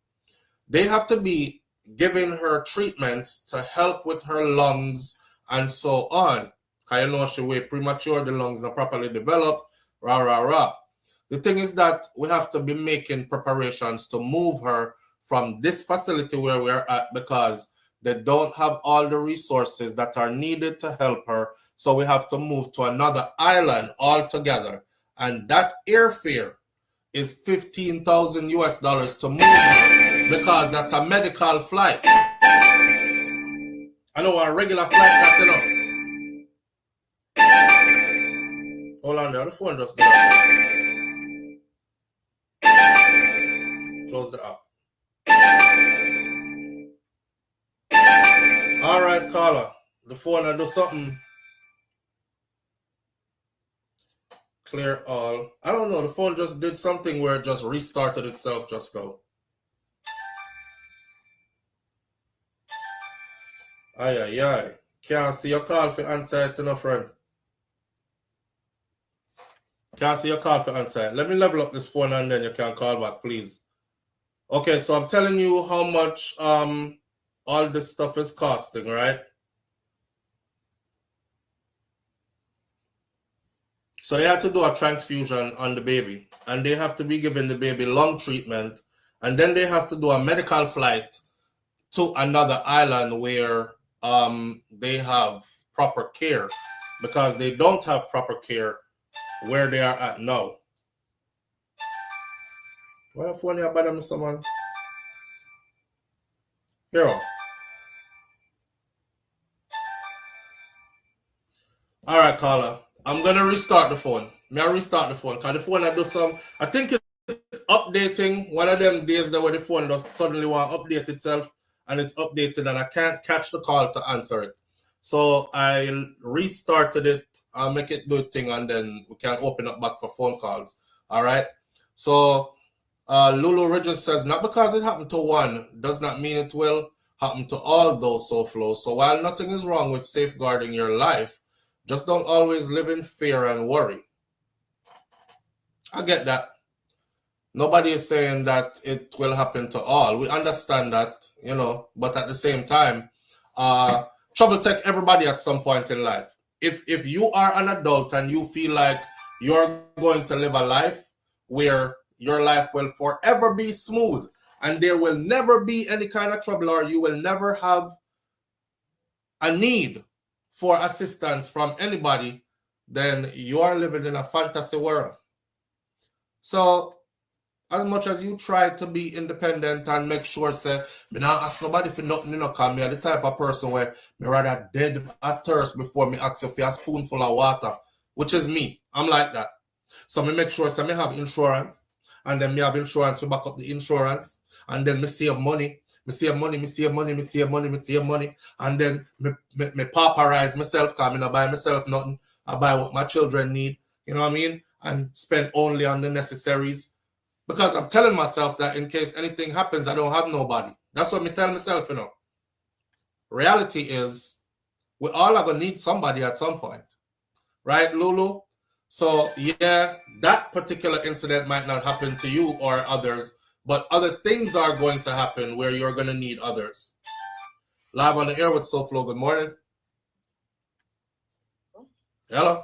They have to be giving her treatments to help with her lungs and so on. Because you know she way premature, the lungs not properly developed, rah. The thing is that we have to be making preparations to move her from this facility where we're at because they don't have all the resources that are needed to help her. So we have to move to another island altogether. And that airfare is 15,000 US dollars to move her because that's a medical flight. I know a regular flight that, you know. Hold on there, the phone just did that. Close the app. All right, caller. The phone will do something. Clear all. I don't know. The phone just did something where it just restarted itself just now. Aye. Can't see your call for answer it, no friend. Can't see your call for answer it. Let me level up this phone and then you can call back, please. Okay, so I'm telling you how much all this stuff is costing, right? So they had to do a transfusion on the baby, and they have to be giving the baby lung treatment, and then they have to do a medical flight to another island where they have proper care, because they don't have proper care where they are at now. What if one you bother me someone? Here. All right, caller. I'm gonna restart the phone. May I restart the phone? Because the phone I do some. I think it's updating. One of them days that where the phone does suddenly want to update itself, and it's updated, and I can't catch the call to answer it. So I restarted it. I'll make it do a thing, and then we can open up back for phone calls. All right. So Lulu Regis says, not because it happened to one does not mean it will happen to all those SouFLo. So while nothing is wrong with safeguarding your life, just don't always live in fear and worry. I get that. Nobody is saying that it will happen to all. We understand that, you know, but at the same time, trouble take everybody at some point in life. If you are an adult and you feel like you're going to live a life where your life will forever be smooth and there will never be any kind of trouble, or you will never have a need for assistance from anybody, then you are living in a fantasy world. So as much as you try to be independent and make sure, say, me not ask nobody for nothing, cause me are the type of person where me rather dead at thirst before me ask you for a spoonful of water, which is me. I'm like that. So me make sure, say, me have insurance, and then me have insurance to back up the insurance, and then me save money. Me save money, and then me pauperize myself, cause me not buy myself nothing. I buy what my children need, you know what I mean? And spend only on the necessaries. Because I'm telling myself that in case anything happens, I don't have nobody. That's what me tell myself, Reality is, we all are going to need somebody at some point. Right, Lulu? So, yeah, that particular incident might not happen to you or others, but other things are going to happen where you're going to need others. Live on the air with SouFLo. Good morning. Hello.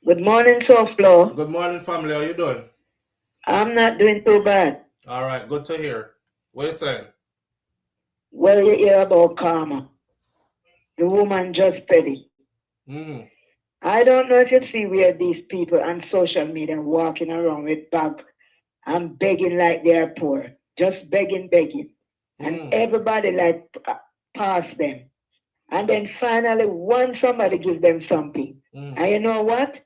Good morning, SouFLo. Good morning, family. How you doing? I'm not doing too bad. All right, good to hear. What are you saying? Well, you hear about Karma. The woman just said it. Mm. I don't know if you see where these people on social media walking around with bag and begging like they're poor. Just begging. And everybody like pass them. And then finally, somebody give them something. And you know what?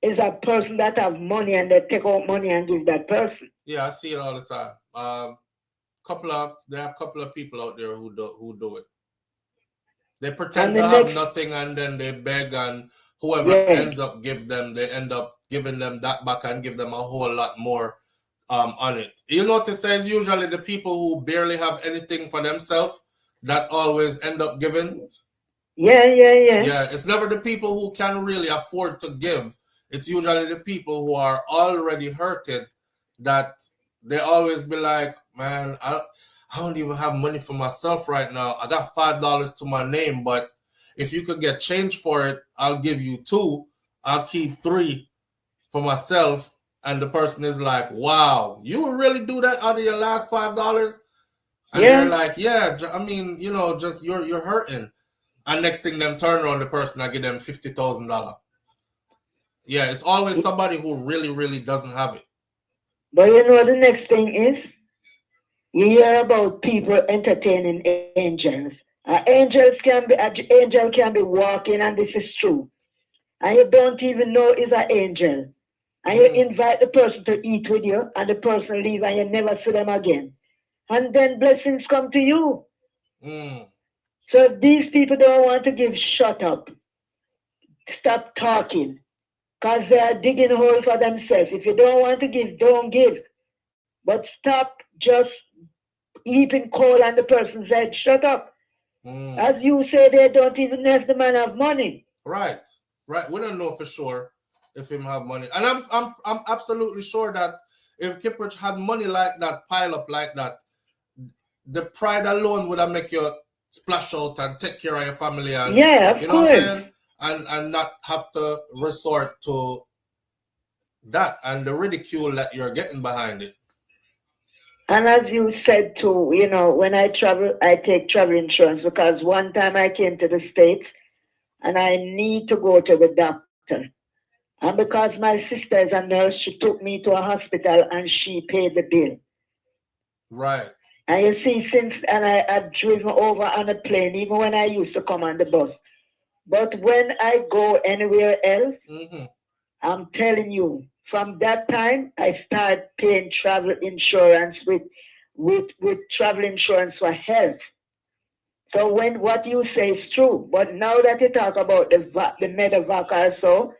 It's a person that have money and they take out money and give that person. Yeah, I see it all the time. There are a couple of people out there who do it. They pretend to have nothing and then they beg, and whoever ends up they end up giving them that back and give them a whole lot more on it. You notice it's usually the people who barely have anything for themselves that always end up giving. Yeah. Yeah, it's never the people who can really afford to give. It's usually the people who are already hurted that they always be like, man, I don't even have money for myself right now. I got $5 to my name, but if you could get change for it, I'll give you 2. I'll keep 3 for myself. And the person is like, wow, you would really do that out of your last $5? And they're like, yeah, I mean, just you're hurting. And next thing them turn around the person, I give them $50,000. Yeah, it's always somebody who really, really doesn't have it. But you know the next thing is, you hear about people entertaining angels. An angel can be walking, and this is true. And you don't even know it's an angel. And you invite the person to eat with you, and the person leaves, and you never see them again. And then blessings come to you. So these people don't want to give, shut up. Stop talking. Because they are digging a hole for themselves. If you don't want to give, don't give. But stop just heaping coal on the person's head. Shut up. As you say, they don't even know if the man have money. Right. We don't know for sure if him have money. And I'm absolutely sure that if Kiprich had money like that, pile up like that, the pride alone would have make you splash out and take care of your family. And, yeah, of you know course. what I'm saying? And not have to resort to that and the ridicule that you're getting behind it. And as you said too, when I travel, I take travel insurance, because one time I came to the States and I need to go to the doctor. And because my sister is a nurse, she took me to a hospital and she paid the bill. Right. And you see, and I had driven over on a plane, even when I used to come on the bus. But when I go anywhere else, I'm telling you, from that time, I started paying travel insurance with travel insurance for health. So what you say is true. But now that you talk about the Medevac also,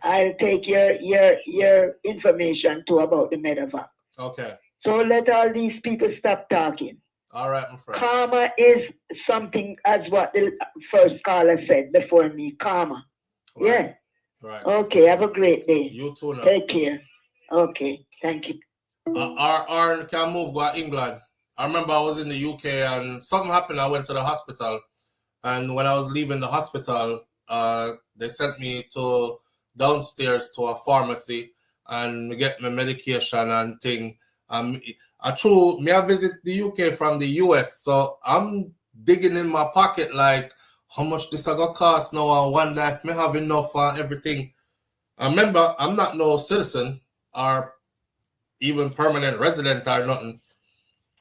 I'll take your information too about the Medevac. Okay. So let all these people stop talking. All right, my friend. Karma is something, as what the first caller said before me. Karma. Right. Yeah. Right. Okay. Have a great day. You too now. Take care. Okay. Thank you. Our can move go to England. I remember I was in the UK and something happened. I went to the hospital, and when I was leaving the hospital, they sent me to downstairs to a pharmacy and get my medication and thing. I visit the UK from the US, so I'm digging in my pocket like, how much this I got cost now, I wonder if me have enough for everything. I remember, I'm not no citizen or even permanent resident or nothing.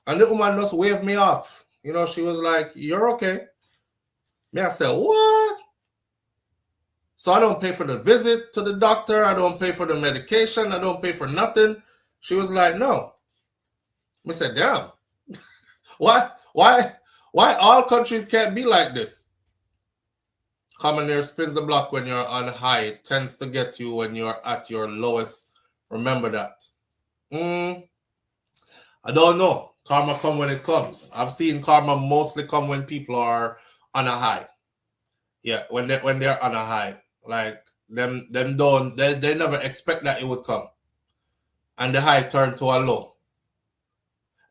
And the woman just waved me off. You know, she was like, you're okay. Me, I said, what? So I don't pay for the visit to the doctor. I don't pay for the medication. I don't pay for nothing. She was like, no. I said, damn. Why all countries can't be like this? Common Air spins the block when you're on high. It tends to get you when you're at your lowest. Remember that. I don't know. Karma come when it comes. I've seen karma mostly come when people are on a high. Yeah, when they're on a high. Like them don't they never expect that it would come. And the high turned to a low.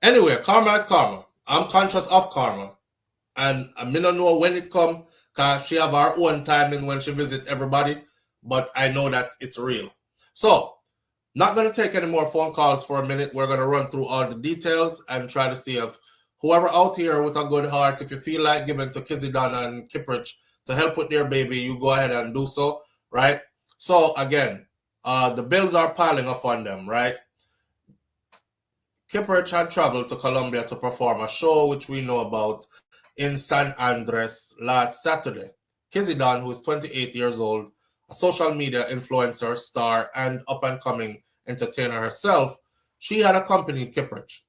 Anyway, karma is karma. I'm conscious of karma. And I may not know when it come, because she have her own timing when she visit everybody, but I know that it's real. So, not going to take any more phone calls for a minute. We're going to run through all the details and try to see if whoever out here with a good heart, if you feel like giving to Kizzy Don and Kiprich to help with their baby, you go ahead and do so, right? So, again, the bills are piling up on them, right? Kiprich had traveled to Colombia to perform a show, which we know about, in San Andres last Saturday. Kizzy Don, who is 28 years old, a social media influencer, star, and up-and-coming entertainer herself, she had accompanied Kiprich.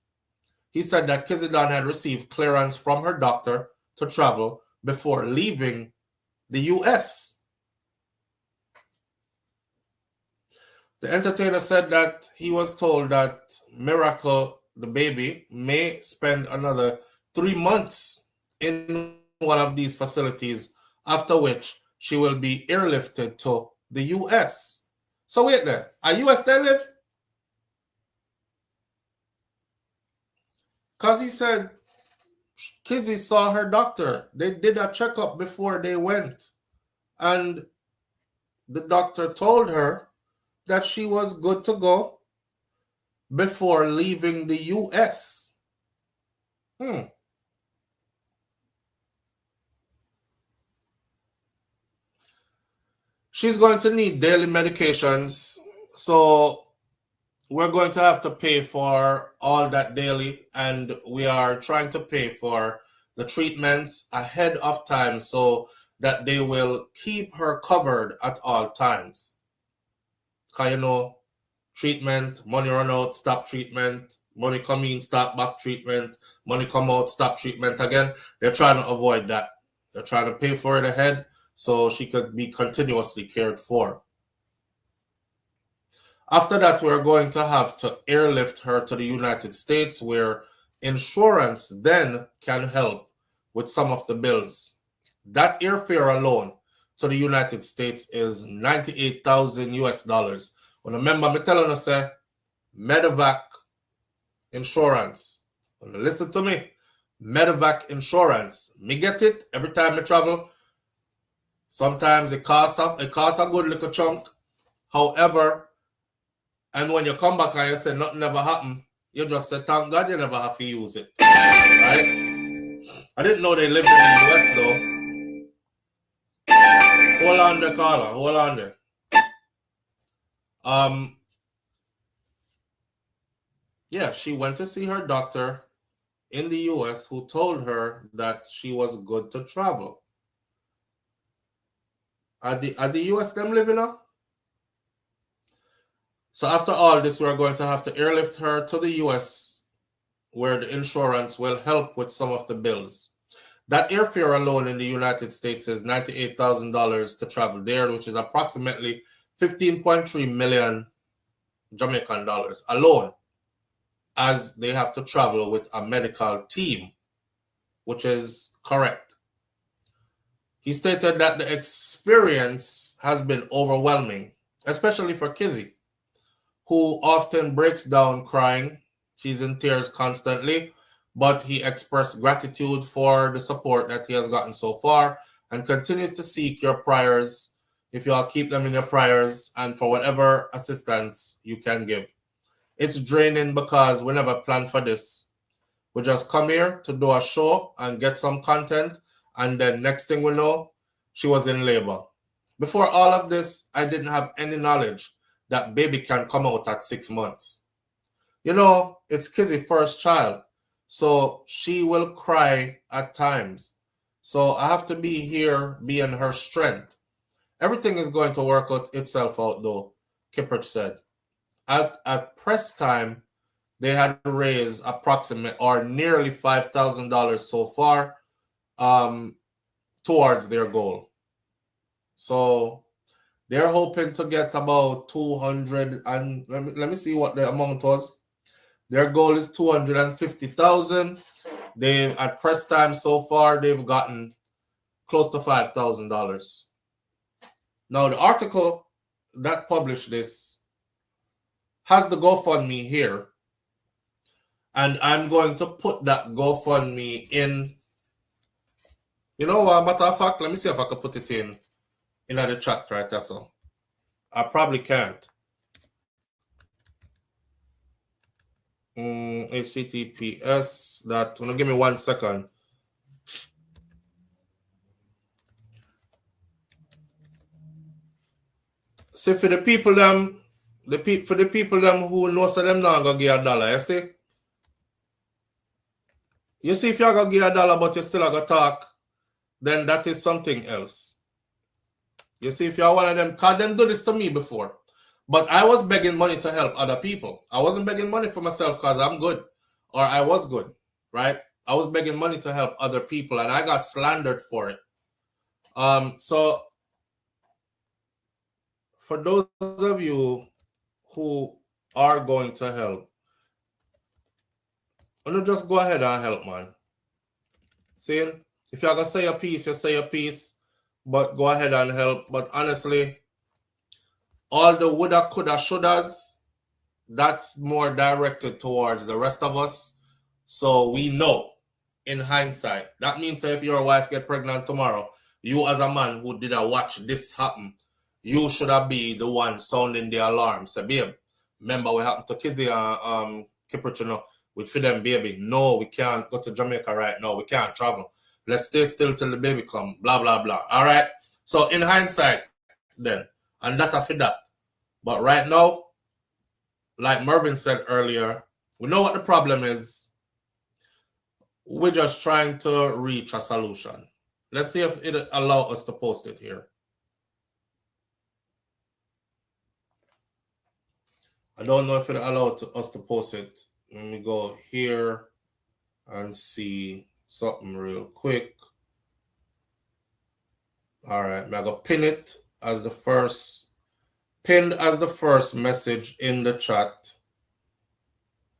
He said that Kizzy Don had received clearance from her doctor to travel before leaving the U.S. The entertainer said that he was told that Miracle, the baby, may spend another 3 months in one of these facilities, after which she will be airlifted to the U.S. So wait there, are U.S. they live? Because he said Kizzy saw her doctor. They did a checkup before they went. And the doctor told her that she was good to go before leaving the U.S. She's going to need daily medications, so we're going to have to pay for all that daily, and we are trying to pay for the treatments ahead of time so that they will keep her covered at all times. Because, you know, treatment, money run out, stop treatment, money come in, start back treatment, money come out, stop treatment again. They're trying to avoid that. They're trying to pay for it ahead so she could be continuously cared for. After that, we're going to have to airlift her to the United States, where insurance then can help with some of the bills. That airfare alone to the United States is $98,000 US. When remember, I'm telling you, say, Medevac insurance. When you listen to me, Medevac insurance. Me get it every time I travel. Sometimes it costs a good little chunk. However, and when you come back and you say nothing never happened, you just say, thank God you never have to use it. Right? I didn't know they lived in the US though. Hold on there, Carla. Hold on there. Yeah, she went to see her doctor in the US who told her that she was good to travel. Are the US them living up? So after all this, we're going to have to airlift her to the US, where the insurance will help with some of the bills. That airfare alone in the United States is $98,000 to travel there, which is approximately 15.3 million Jamaican dollars alone, as they have to travel with a medical team, which is correct. He stated that the experience has been overwhelming, especially for Kizzy, who often breaks down crying. She's in tears constantly, but he expressed gratitude for the support that he has gotten so far and continues to seek your prayers, if you all keep them in your prayers, and for whatever assistance you can give. It's draining because we never planned for this. We just come here to do a show and get some content And then next thing we know, she was in labor. Before all of this, I didn't have any knowledge that baby can come out at 6 months. You know, it's Kizzy's first child, so she will cry at times. So I have to be here, being her strength. Everything is going to work out itself out, though, Kiprich said. At press time, they had raised approximately or nearly $5,000 so far towards their goal. So they're hoping to get about 200 and let me see what the amount was. Their goal is 250,000. They've at press time so far they've gotten close to $5,000. Now the article that published this has the GoFundMe here, and I'm going to put that GoFundMe in. You know what? Matter of fact, let me see if I can put it in the chat right there. So I probably can't. HTTPS that. Give me 1 second. See, for the people them, for the people them who know so them not gonna give $1, you see? You see, if you're gonna give $1 but you still gonna talk, then that is something else. You see, if you're one of them, because them do this to me before. But I was begging money to help other people. I wasn't begging money for myself because I'm good. Or I was good, right? I was begging money to help other people and I got slandered for it. So for those of you who are going to help, just go ahead and help, man. See, if you're going to say a piece, you say a piece, but go ahead and help. But honestly, all the woulda, coulda, shouldas, that's more directed towards the rest of us. So we know in hindsight. That means if your wife get pregnant tomorrow, you as a man who did a watch this happen, you should have be the one sounding the alarm. Say, babe, remember what happened to Kizzy and Kiprich, you know, with for them, baby. No, we can't go to Jamaica right now. We can't travel. Let's stay still till the baby come. Blah, blah, blah. All right? So in hindsight, then, and that after that. But right now, like Mervin said earlier, we know what the problem is. We're just trying to reach a solution. Let's see if it allows us to post it here. I don't know if it allows us to post it. Let me go here and see something real quick. All right, I'm going to pin it as the first, pinned as the first message in the chat.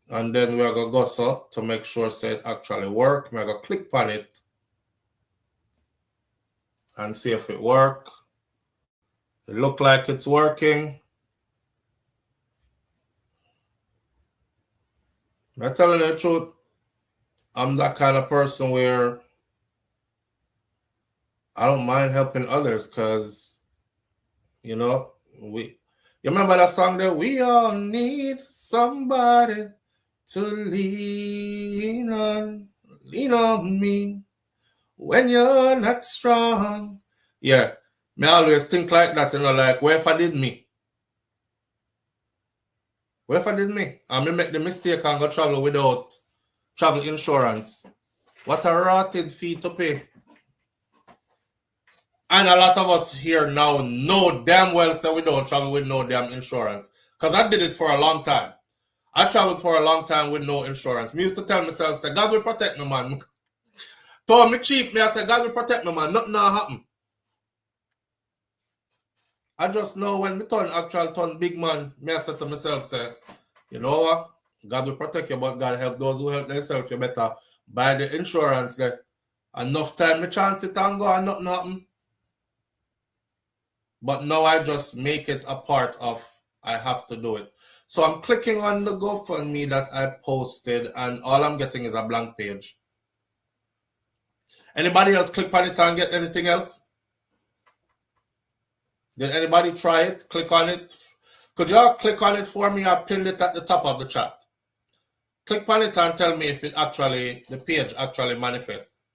And then we're going to go so to make sure it actually work. I'm going to click on it and see if it work. It look like it's working. I'm telling you the truth. I'm that kind of person where I don't mind helping others because, you know, you remember that song there? We all need somebody to lean on me when you're not strong. Yeah, me always think like that, you know, like, what if I did me? What if I did me? I may make the mistake and go travel without travel insurance. What a rotted fee to pay. And a lot of us here now know damn well that we don't travel with no damn insurance. Because I did it for a long time. I traveled for a long time with no insurance. Me used to tell myself, say, God will protect me, man. Told me cheap, me I said, God will protect me, man. Nothing not happen. I just know when me turn big man, me I said to myself, say, you know what? God will protect you, but God help those who help themselves. You better buy the insurance there. Enough time me chance it and go and nothing happen. But now I just make it a part of I have to do it. So I'm clicking on the GoFundMe that I posted and all I'm getting is a blank page. Anybody else click on it and get anything else? Did anybody try it? Click on it. Could you all click on it for me? I pinned it at the top of the chat. Click on it and tell me if it actually, the page actually manifests.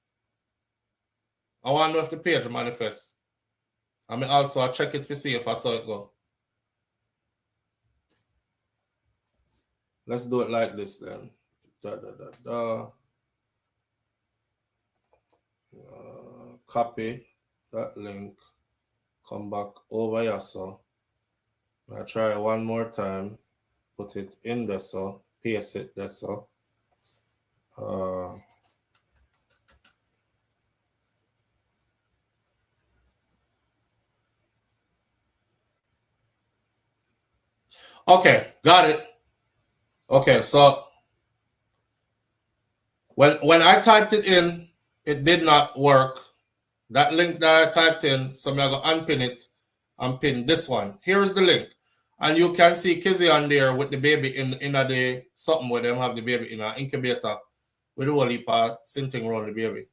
I want to know if the page manifests. I mean, also I check it to see if I saw it go. Let's do it like this then. Copy that link. Come back over here, so. I try it one more time. Put it in there, so. Paste it there, so. Okay, got it. Okay, so when I typed it in, it did not work. That link that I typed in, so I'm gonna unpin it and pin this one. Here is the link. And you can see Kizzy on there with the baby in the something where them have the baby in an incubator with the whole heap of something around the baby.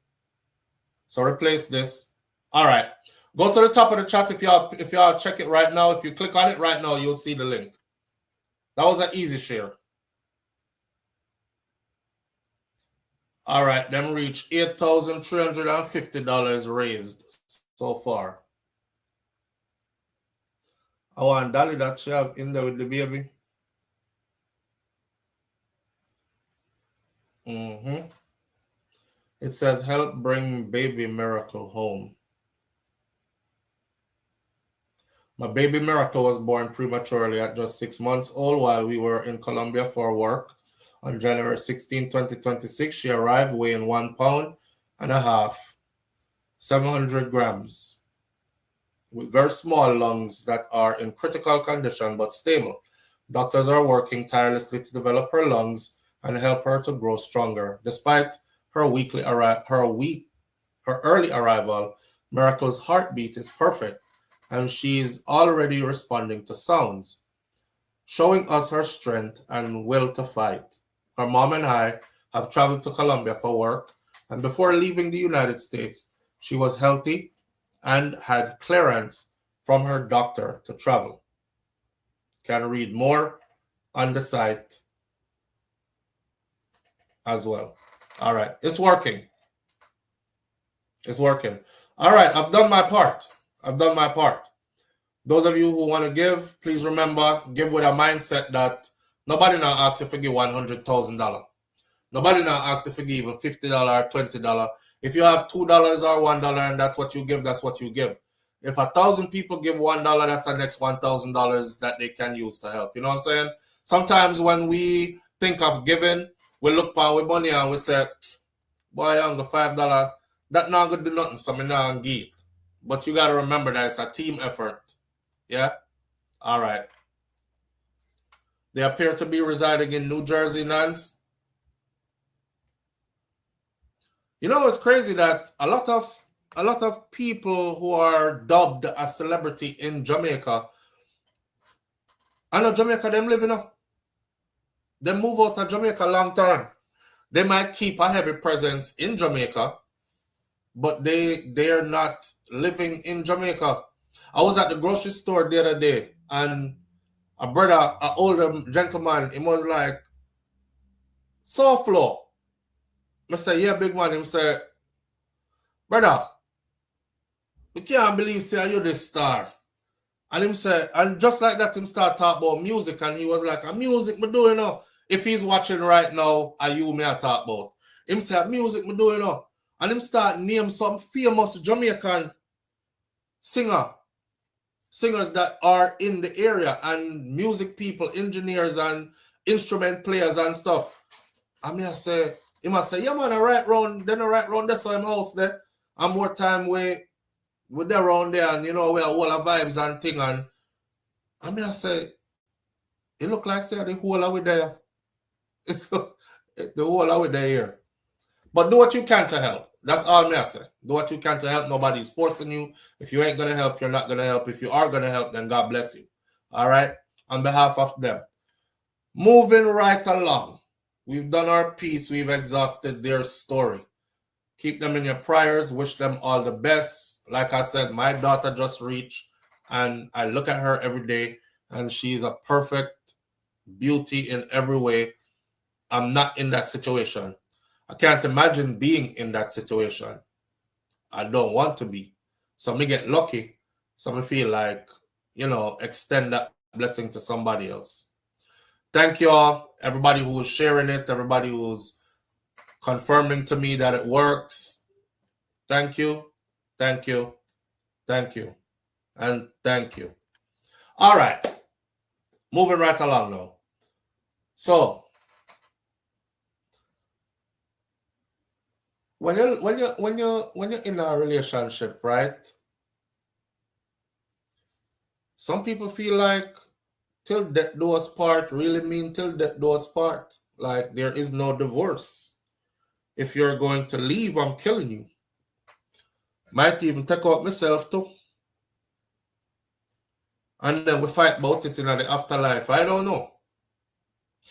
So replace this. All right. Go to the top of the chat if y'all check it right now. If you click on it right now, you'll see the link. That was an easy share. All right, them reached $8,350 raised so far. I want Dolly that she have in there with the baby. It says, help bring baby Miracle home. My baby Miracle was born prematurely at just 6 months old while we were in Colombia for work. On January 16, 2026, she arrived weighing 1.5 pounds, 700 grams, with very small lungs that are in critical condition but stable. Doctors are working tirelessly to develop her lungs and help her to grow stronger. Despite her early arrival, Miracle's heartbeat is perfect, and she's already responding to sounds, showing us her strength and will to fight. Her mom and I have traveled to Colombia for work, and before leaving the United States, she was healthy and had clearance from her doctor to travel. Can read more on the site as well. All right, it's working. It's working. All right, I've done my part. Those of you who want to give, please remember, give with a mindset that nobody now asks if you give $100,000. Nobody now asks if you give even $50 or $20. If you have $2 or $1 and that's what you give, that's what you give. If 1,000 people give $1, that's the next $1,000 that they can use to help. You know what I'm saying? Sometimes when we think of giving, we look for our money and we say, boy, I'm the $5. That not gonna do nothing, so I'm not gonna give it. But you gotta remember that it's a team effort. Yeah? All right. They appear to be residing in New Jersey, Nance. You know, it's crazy that a lot of people who are dubbed a celebrity in Jamaica, I know Jamaica, them live, you know. They move out of Jamaica a long time. They might keep a heavy presence in Jamaica, but they are not living in Jamaica. I was at the grocery store the other day, and a brother, an older gentleman, he was like, SouFLo. I say, yeah, big man. He said, brother, we can't believe say you're the star. And him said, and just like that, him start talk about music, and he was like, music me do, you know. If he's watching right now, you me I talk about. Him said, music me do, you know. And him start name some famous Jamaican singers that are in the area, and music people, engineers and instrument players and stuff. And me I say, he must say, yeah man, I right round there, so him house there. And more time we're there around there, and you know, we are all the vibes and thing, and me I say, it look like say the whole of we there. It's the whole of we there here. But do what you can to help. That's all me I say. Do what you can to help. Nobody's forcing you. If you ain't gonna help, you're not gonna help. If you are gonna help, then God bless you. All right? On behalf of them. Moving right along. We've done our piece. We've exhausted their story. Keep them in your prayers. Wish them all the best. Like I said, my daughter just reached, and I look at her every day, and she's a perfect beauty in every way. I'm not in that situation. I can't imagine being in that situation. I don't want to be. So me get lucky. So me feel like, extend that blessing to somebody else. Thank you all, everybody who is sharing it, everybody who's confirming to me that it works. Thank you, thank you, thank you, and thank you. All right, moving right along now. So when you're in a relationship, right? Some people feel like till death do us part really mean till death do us part. Like there is no divorce. If you're going to leave, I'm killing you. Might even take out myself too. And then we fight about it in the afterlife. I don't know.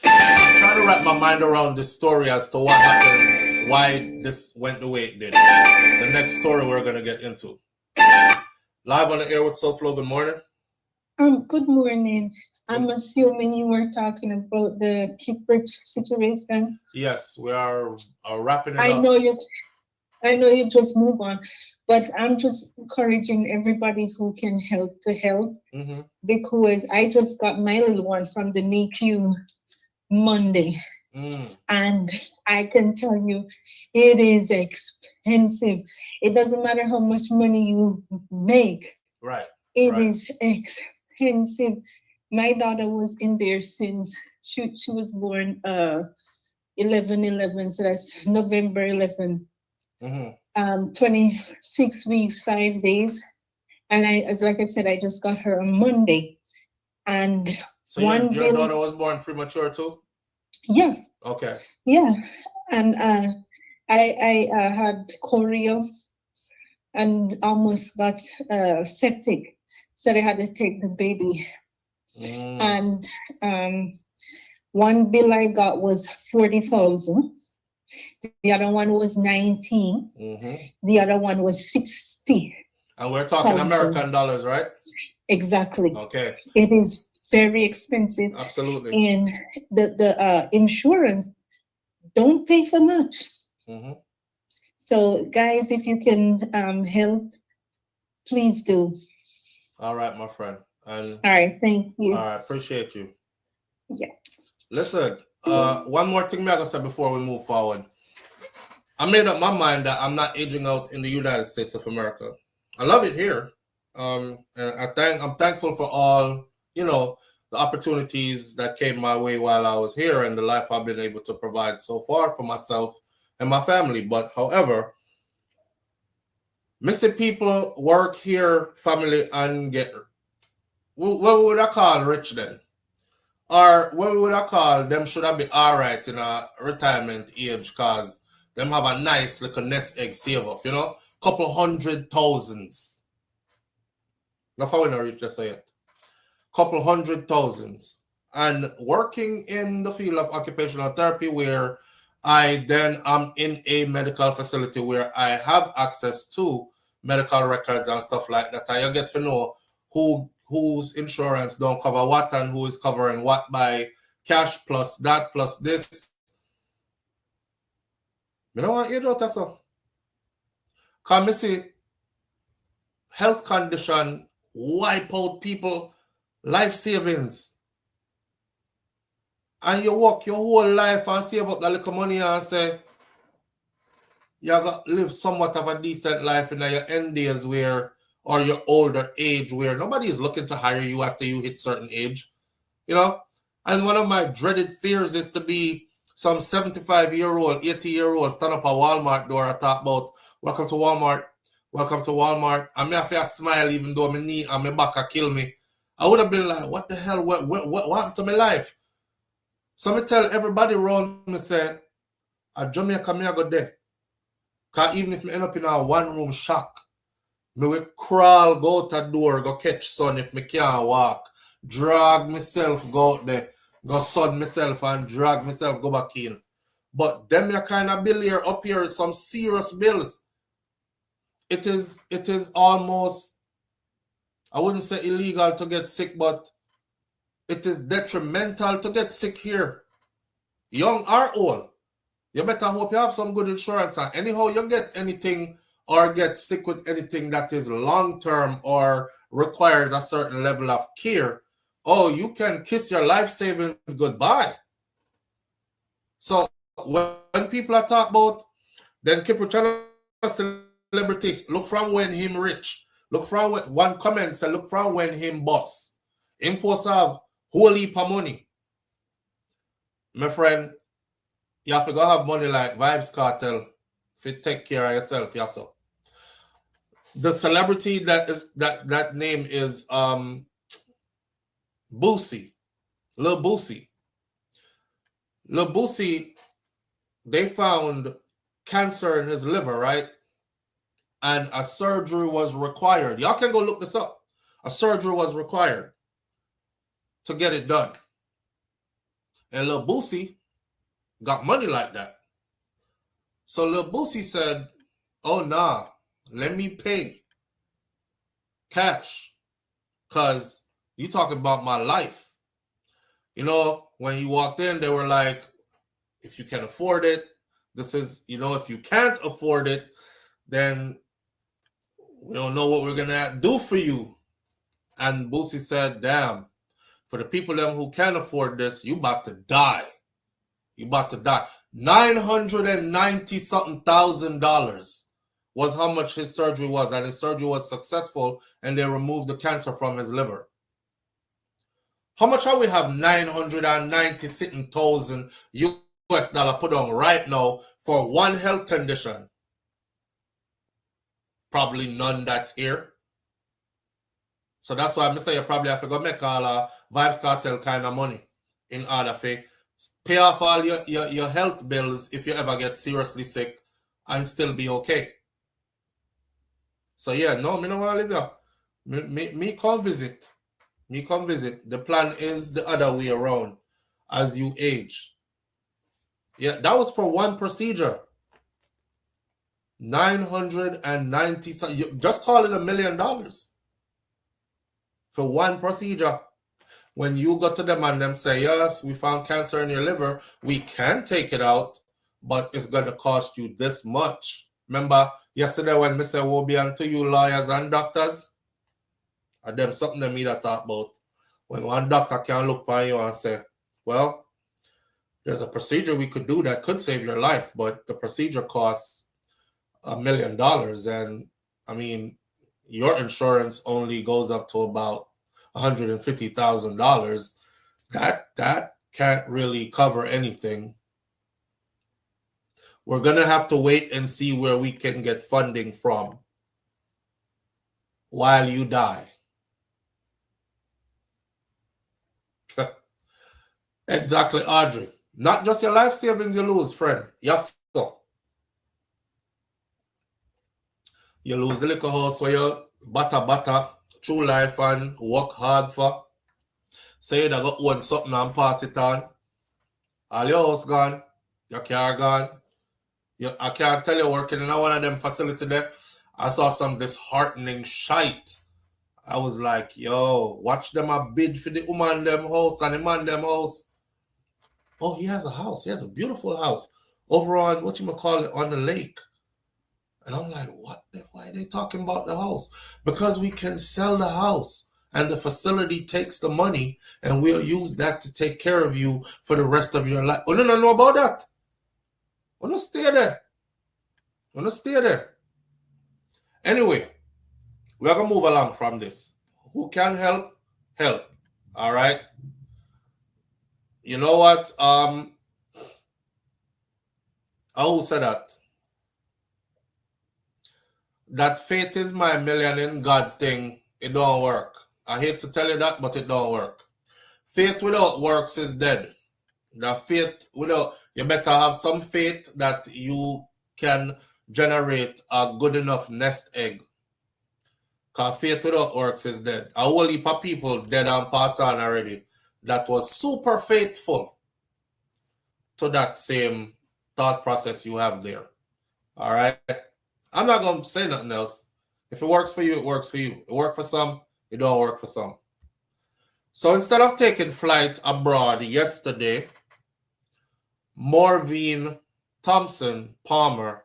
I'm trying to wrap my mind around this story as to what happened, why this went the way it did. The next story we're going to get into. Live on the air with SouFLo, good morning. Good morning. I'm assuming you were talking about the Kiprich situation. Yes, we are wrapping it up. I know you just move on, but I'm just encouraging everybody who can help to help, because I just got my little one from the NICU Monday, and I can tell you it is expensive. It doesn't matter how much money you make. Right. It is expensive. My daughter was in there since she was born 11/11, so that's November 11. 26 weeks, 5 days. And like I said, I just got her on Monday. And so your daughter was born premature too? Yeah. Okay. Yeah. And I had choreo and almost got septic. So they had to take the baby. And one bill I got was 40,000. The other one was 19. The other one was 60. And we're talking American dollars, right? Exactly. Okay. It is very expensive. Absolutely. And the insurance don't pay for much. So guys, if you can help, please do. All right, my friend. And all right, thank you. All right, appreciate you. Yeah. Listen, one more thing I gotta say before we move forward. I made up my mind that I'm not aging out in the United States of America. I love it here. And I'm thankful for all, the opportunities that came my way while I was here and the life I've been able to provide so far for myself and my family. But however, missing people work here, family, and get what would I call rich then? Or what would I call them should I be all right in a retirement age because them have a nice little nest egg save up, couple 100,000s. Not how we not reach just yet. Couple 100,000s. And working in the field of occupational therapy where I then am in a medical facility where I have access to medical records and stuff like that. And you get to know whose insurance don't cover what and who is covering what by cash plus that plus this. I don't want to age out that so. Because I see health condition wipe out people life savings. And you work your whole life and save up that little money and say you have to live somewhat of a decent life in your end days where or your older age where nobody is looking to hire you after you hit certain age. And one of my dreaded fears is to be some 75-year-old, 80-year-old stand up a Walmart door and talk about welcome to Walmart. And me have to smile even though my knee and my back kill me. I would have been like, what the hell? What happened to my life? So me tell everybody around me say, at Jamaica me I go there. Because even if me end up in a one-room shack, me will crawl, go out the door, go catch sun if me can't walk. Drag myself, go out there, go sun myself and drag myself, go back in. But them your kind of bill here up here is some serious bills. It is almost, I wouldn't say illegal to get sick, but it is detrimental to get sick here. Young or old. You better hope you have some good insurance. And anyhow you get anything or get sick with anything that is long-term or requires a certain level of care, oh, you can kiss your life savings goodbye. So when people are talking about, then Kiprich a celebrity, look from when him rich. Look from when, one comment say, look from when him boss. Him post have whole heap of money. My friend, you have to go have money like Vibes Cartel if you take care of yourself, yeah, so. The celebrity that name is Boosie. Lil Boosie. Lil Boosie, they found cancer in his liver, right? And a surgery was required. Y'all can go look this up. A surgery was required to get it done. And Lil Boosie got money like that. So Lil Boosie said, oh, nah, let me pay cash because you talking about my life. You know, when he walked in, they were like, if you can afford it, this is, you know, if you can't afford it, then we don't know what we're going to do for you. And Boosie said, damn, for the people them who can't afford this, you about to die. You about to die. $990-something thousand was how much his surgery was, and his surgery was successful, and they removed the cancer from his liver. How much are we have $990,000 US dollar put on right now for one health condition? Probably none that's here. So that's why I say you probably have to go make all Vibes Cartel kind of money in order to pay off all your health bills if you ever get seriously sick and still be okay. So yeah, no, me no want to live here. Me come visit. Me come visit. The plan is the other way around as you age. Yeah, that was for one procedure. 990, just call it $1 million for one procedure. When you go to them and them say, yes, we found cancer in your liver, we can take it out, but it's going to cost you this much. Remember yesterday when I said, woe be unto you lawyers and doctors? And them something that me that talk about. When one doctor can look by you and say, well, there's a procedure we could do that could save your life, but the procedure costs $1 million. And I mean, your insurance only goes up to about $150,000. That can't really cover anything. We're going to have to wait and see where we can get funding from while you die. Exactly, Audrey. Not just your life savings you lose, friend. Yes, sir. You lose the little house where you butter true life and work hard for. Say you got own something and pass it on. All your house gone, your car gone. I can't tell you working in one of them facility there. I saw some disheartening shite. I was like, yo, watch them a bid for the woman them house and the man them house. Oh, he has a house. He has a beautiful house over on, on the lake. And I'm like, what? Why are they talking about the house? Because we can sell the house and the facility takes the money and we'll use that to take care of you for the rest of your life. Oh, no, know about that. Oh, no, stay there. Oh, no, stay there. Anyway, we're going to move along from this. Who can help? Help. All right. You know what? Who said that? That faith is my million in God thing, it don't work. I hate to tell you that, but it don't work. Faith without works is dead. The faith without, you better have some faith that you can generate a good enough nest egg. Because faith without works is dead. A whole heap of people dead and passed on already that was super faithful to that same thought process you have there. All right? I'm not going to say nothing else. If it works for you, it works for you. It works for some, it don't work for some. So instead of taking flight abroad yesterday, Morveen Thompson Palmer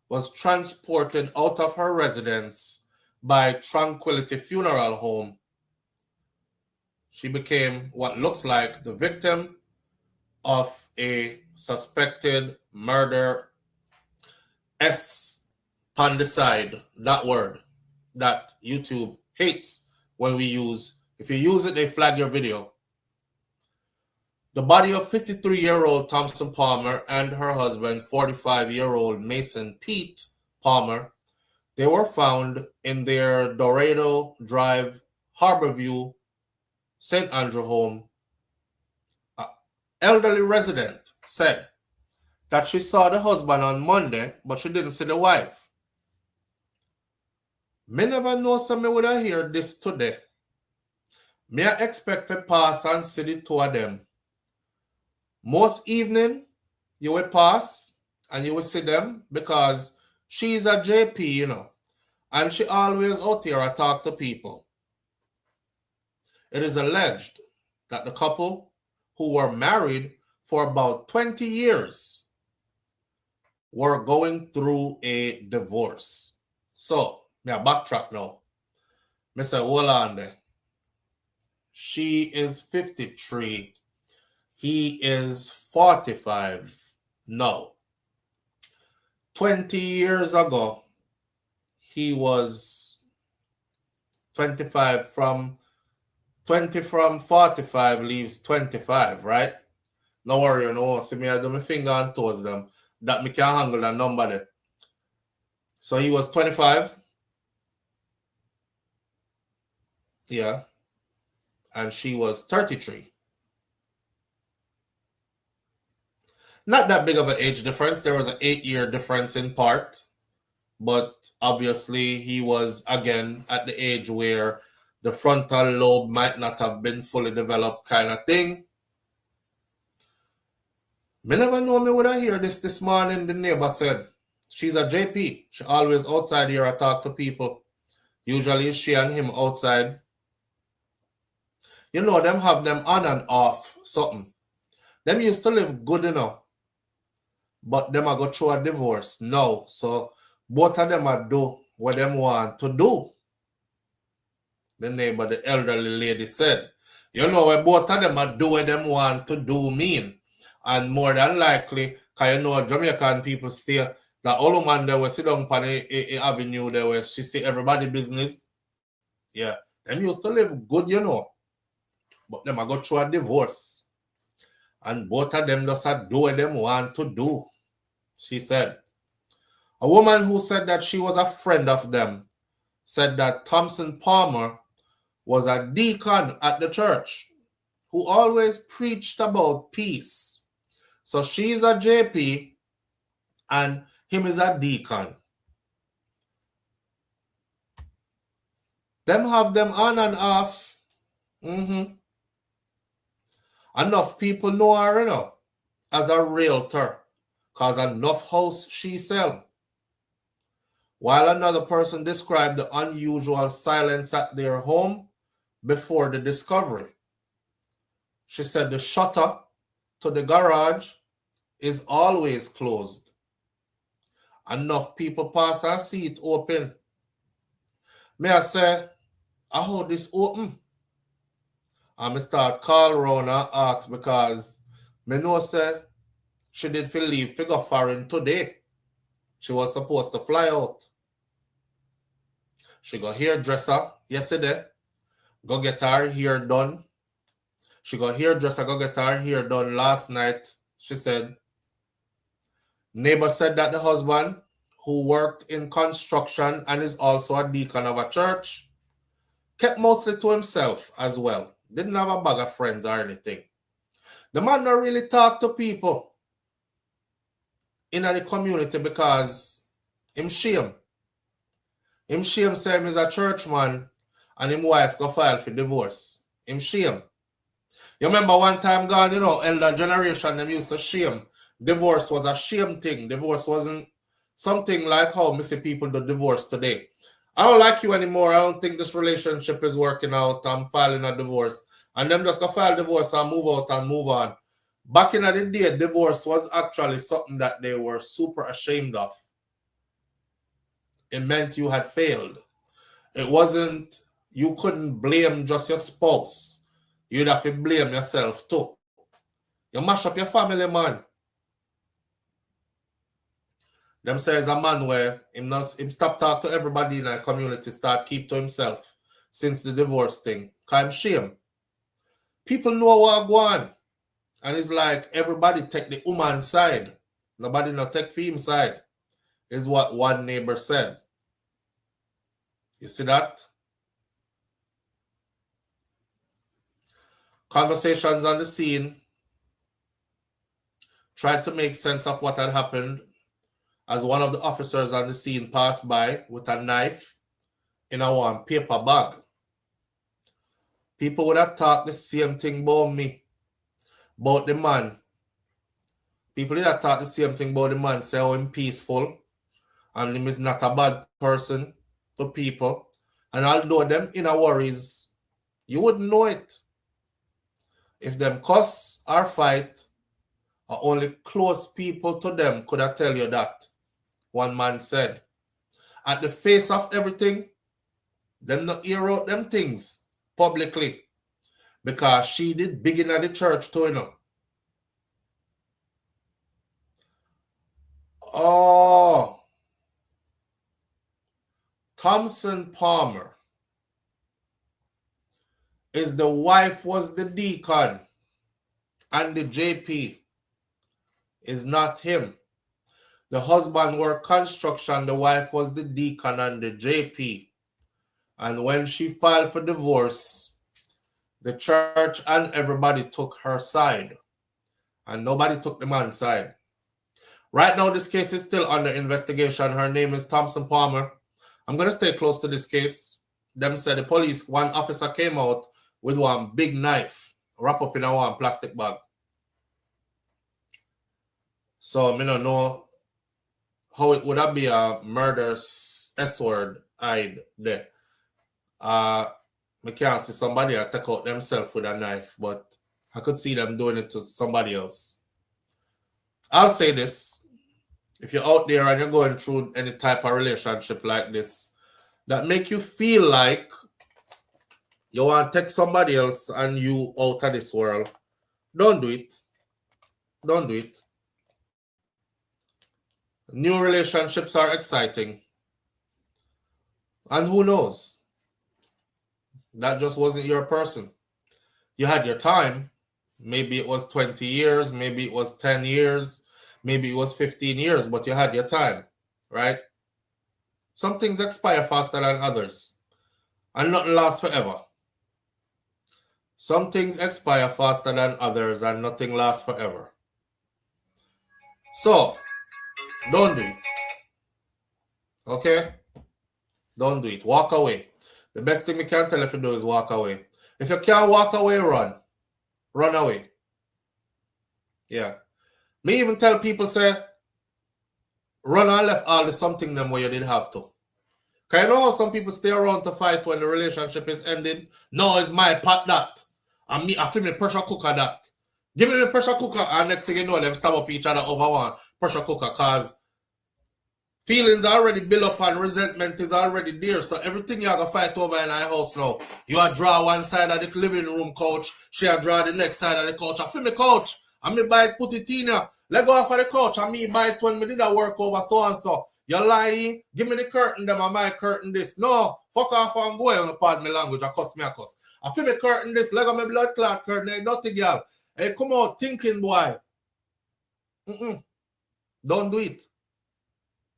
was transported out of her residence by Tranquility Funeral Home. She became what looks like the victim of a suspected murder. Pandicide, that word that YouTube hates when we use. If you use it, they flag your video. The body of 53-year-old Thompson Palmer and her husband, 45-year-old Mason Pete Palmer, they were found in their Dorado Drive, Harborview, St. Andrew home. An elderly resident said that she saw the husband on Monday, but she didn't see the wife. Me never know some me would have heard this today. Me I expect to pass and see the two of them. Most evening, you will pass and you will see them because she's a JP, you know, and she always out here to talk to people. It is alleged that the couple, who were married for about 20 years, were going through a divorce. So, me I backtrack now. Me say, hold on there. She is 53. He is 45. No. 20 years ago, he was 25 from 45 leaves 25, right? No worry, you know, see me I do my finger and toes them that me can handle that number there. So he was 25. Yeah. And she was 33. Not that big of an age difference. There was an 8-year difference in part. But obviously he was, again, at the age where the frontal lobe might not have been fully developed kind of thing. Me never know me would I hear this morning. The neighbor said, she's a JP. She always outside here to talk to people. Usually she and him outside. You know, them have them on and off something. Them used to live good enough. But them are go through a divorce now. So both of them are do what them want to do. The neighbor, the elderly lady said, you know, what both of them are do what them want to do mean. And more than likely, because you know, Jamaican people stay, the old man there will sit down on the avenue there where she see everybody business. Yeah, them used to live good, you know. But them are go through a divorce. And both of them just do what them want to do, she said. A woman who said that she was a friend of them said that Thompson Palmer was a deacon at the church who always preached about peace. So she's a JP and him is a deacon. Them have them on and off. Enough people know her, you know, as a realtor, because enough house she sell. While another person described the unusual silence at their home before the discovery. She said the shutter to the garage is always closed. Enough people pass and see it open. May I say, I hold this open. And I start call around and ask because me know say she did feel leave for go foreign today. She was supposed to fly out. She got hairdresser yesterday. Go get her hair done. She got hairdresser go get her hair done last night, she said. Neighbor said that the husband, who worked in construction and is also a deacon of a church, kept mostly to himself as well. Didn't have a bag of friends or anything. The man don't really talk to people in the community because him shame. Him shame say him is a churchman and him wife go file for divorce. Him shame. You remember one time gone, you know, elder generation, them used to shame. Divorce was a shame thing. Divorce wasn't something like how we see people do divorce today. I don't like you anymore. I don't think this relationship is working out. I'm filing a divorce. And them just go file divorce and move out and move on. Back in the day, divorce was actually something that they were super ashamed of. it meant you had failed. It wasn't, you couldn't blame just your spouse. You'd have to blame yourself too. You mash up your family, man. Them says a man where him stop talk to everybody in a community, start keep to himself since the divorce thing. Cause I'm shame. People know what go on. And it's like everybody take the woman side. Nobody not take for him side. Is what one neighbor said. You see that? Conversations on the scene tried to make sense of what had happened as one of the officers on the scene passed by with a knife in a one paper bag. People would have talked the same thing about me, about the man. People did have talked the same thing about the man, say how him peaceful and him is not a bad person to people. And although them inner worries, you wouldn't know it. If them cuss or fight, or only close people to them could have tell you that, one man said. At the face of everything, them not hear out them things publicly. Because she did big in the church too, you know. Oh, Thompson Palmer is the wife was the deacon and the JP is not him. The husband worked construction, the wife was the deacon and the JP. And when she filed for divorce, the church and everybody took her side. And nobody took the man's side. Right now, this case is still under investigation. Her name is Thompson Palmer. I'm going to stay close to this case. Them said the police, one officer came out with one big knife wrapped up in a one plastic bag. So, I don't know how it would have be a murderous S-word hide there. I can't see somebody attack out themselves with a knife, but I could see them doing it to somebody else. I'll say this. If you're out there and you're going through any type of relationship like this, that make you feel like you want to take somebody else and you out of this world, don't do it. Don't do it. New relationships are exciting. And who knows? That just wasn't your person. You had your time. Maybe it was 20 years, maybe it was 10 years, maybe it was 15 years, but you had your time, right? Some things expire faster than others, and nothing lasts forever. Some things expire faster than others, and nothing lasts forever. So, don't do it. Okay? Don't do it. Walk away. The best thing we can tell if you do is walk away. If you can't walk away, run. Run away. Yeah. Me even tell people, say, run and left all the something them where you didn't have to. Because you know how some people stay around to fight when the relationship is ending? No, it's my pot that. And me, I feel me pressure cooker that. Give me the pressure cooker, and next thing you know, them stab up each other over one pressure cooker, because feelings are already built up and resentment is already there. So everything you have to fight over in our house now. You are draw one side of the living room couch, she a draw the next side of the couch. I feel me couch, and me buy it, put it in here. Let go off of the couch, and me buy it when me did a work over so and so. You're lying, give me the curtain them, and my curtain this. No, fuck off and go on the pardon me language, I cuss me a cuss. I feel me curtain this, let go my blood clot curtain, ain't nothing, girl. Hey, come out thinking, boy. Don't do it.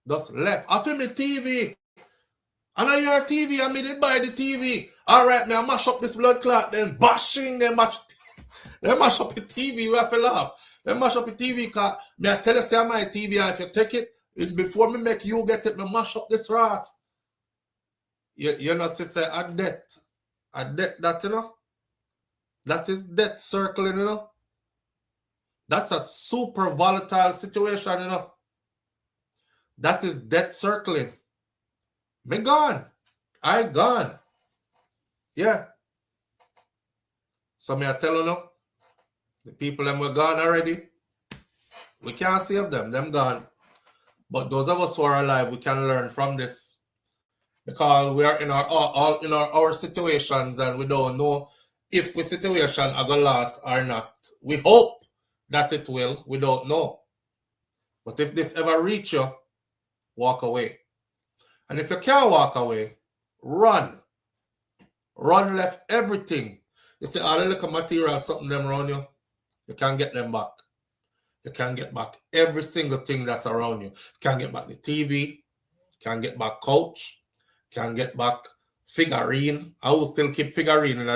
Just left. I feel me TV. And I hear TV, I did buy the TV. Alright, man, I mash up this blood clot, then bashing, they mash up the TV, we have to laugh. They mash up the TV, because me I tell you, say my TV, and if you take it, before me make you get it, me mash up this ras. You know, sister, a death that, you know, that is death circling, you know. That's a super volatile situation, you know. That is death circling. Me gone. I gone. Yeah. So me I tell you now, the people them were gone already. We can't save them. Them gone. But those of us who are alive, we can learn from this. because we are in our all in our situations and we don't know if the situation are gonna last or not. We hope that it will. We don't know. But if this ever reach you, walk away. And if you can't walk away, run. Run left everything. You see all the little material, something them around you, you can't get them back. You can't get back every single thing that's around you. You can't get back the TV, can't get back couch, can't get back figurine. I will still keep figurine in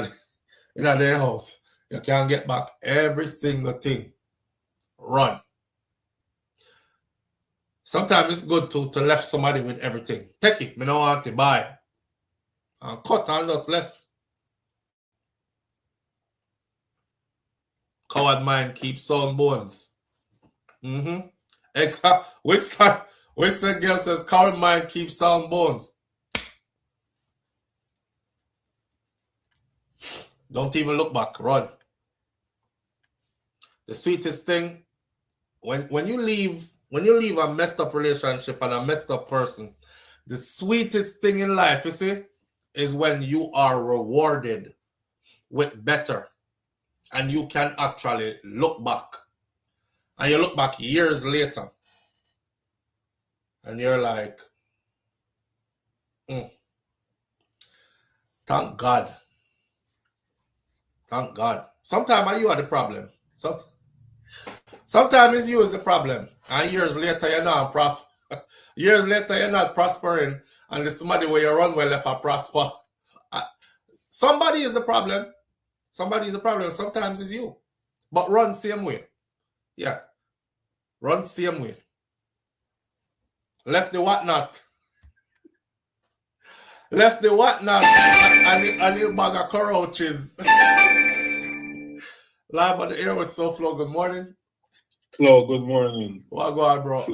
their house. You can't get back every single thing. Run. Sometimes it's good to left somebody with everything. Take it. Me no want to buy. And cut and just left. Coward mind keeps sound bones. Exactly. Winston Girl says coward mind keeps sound bones. Don't even look back. Run. The sweetest thing when you leave a messed up relationship and a messed up person, the sweetest thing in life, you see, is when you are rewarded with better and you can actually look back. And you look back years later and you're like, thank God. Thank God. Sometimes you are the problem. Sometimes it's you is the problem. And years later you're not years later you're not prospering and there's somebody where you run well left a prosper. Somebody is the problem. Somebody is the problem. Sometimes it's you. But run same way. Yeah. Run same way. Left the whatnot. Left the whatnot and your bag of cockroaches. Live on the air with SouFLo. Good morning. Flo, good morning. What go on, bro?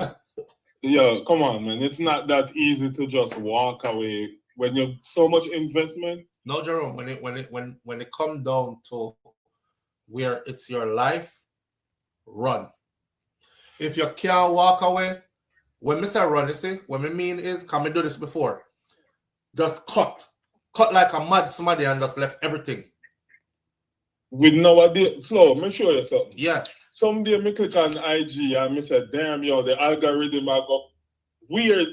Yeah, come on, man. It's not that easy to just walk away when you have so much investment. No, Jerome. When it come down to where it's your life, run. If you can't walk away, when I say run, you see, what I mean is, can we do this before? Just cut like a mad somebody and just left everything. With nowadays, Flo, let me show you something. Yeah. Someday me click on IG and me say, damn, yo, the algorithm I got weird.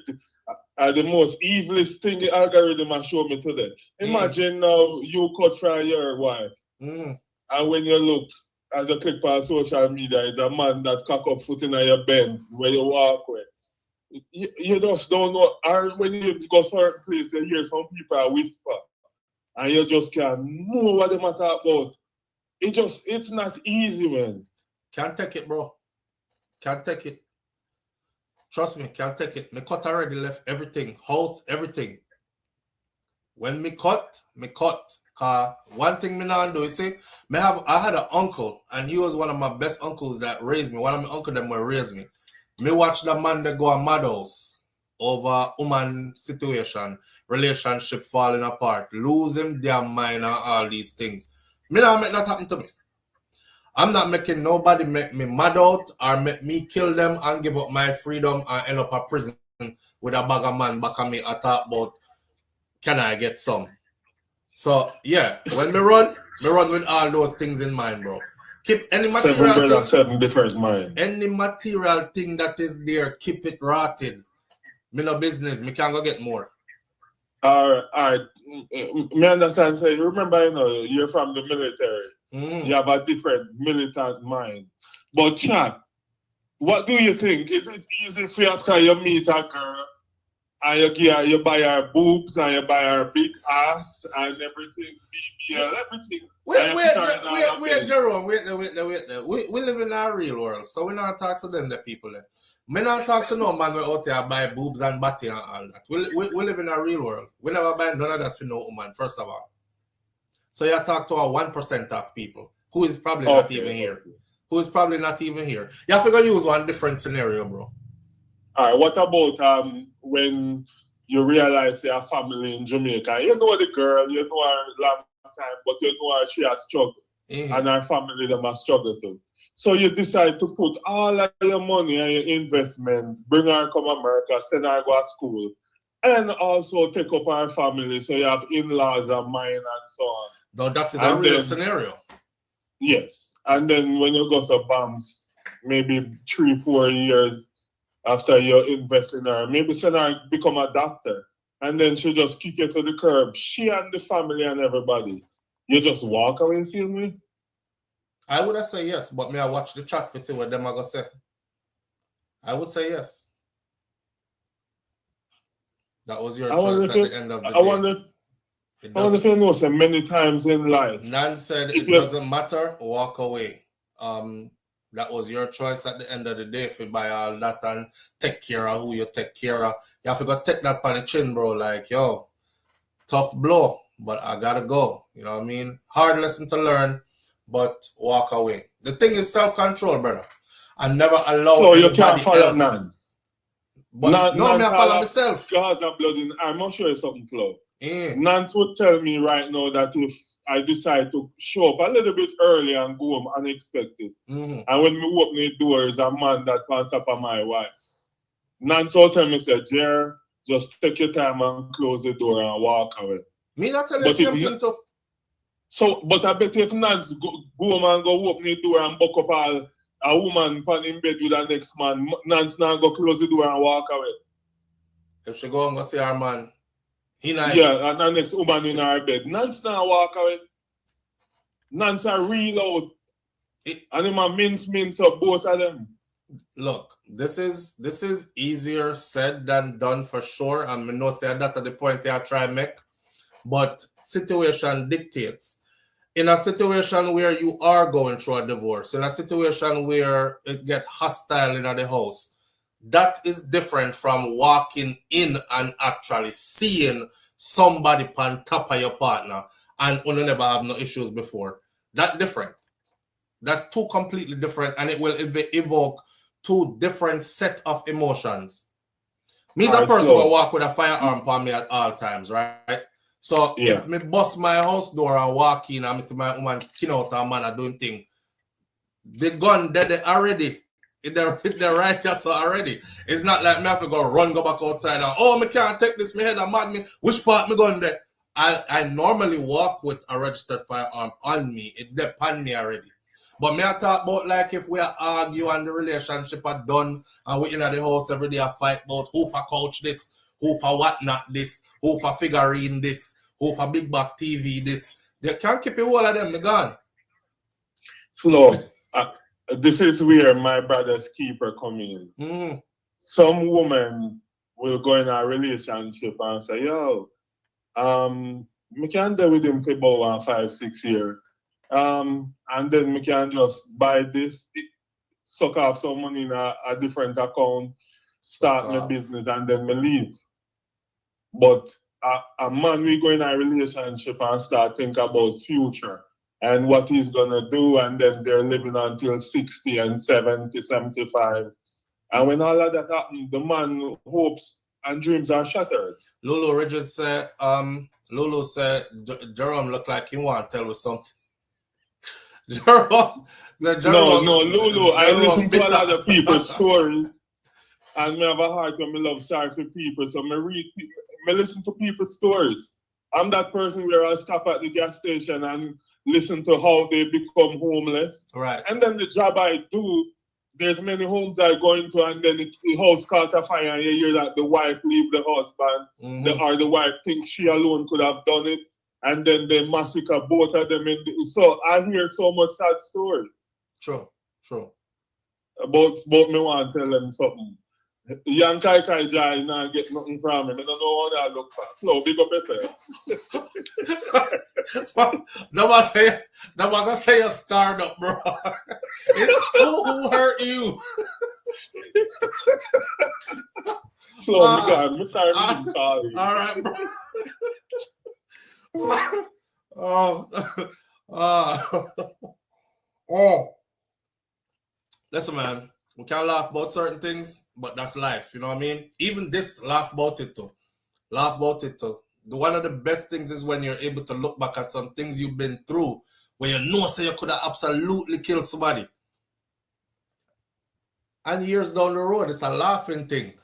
The most evilest thing the algorithm has shown me today. Imagine now you cut from your wife. And when you look, as you click on social media, it's a man that cock up foot in your Benz where you walk with. You just don't know. Or when you go certain place, you hear some people whisper. And you just can't know what they matter about. It's not easy, man. Can't take it, bro. Can't take it. Trust me, can't take it. Me cut already, left everything. House, everything. When me cut. Cause one thing me not do, you see, I had an uncle, and he was one of my best uncles that raised me. One of my uncle them will raise me. Me watch the man that go a mad house over woman situation, relationship falling apart, losing their mind and all these things. Me not make that happen to me. I'm not making nobody make me mad out or make me kill them and give up my freedom and end up a prison with a bag of man back on me and talk about, can I get some? So, yeah, when me run with all those things in mind, bro. Keep any material seven different mind. Any material thing that is there, keep it rotted. Me no business. Me can't go get more. All right. Me understand. So remember, you're from the military. You have a different militant mind. But chat, what do you think? Is it easy for you after you meet a girl and you buy her boobs and you buy her big ass and everything, BBL, everything? Wait, Jerome, wait. We live in our real world, so we not talk to them, the people there. We not talk to no man out there buy boobs and body and all that. We live in a real world. We never buy none of that for no woman, first of all. So you talk to a 1% of people who is probably not even here. Who is probably not even here. You have to go use one different scenario, bro. All right, what about when you realize you have a family in Jamaica? You know the girl, you know her long time, but you know her, she has struggled. And her family, them have struggled too. So you decide to put all of your money and your investment, bring her come America, send her go to school, and also take up our family. So you have in-laws of mine and so on. No, that is And a real then- scenario. Yes. And then when you go to BAMS, maybe 3-4 years after you invest in her, maybe send her become a doctor. And then she just kick you to the curb. She and the family and everybody. You just walk away, feel me? I would have said yes, but me I watch the chat to see what them are gonna say. I would say yes. That was your I wonder choice if at the end of the I day. wonder if you know so many times in life. Nan said If it you- doesn't matter, walk away. That was your choice at the end of the day if you buy all that and take care of who you take care of. You have to go take that on the chin, bro. Like, yo, tough blow, but I gotta go. You know what I mean? Hard lesson to learn, but walk away. The thing is self-control, brother. I never allow So you anybody can't follow else. Nance. But no, me I follow myself. God and blood in. I'm not sure it's something, Flo. Yeah. Nance would tell me right now that if I decide to show up a little bit early and go home unexpected, Mm-hmm. and when me open the door is a man that on top of my wife, Nance will tell me, say, Jer, just take your time and close the door and walk away. Me not tell you But same if thing too. So, but I bet if Nance go home and go open the door and buck up a woman pan in bed with the next man, Nance now go close the door and walk away. If she go and go see her man, he not. Yeah, and the next woman in her bed. Nance now walk away. Nance are real out. And him a mince up both of them. Look, this is easier said than done for sure. And me know say that at the point I try make. But situation dictates. In a situation where you are going through a divorce, in a situation where it get hostile in the house, that is different from walking in and actually seeing somebody on top of your partner and you never have no issues before. That's different. That's two completely different, and it will evoke two different set of emotions. Me as a person will walk with a firearm on me at all times, right? So if me bust my house door and walk in and I see my woman skin out a man doing thing, the gun dead already. They're right here so already. It's not like me have to go back outside and oh, me can't take this, me head and mad me. Which part me gun there? I normally walk with a registered firearm on me. It depends me already. But me I talk about like if we argue and the relationship are done and we in the house every day I fight about who for couch this, who for whatnot this, who for figurine this, who for big back TV this. They can't keep it all of them, me gone. Flo, this is where my brother's keeper come in. Mm-hmm. Some woman will go in a relationship and say, yo, me can deal with him for about 5-6 years. And then me can just buy this, suck off some money in a different account, start my business, and then me leave. But a man we go in a relationship and start think about future and what he's gonna do, and then they're living until 60 and 70, 75. And when all of that happens, the man hopes and dreams are shattered. Lulu Richard said, Lulu said Jerome look like he want to tell us something. Jerome, no, Lulu, I listen to a lot of people's stories, and me have a heart when me love sorry for people, so me listen to people's stories. I'm that person where I stop at the gas station and listen to how they become homeless. Right. And then the job I do, there's many homes I go into, and then the house caught a fire, and you hear that the wife leave the husband, or the wife thinks she alone could have done it, and then they massacre both of them. So I hear so much sad story. True. About me want to tell them something. Young Kai Jai not get nothing from him. I don't know what I look for. So big up yourself. No one gonna say you're scarred up, bro. Who hurt you? So I'm sorry to call you. All right, bro. Listen, man. We can laugh about certain things, but that's life. You know what I mean? Even this, laugh about it too. One of the best things is when you're able to look back at some things you've been through where you know say you could have absolutely killed somebody. And years down the road, it's a laughing thing.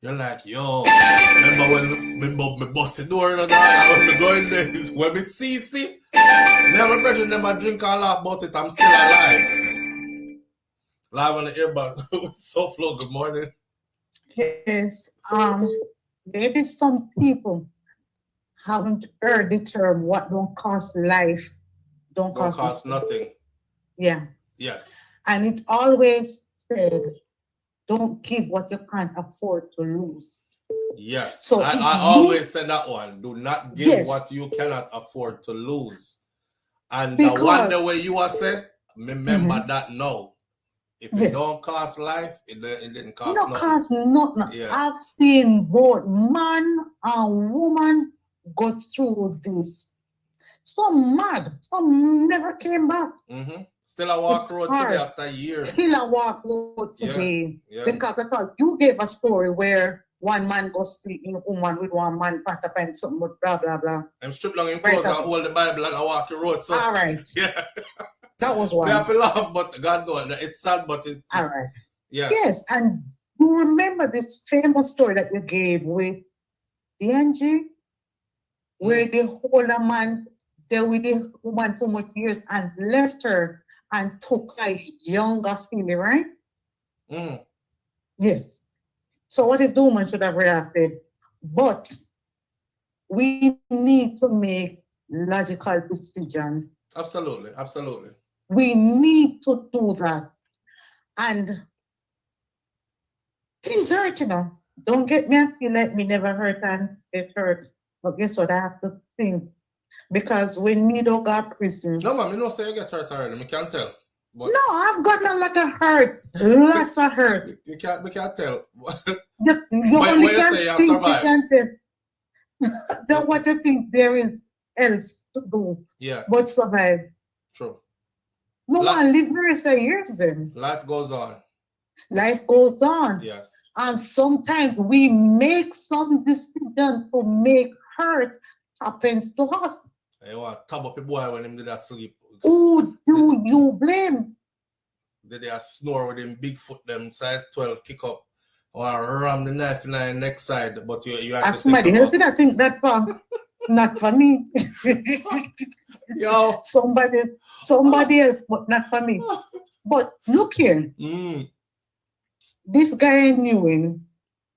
You're like, yo, remember when me bust the door and that, when me go in there, when me see, never brethren them I drink and laugh about it, I'm still alive. Live on the earbud with SouFLo, good morning. Yes, maybe some people haven't heard the term what don't cost life, don't cost nothing. Yeah. Yes. And it always said, don't give what you can't afford to lose. Yes. So I always say that one. Do not give what you cannot afford to lose. And the one the way you are saying, remember that now. If it don't cost life, it didn't cost nothing. Cost nothing. Yeah. I've seen both man and woman go through this. Some mad, some never came back. Still I walk road today after years. Still I walk road today. Because I thought you gave a story where one man goes sleep in a woman with one man part up and something blah blah blah. I'm stripped down in clothes and hold the Bible and I walk the road. So all right. Yeah. That was one. We have to laugh, but God knows it's sad, but it's all right. Yeah. Yes, and you remember this famous story that you gave with the Angie, where they hold a man there with the woman for much years and left her and took a younger female, right? Yes. So what if the woman should have reacted? But we need to make logical decision. Absolutely, absolutely. We need to do that. And things hurt, you know. Don't get me, I feel like me never hurt and it hurt. But guess what? I have to think. Because when me don't go to prison. No, man, you know, say you get hurt already. Me can't tell. But no, I've got a lot of hurt. Lots of hurt. We can't tell. You only can think, you can't tell. Don't want to think there is else to do. Yeah. But survive. True. No one live the rest of years then. Life goes on. Life goes on. Yes. And sometimes we make some decisions to make hurt happens to us. You want to tap up a boy when him did that sleep. Who do you blame? Did they snore with him Bigfoot them size 12 kick up or ram the knife in the next side, but you have to somebody else did I think that for not for me. Yo. Somebody else, but not for me. But look here. This guy I knew him,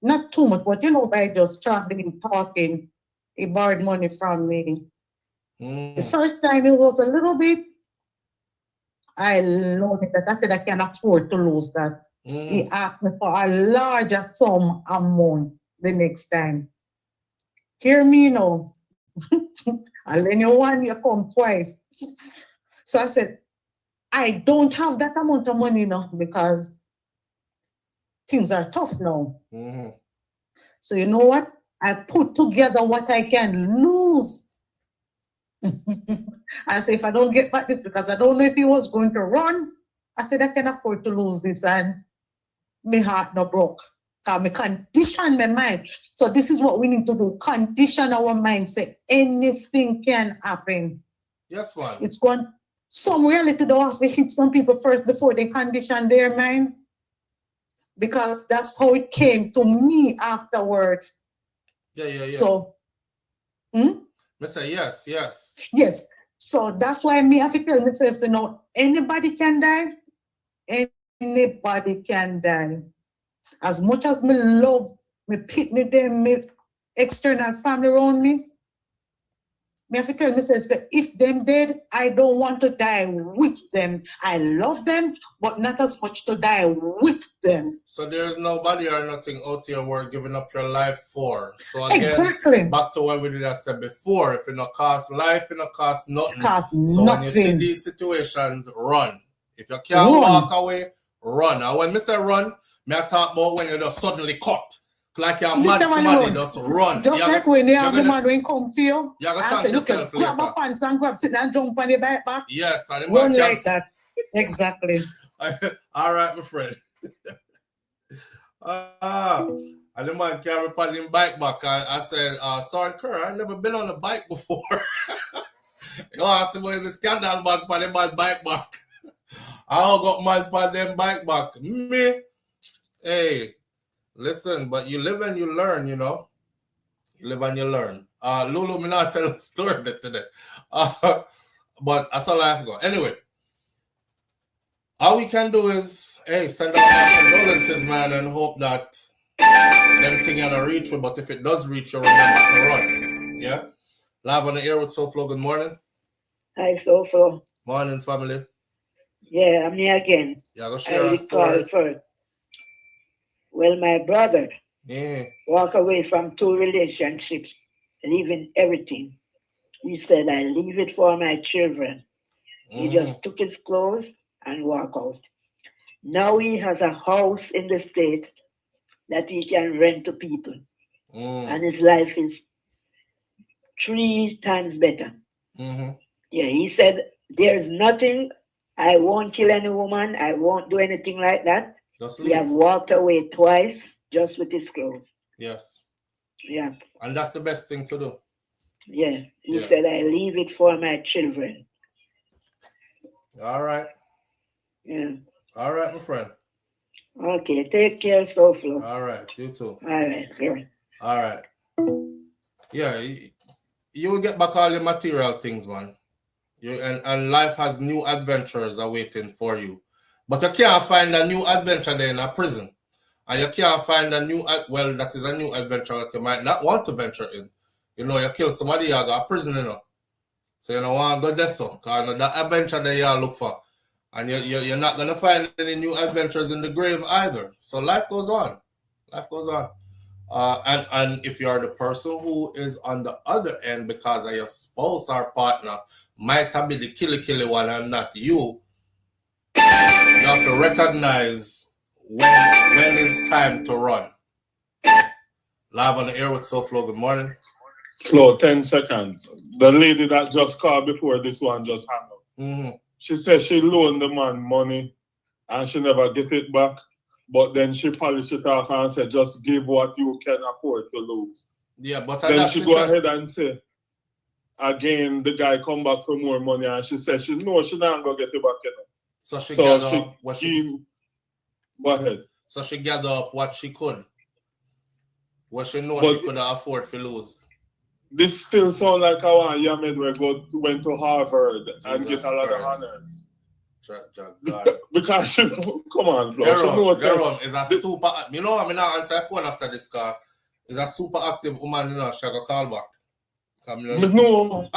not too much, but you know, by just traveling, talking, he borrowed money from me. The first time it was a little bit, I loved it. I said I can afford to lose that. He asked me for a larger sum amount the next time. Hear me now. I'll lend you one, you come twice. So I said, I don't have that amount of money now because things are tough now. So you know what? I put together what I can lose. I said, if I don't get back this, because I don't know if he was going to run, I said, I can afford to lose this and my heart no broke. Because I condition my mind. So this is what we need to do. Condition our mind. Say anything can happen. Yes, man. It's going, some reality don't have to hit some people first before they condition their mind. Because that's how it came to me afterwards. Yeah. So, I say yes. Yes. So that's why me have to tell myself, you know, anybody can die. Anybody can die. As much as me love, me pitney them, me external family around me, me have to tell myself that if them dead, I don't want to die with them. I love them, but not as much to die with them. So there's nobody or nothing out here worth giving up your life for. So again, exactly. Back to what we did I said before, if it not cost life, it not cost nothing. So when you see these situations, run. If you can't walk away, run. And when I say run, I talk about when you just suddenly cut. Like you're mad somebody, just run. Just like when you have the man when come to you, I say, look, grab a pants and grab, sit and jump on the bike back. Yes, and run like that. Exactly. All right, my friend. And the man carry upon him bike back. I said, sorry, Kerr, I've never been on a bike before. You asked him when the scandal back on the bike back. I got man on them bike back. Me, hey. Listen, but you live and you learn, you know. You live and you learn. Lulu, me not tell a story today. But that's all I have to go. Anyway, all we can do is, hey, send out our condolences, man, and hope that them thing gonna reach you. But if it does reach you, remember to run. Yeah? Live on the air with SouFLo. Good morning. Hi, SouFLo. Morning, family. Yeah, I'm here again. Yeah, go share a I story. recall first. Well, my brother walked away from 2 relationships, leaving everything. He said, I leave it for my children. He just took his clothes and walked out. Now he has a house in the States that he can rent to people. And his life is 3 times better. Yeah, he said, there's nothing, I won't kill any woman, I won't do anything like that. He have walked away twice just with his clothes. Yes. Yeah. And that's the best thing to do. Yeah. He said, I leave it for my children. All right. Yeah. All right, my friend. Okay, take care, SouFLo. All right, you too. All right, sure. All right. Yeah, you will get back all your material things, man. And life has new adventures awaiting for you. But you can't find a new adventure there in a prison. And you can't find a new, well, that is a new adventure that you might not want to venture in. You know, you kill somebody, you got a prison, you know. So you don't want to go there, so. Because that adventure that you look for. And you're not going to find any new adventures in the grave either. So life goes on. Life goes on. And if you're the person who is on the other end because of your spouse or partner, might have been the killy one and not you, you have to recognize when it's time to run. Live on the air with SouFLo. Good morning. Flo, 10 seconds. The lady that just called before this one just hung up. She said she loaned the man money and she never get it back. But then she polished it off and said, just give what you can afford to lose. Yeah, but then she go ahead and say, again, the guy come back for more money, and she said she not gonna get it back. You know. So she gathered up what go ahead. So she gathered up what she could. What she know she could afford to lose. This still sounds like our Yamed went to Harvard and get a lot of honors. Because come on, Flo. Jerome is a super. You know, I'm not answer phone after this car. Is a super active woman. You know, she go call back. No.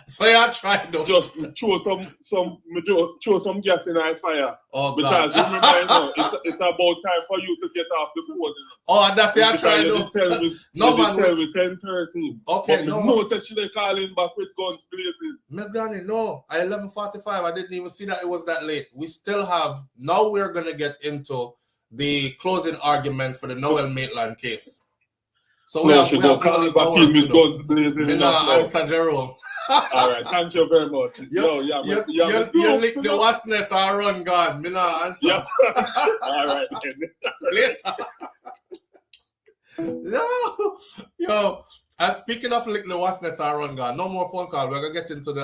So you try to just throw some gas in the fire. Oh, because God. Remember, you know, it's about time for you to get off the phone. Oh, that they are trying to. No man, tell me 10:30. Okay, but no. That she they calling back with guns blazing. My granny, no. At 11:45, I didn't even see that it was that late. We still have. Now we're gonna get into the closing argument for the Noel Maitland case. So we have calling back in with guns blazing. Answer Jerome. All right, thank you very much. You lick the vastness and run, God. Me not answer. Yeah. All right. Later. Yo. And speaking of lick the vastness and run, God, no more phone call. We're gonna get into the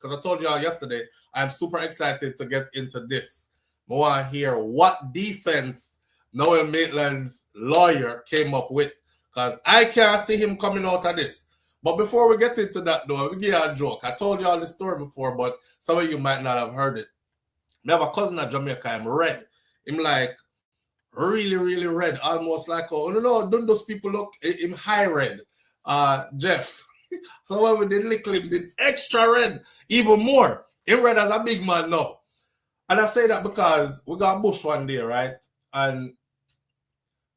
because I told y'all yesterday, I'm super excited to get into this. I want to hear what defense Noel Maitland's lawyer came up with. Because I can't see him coming out of this. But before we get into that, though, we give you a joke. I told you all this story before, but some of you might not have heard it. I have a cousin at Jamaica. I'm red. I'm like really, really red. Almost like, don't those people look? I'm high red. Jeff. So when we did little him, did extra red. Even more. Him red as a big man now. And I say that because we got bush one day, right? And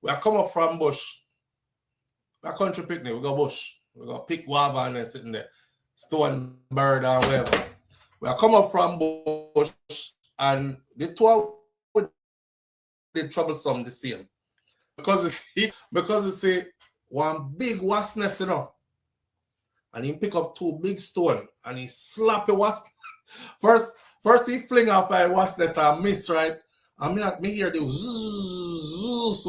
we come up from bush. A country picnic, we go bush. We go pick guava and then sitting there. Stone bird and whatever. We come up from bush and the two they troublesome the same. Because you see one big wasness, you know. And he pick up 2 big stone and he slap the was. First he fling off by wasness and miss, right? And me hear the zzz.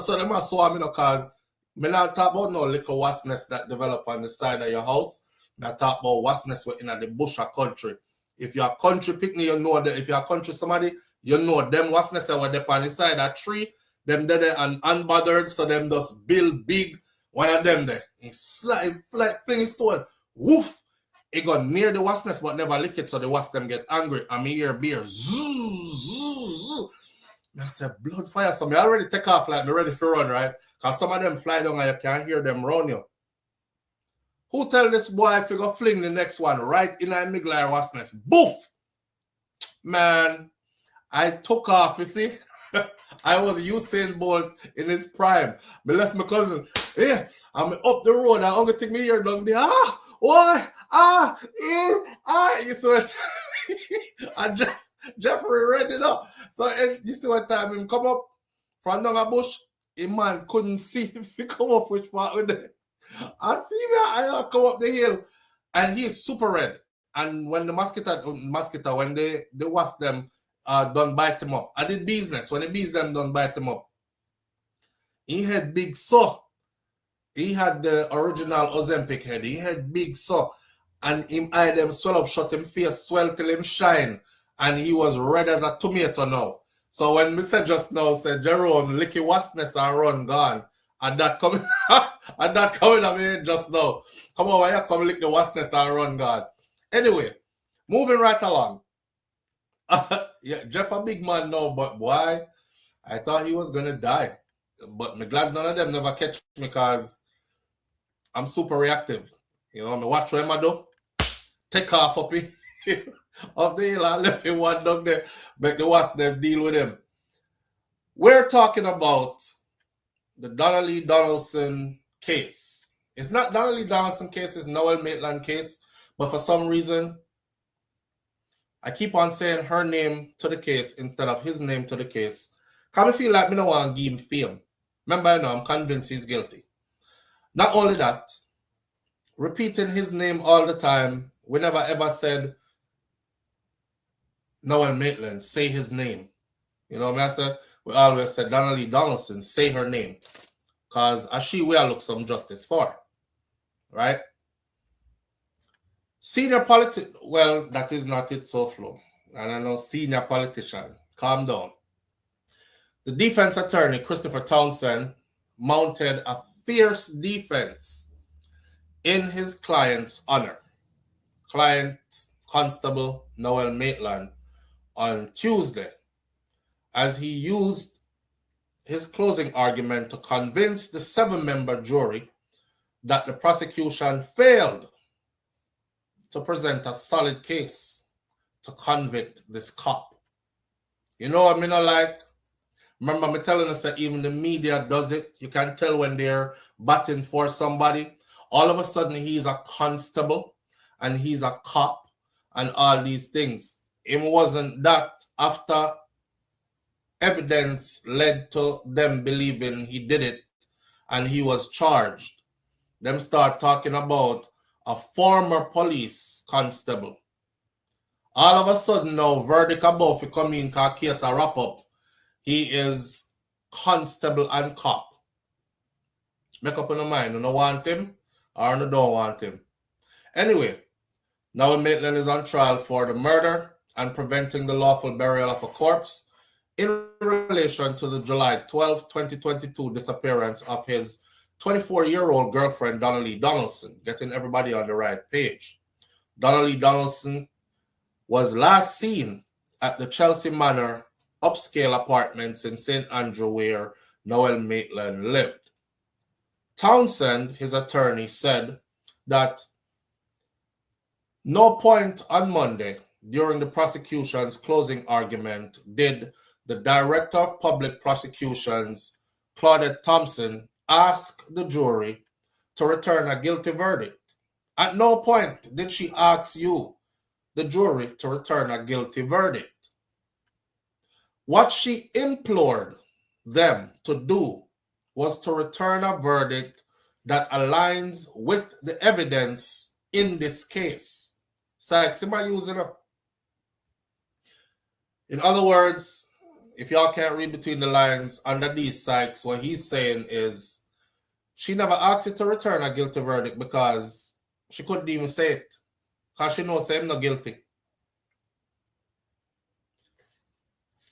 So them are swam, you know, cause me not talk about no little wasness that develop on the side of your house. Me talk about wasness within the bush or country. If you're a country picnic, you know that if you're a country somebody, you know them wasness are what they on the side of a tree, them there and unbothered, so them just build big. One of them there, he slide, fling his stone, woof. It got near the wasp nest but never lick it, so the wasp them get angry. And me hear beer, zoo. I said, blood fire. So me already take off like me ready for run, right? Because some of them fly down and you can't hear them run you. Who tell this boy if you go fling the next one right in a middle wasp nest? Boof! Man, I took off, you see? I was Usain Bolt in his prime. Me left my cousin. Yeah, I'm up the road. I'm going to take me here down there. You see what? And Jeffrey read it up. So you see what time him come up from down a bush? A man couldn't see if he come up which part with it. I see me, I come up the hill. And he's super red. And when the mosquito, when they wasp them, don't bite him up. I did business. When the bees them don't bite him up. He had big saw. He had the original Ozempic head. He had big saw. And him eye them swell up, shut him face, swell till him shine. And he was red as a tomato now. So when me said just now, said Jerome, lick your wasnness and run gone. And that coming I mean just now. Come over here, come lick the wasness and run gone. Anyway, moving right along. Yeah, Jeff a big man now, but boy, I thought he was gonna die. But me glad none of them never catch me because I'm super reactive. You know, me watch what I do. Take off up here. Up the hill and left him one down there. Make the wasp them deal with him. We're talking about the Donnelly Donaldson case. It's not Donnelly Donaldson case, it's Noel Maitland case. But for some reason, I keep on saying her name to the case instead of his name to the case. Because I feel like I don't want to give him fame. Remember, I'm convinced he's guilty. Not only that, repeating his name all the time, we never ever said Noel Maitland, say his name. You know what I said? We always said Donnelly Donaldson, say her name. Because as she will look some justice for. Right? Senior politician, well, that is not it, SouFLo. And I know senior politician, calm down. The defense attorney, Christopher Townsend, mounted a fierce defense in his client's honor. Client Constable Noel Maitland on Tuesday, as he used his closing argument to convince the 7-member jury that the prosecution failed to present a solid case to convict this cop. You know what I mean? Like, remember me telling us that even the media does it. You can tell when they're batting for somebody. All of a sudden, he's a constable and he's a cop and all these things. It wasn't that after evidence led to them believing he did it and he was charged. Them start talking about a former police constable. All of a sudden now, verdict above, he come in because case a wrap up. He is constable and cop. Make up in your mind, you don't want him or you don't want him. Anyway, now Maitland is on trial for the murder and preventing the lawful burial of a corpse in relation to the July 12, 2022 disappearance of his 24-year-old girlfriend, Donnelly Donaldson, getting everybody on the right page. Donnelly Donaldson was last seen at the Chelsea Manor upscale apartments in St. Andrew where Noel Maitland lived. Townsend, his attorney, said that no point on Monday during the prosecution's closing argument did the Director of Public Prosecutions, Claudette Thompson, ask the jury to return a guilty verdict. At no point did she ask you, the jury, to return a guilty verdict. What she implored them to do was to return a verdict that aligns with the evidence in this case. Sykes, am I using it? In other words, if y'all can't read between the lines under these Sykes, what he's saying is she never asked you to return a guilty verdict because she couldn't even say it. Because she knows I'm not guilty.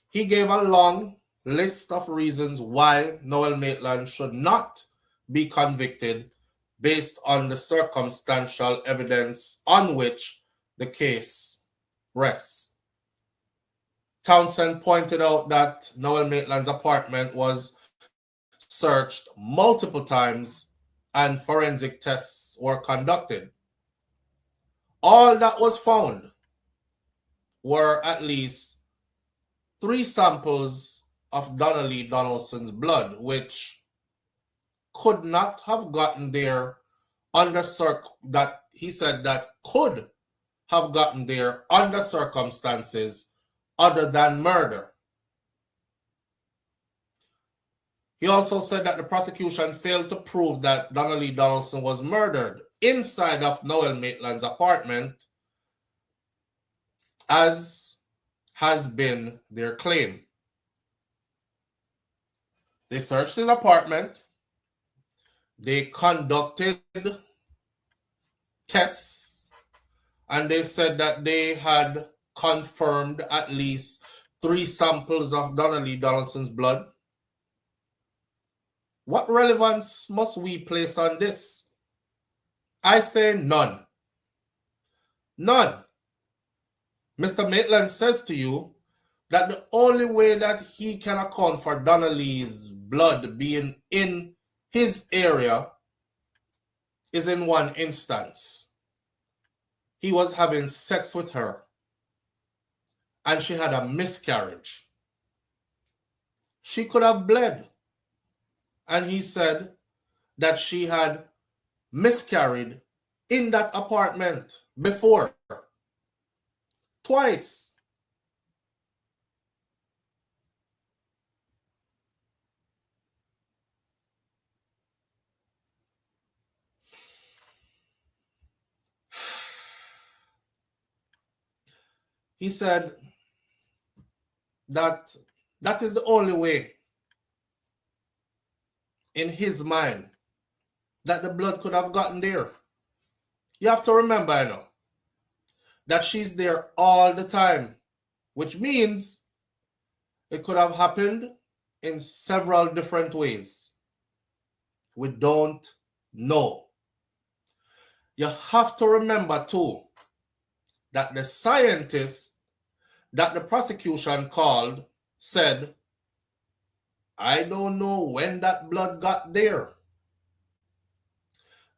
He gave a long list of reasons why Noel Maitland should not be convicted based on the circumstantial evidence on which the case rests. Townsend pointed out that Noel Maitland's apartment was searched multiple times and forensic tests were conducted. All that was found were at least 3 samples of Donnelly Donaldson's blood, which could not have gotten there under that he said that could have gotten there under circumstances other than murder. He also said that the prosecution failed to prove that Donnelly Donaldson was murdered inside of Noel Maitland's apartment, as has been their claim. They searched his apartment. They conducted tests, and they said that they had confirmed at least 3 samples of Donnelly Donaldson's blood. What relevance must we place on this? I say none. None. Mr. Maitland says to you that the only way that he can account for Donnelly's blood being in his area is in one instance. He was having sex with her and she had a miscarriage. She could have bled. And he said that she had miscarried in that apartment before. Twice. He said that that is the only way in his mind that the blood could have gotten there. You have to remember, I know, that she's there all the time, which means it could have happened in several different ways. We don't know. You have to remember too that the scientist that the prosecution called said, I don't know when that blood got there.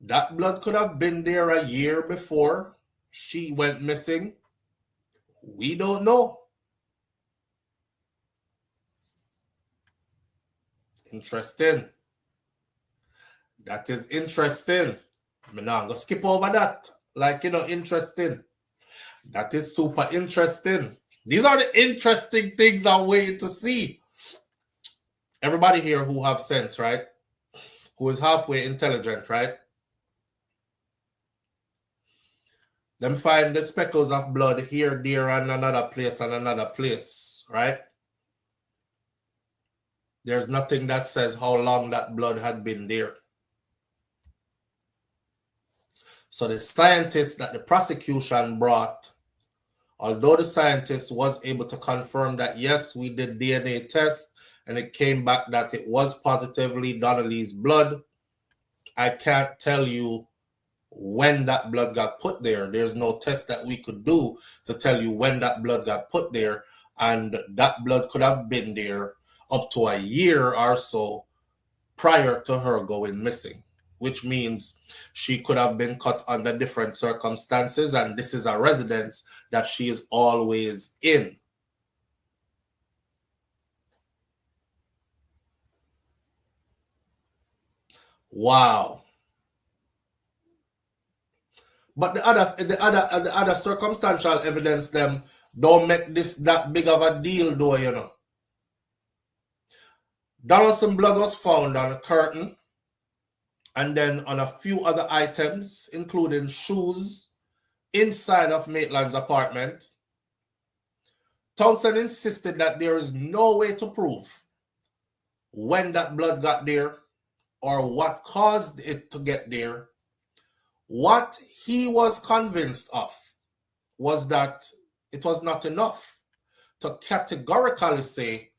That blood could have been there a year before she went missing. We don't know. Interesting. That is interesting. I'm not going to skip over that. Like, interesting. That is super interesting. These are the interesting things I'm waiting to see. Everybody here who have sense, right? Who is halfway intelligent, right? Them find the speckles of blood here, there, and another place, right? There's nothing that says how long that blood had been there. So the scientist that the prosecution brought, although the scientist was able to confirm that, yes, we did DNA tests, and it came back that it was positively Donnelly's blood, I can't tell you when that blood got put there. There's no test that we could do to tell you when that blood got put there, and that blood could have been there up to a year or so prior to her going missing, which means she could have been cut under different circumstances, and this is a residence that she is always in. Wow. But the other circumstantial evidence them don't make this that big of a deal though, Donaldson blood was found on a curtain and then on a few other items, including shoes, inside of Maitland's apartment. Townsend insisted that there is no way to prove when that blood got there or what caused it to get there. What he was convinced of was that it was not enough to categorically say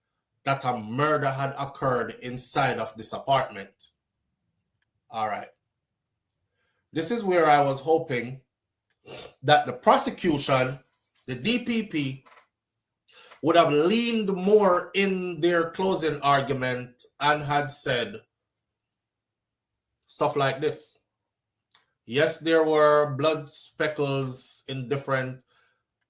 that a murder had occurred inside of this apartment. All right. This is where I was hoping that the prosecution, the DPP, would have leaned more in their closing argument and had said stuff like this. Yes, there were blood speckles in different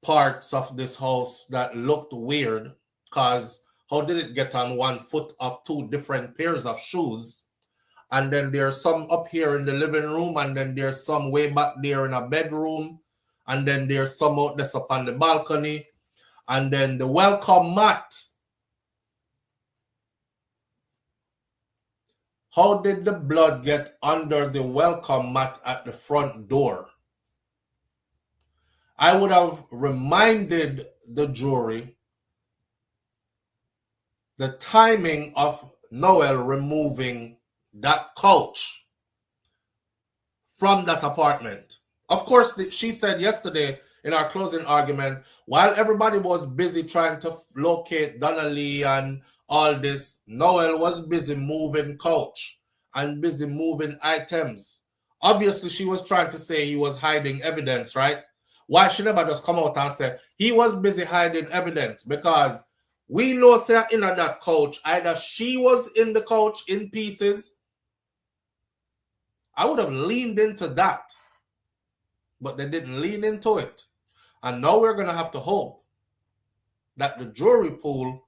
parts of this house that looked weird, because how did it get on one foot of two different pairs of shoes? And then there's some up here in the living room, and then there's some way back there in a bedroom, and then there's some out there up on the balcony, and then the welcome mat. How did the blood get under the welcome mat at the front door? I would have reminded the jury the timing of Noel removing that couch from that apartment. Of course, she said yesterday in our closing argument, while everybody was busy trying to locate Donnelly and all this, Noel was busy moving couch and busy moving items. Obviously, she was trying to say he was hiding evidence, right? Why she never just come out and say he was busy hiding evidence? Because we know, say, in that couch, either she was in the couch in pieces. I would have leaned into that, but they didn't lean into it. And now we're going to have to hope that the jury pool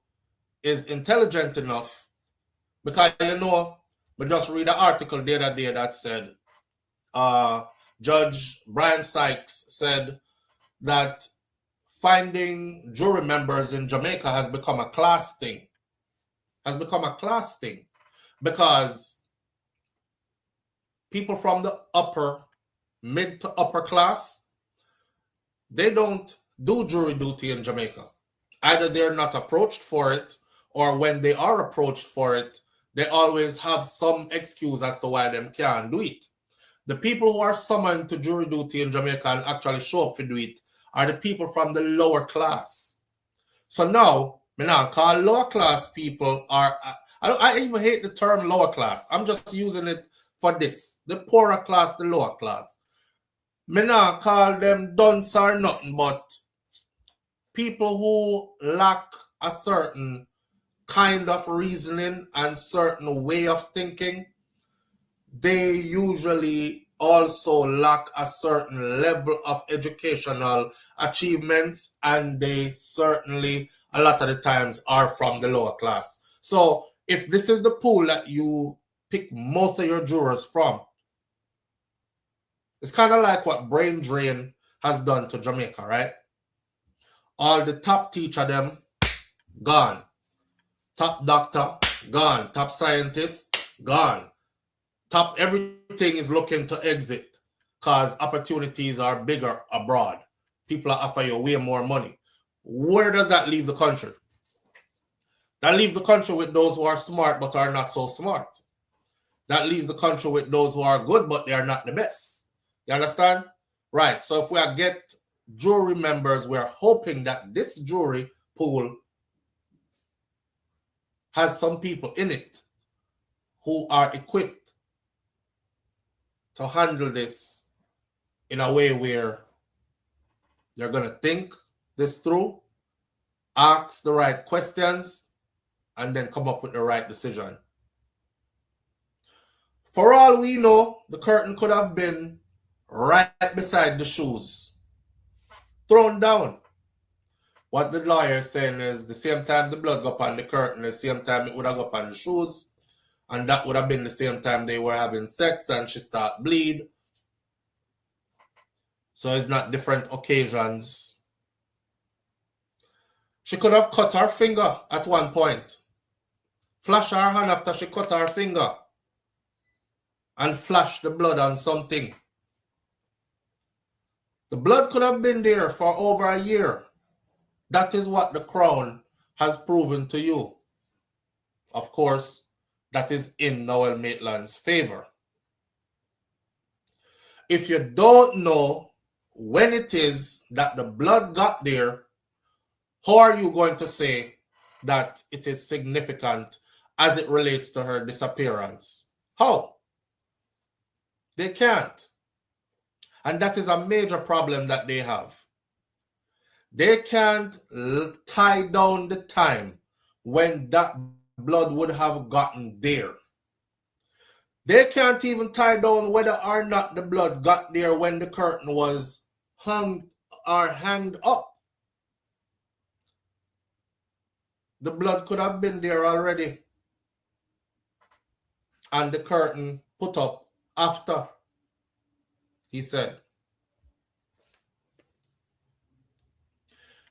is intelligent enough, because, you know, we just read an article the other day that said, Judge Brian Sykes said that finding jury members in Jamaica has become a class thing. Because people from the mid to upper class, they don't do jury duty in Jamaica. Either they're not approached for it, or when they are approached for it, they always have some excuse as to why they can't do it. The people who are summoned to jury duty in Jamaica and actually show up to do it are the people from the lower class. So now, me now call lower class people are, I even hate the term lower class. I'm just using it for this. The poorer class, the lower class. Me now call them dunce or nothing, but people who lack a certain kind of reasoning and certain way of thinking. They usually also lack a certain level of educational achievements, and they certainly a lot of the times are from the lower class. So if this is the pool that you pick most of your jurors from, it's kind of like what brain drain has done to Jamaica, right? All the top teacher them gone, top doctor gone, top scientist gone, top everything is looking to exit because opportunities are bigger abroad. People are offering you way more money. Where does that leave the country? That leaves the country with those who are smart but are not so smart. That leaves the country with those who are good but they are not the best. You understand? Right. So if we get jury members, we're hoping that this jury pool has some people in it who are equipped to handle this in a way where they're going to think this through, ask the right questions, and then come up with the right decision. For all we know, the curtain could have been right beside the shoes, thrown down. What the lawyer is saying is the same time the blood got on the curtain, the same time it would have got on the shoes, and that would have been the same time they were having sex and she started bleed. So it's not different occasions. She could have cut her finger at one point, flash her hand after she cut her finger, and flash the blood on something. The blood could have been there for over a year. That is what the Crown has proven to you. Of course, that is in Noel Maitland's favor. If you don't know when it is that the blood got there, how are you going to say that it is significant as it relates to her disappearance. How? They can't. And that is a major problem that they have. They can't tie down the time when that blood would have gotten there. They can't even tie down whether or not the blood got there when the curtain was hung or hanged up. The blood could have been there already, and the curtain put up after, he said.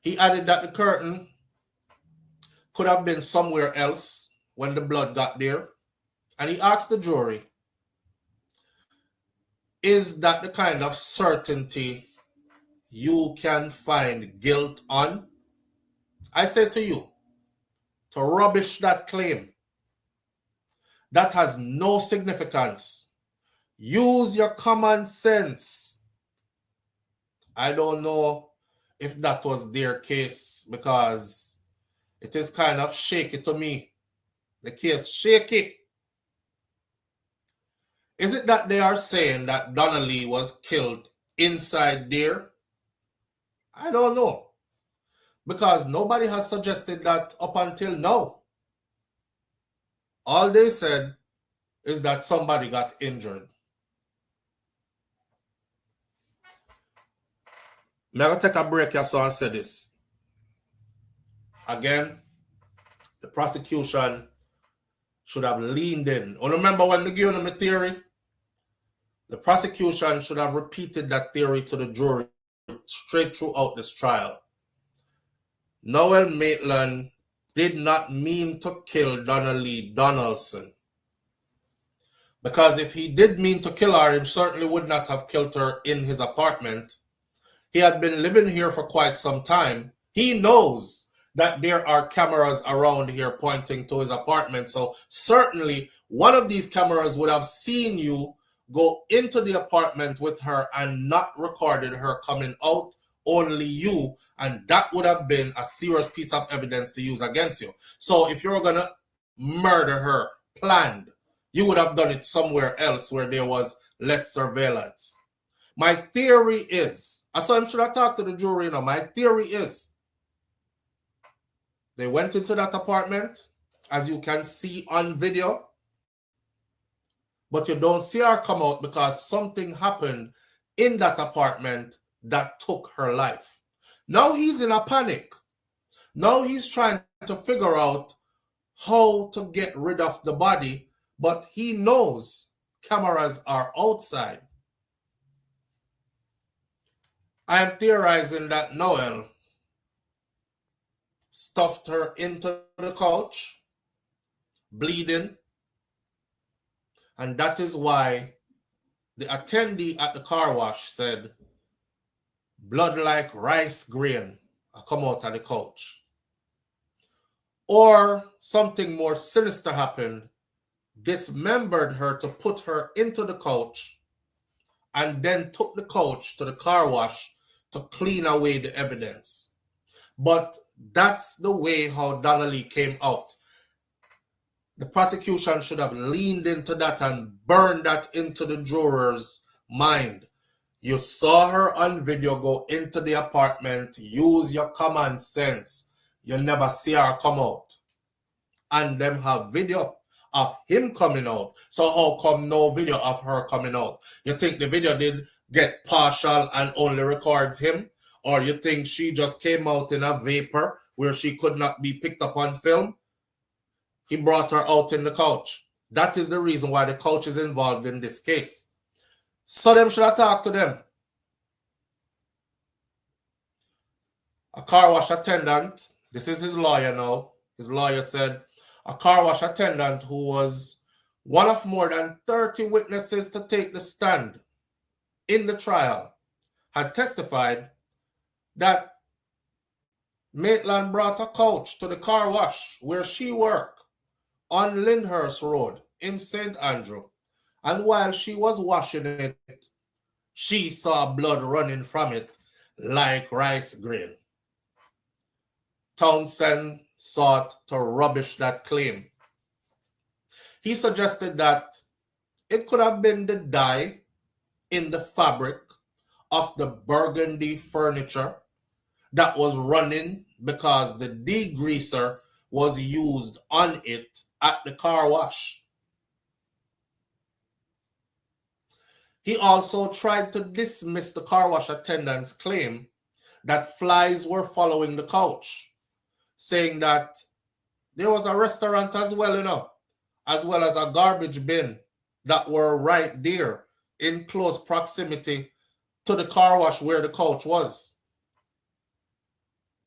He added that the curtain could have been somewhere else when the blood got there. And he asked the jury, is that the kind of certainty you can find guilt on? I say to you, to rubbish that claim, that has no significance. Use your common sense. I don't know if that was their case, because it is kind of shaky to me. The case shaky. Is it that they are saying that Donnelly was killed inside there? I don't know, because nobody has suggested that up until now. All they said is that somebody got injured. I'm going to take a break here so I say this. Again, the prosecution should have leaned in. Oh, remember when they gave them a theory? The prosecution should have repeated that theory to the jury straight throughout this trial. Noel Maitland did not mean to kill Donnelly Donaldson. Because if he did mean to kill her, he certainly would not have killed her in his apartment. He had been living here for quite some time. He knows that there are cameras around here pointing to his apartment. So certainly one of these cameras would have seen you go into the apartment with her and not recorded her coming out, only you. And that would have been a serious piece of evidence to use against you. So if you're going to murder her planned, you would have done it somewhere else where there was less surveillance. My theory is, I saw him should have talked to the jury, my theory is, they went into that apartment, as you can see on video, but you don't see her come out because something happened in that apartment that took her life. Now he's in a panic. Now he's trying to figure out how to get rid of the body, but he knows cameras are outside. I am theorizing that Noel stuffed her into the couch, bleeding, and that is why the attendee at the car wash said, blood like rice grain come out of the couch. Or something more sinister happened, dismembered her to put her into the couch, and then took the couch to the car wash to clean away the evidence. But that's the way how Donnelly came out. The prosecution should have leaned into that and burned that into the juror's mind. You saw her on video go into the apartment. Use your common sense. You never see her come out. And them have video of him coming out. So how come no video of her coming out? You think the video did get partial and only records him? Or you think she just came out in a vapor where she could not be picked up on film? He brought her out in the couch. That is the reason why the couch is involved in this case. So them should have talked to them. A car wash attendant, this is his lawyer now. His lawyer said a car wash attendant who was one of more than 30 witnesses to take the stand in the trial had testified that Maitland brought a couch to the car wash where she worked on Lyndhurst Road in St. Andrew. And while she was washing it, she saw blood running from it like rice grain. Townsend sought to rubbish that claim. He suggested that it could have been the dye in the fabric of the burgundy furniture that was running because the degreaser was used on it at the car wash. He also tried to dismiss the car wash attendant's claim that flies were following the couch, saying that there was a restaurant as well, as well as a garbage bin that were right there in close proximity to the car wash where the couch was.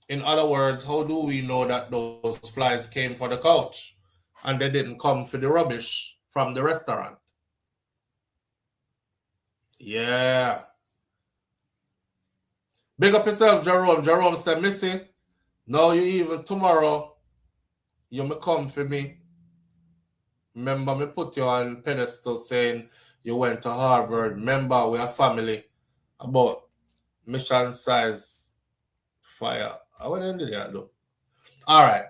In other words, how do we know that those flies came for the couch and they didn't come for the rubbish from the restaurant? Yeah. Big up yourself, Jerome. Jerome said, Missy, now you even tomorrow, you may come for me. Remember, me put you on pedestal saying you went to Harvard. Remember, we are family. About mission size fire. What did I do? All right.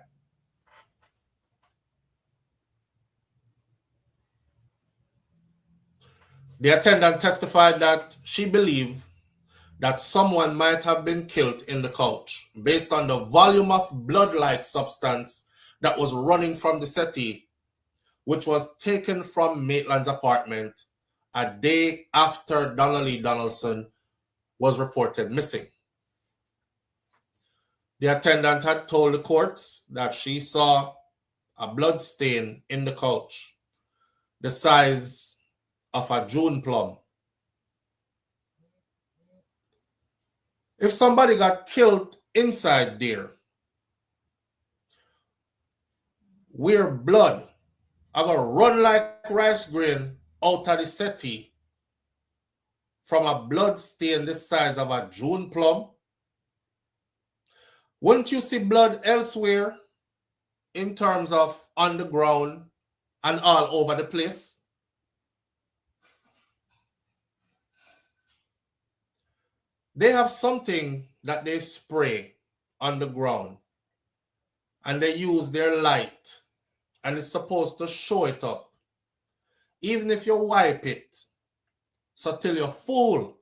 The attendant testified that she believed that someone might have been killed in the couch based on the volume of blood-like substance that was running from the settee, which was taken from Maitland's apartment a day after Donnelly Donaldson was reported missing. The attendant had told the courts that she saw a blood stain in the couch, the size of a June plum. If somebody got killed inside there, where blood are gonna run like rice grain out of the settee from a blood stain the size of a June plum, wouldn't you see blood elsewhere in terms of on the ground and all over the place? They have something that they spray on the ground and they use their light and it's supposed to show it up. Even if you wipe it, so till you're full,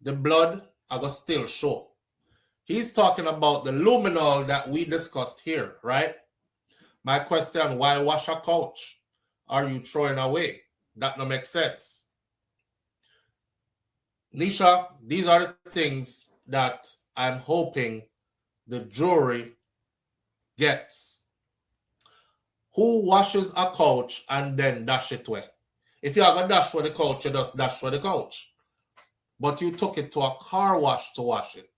the blood are gonna still show. He's talking about the luminol that we discussed here, right? My question, why wash a couch? Are you throwing away? That no make sense. Nisha, these are the things that I'm hoping the jury gets. Who washes a couch and then dash it away? If you have a dash for the couch, you just dash for the couch. But you took it to a car wash to wash it.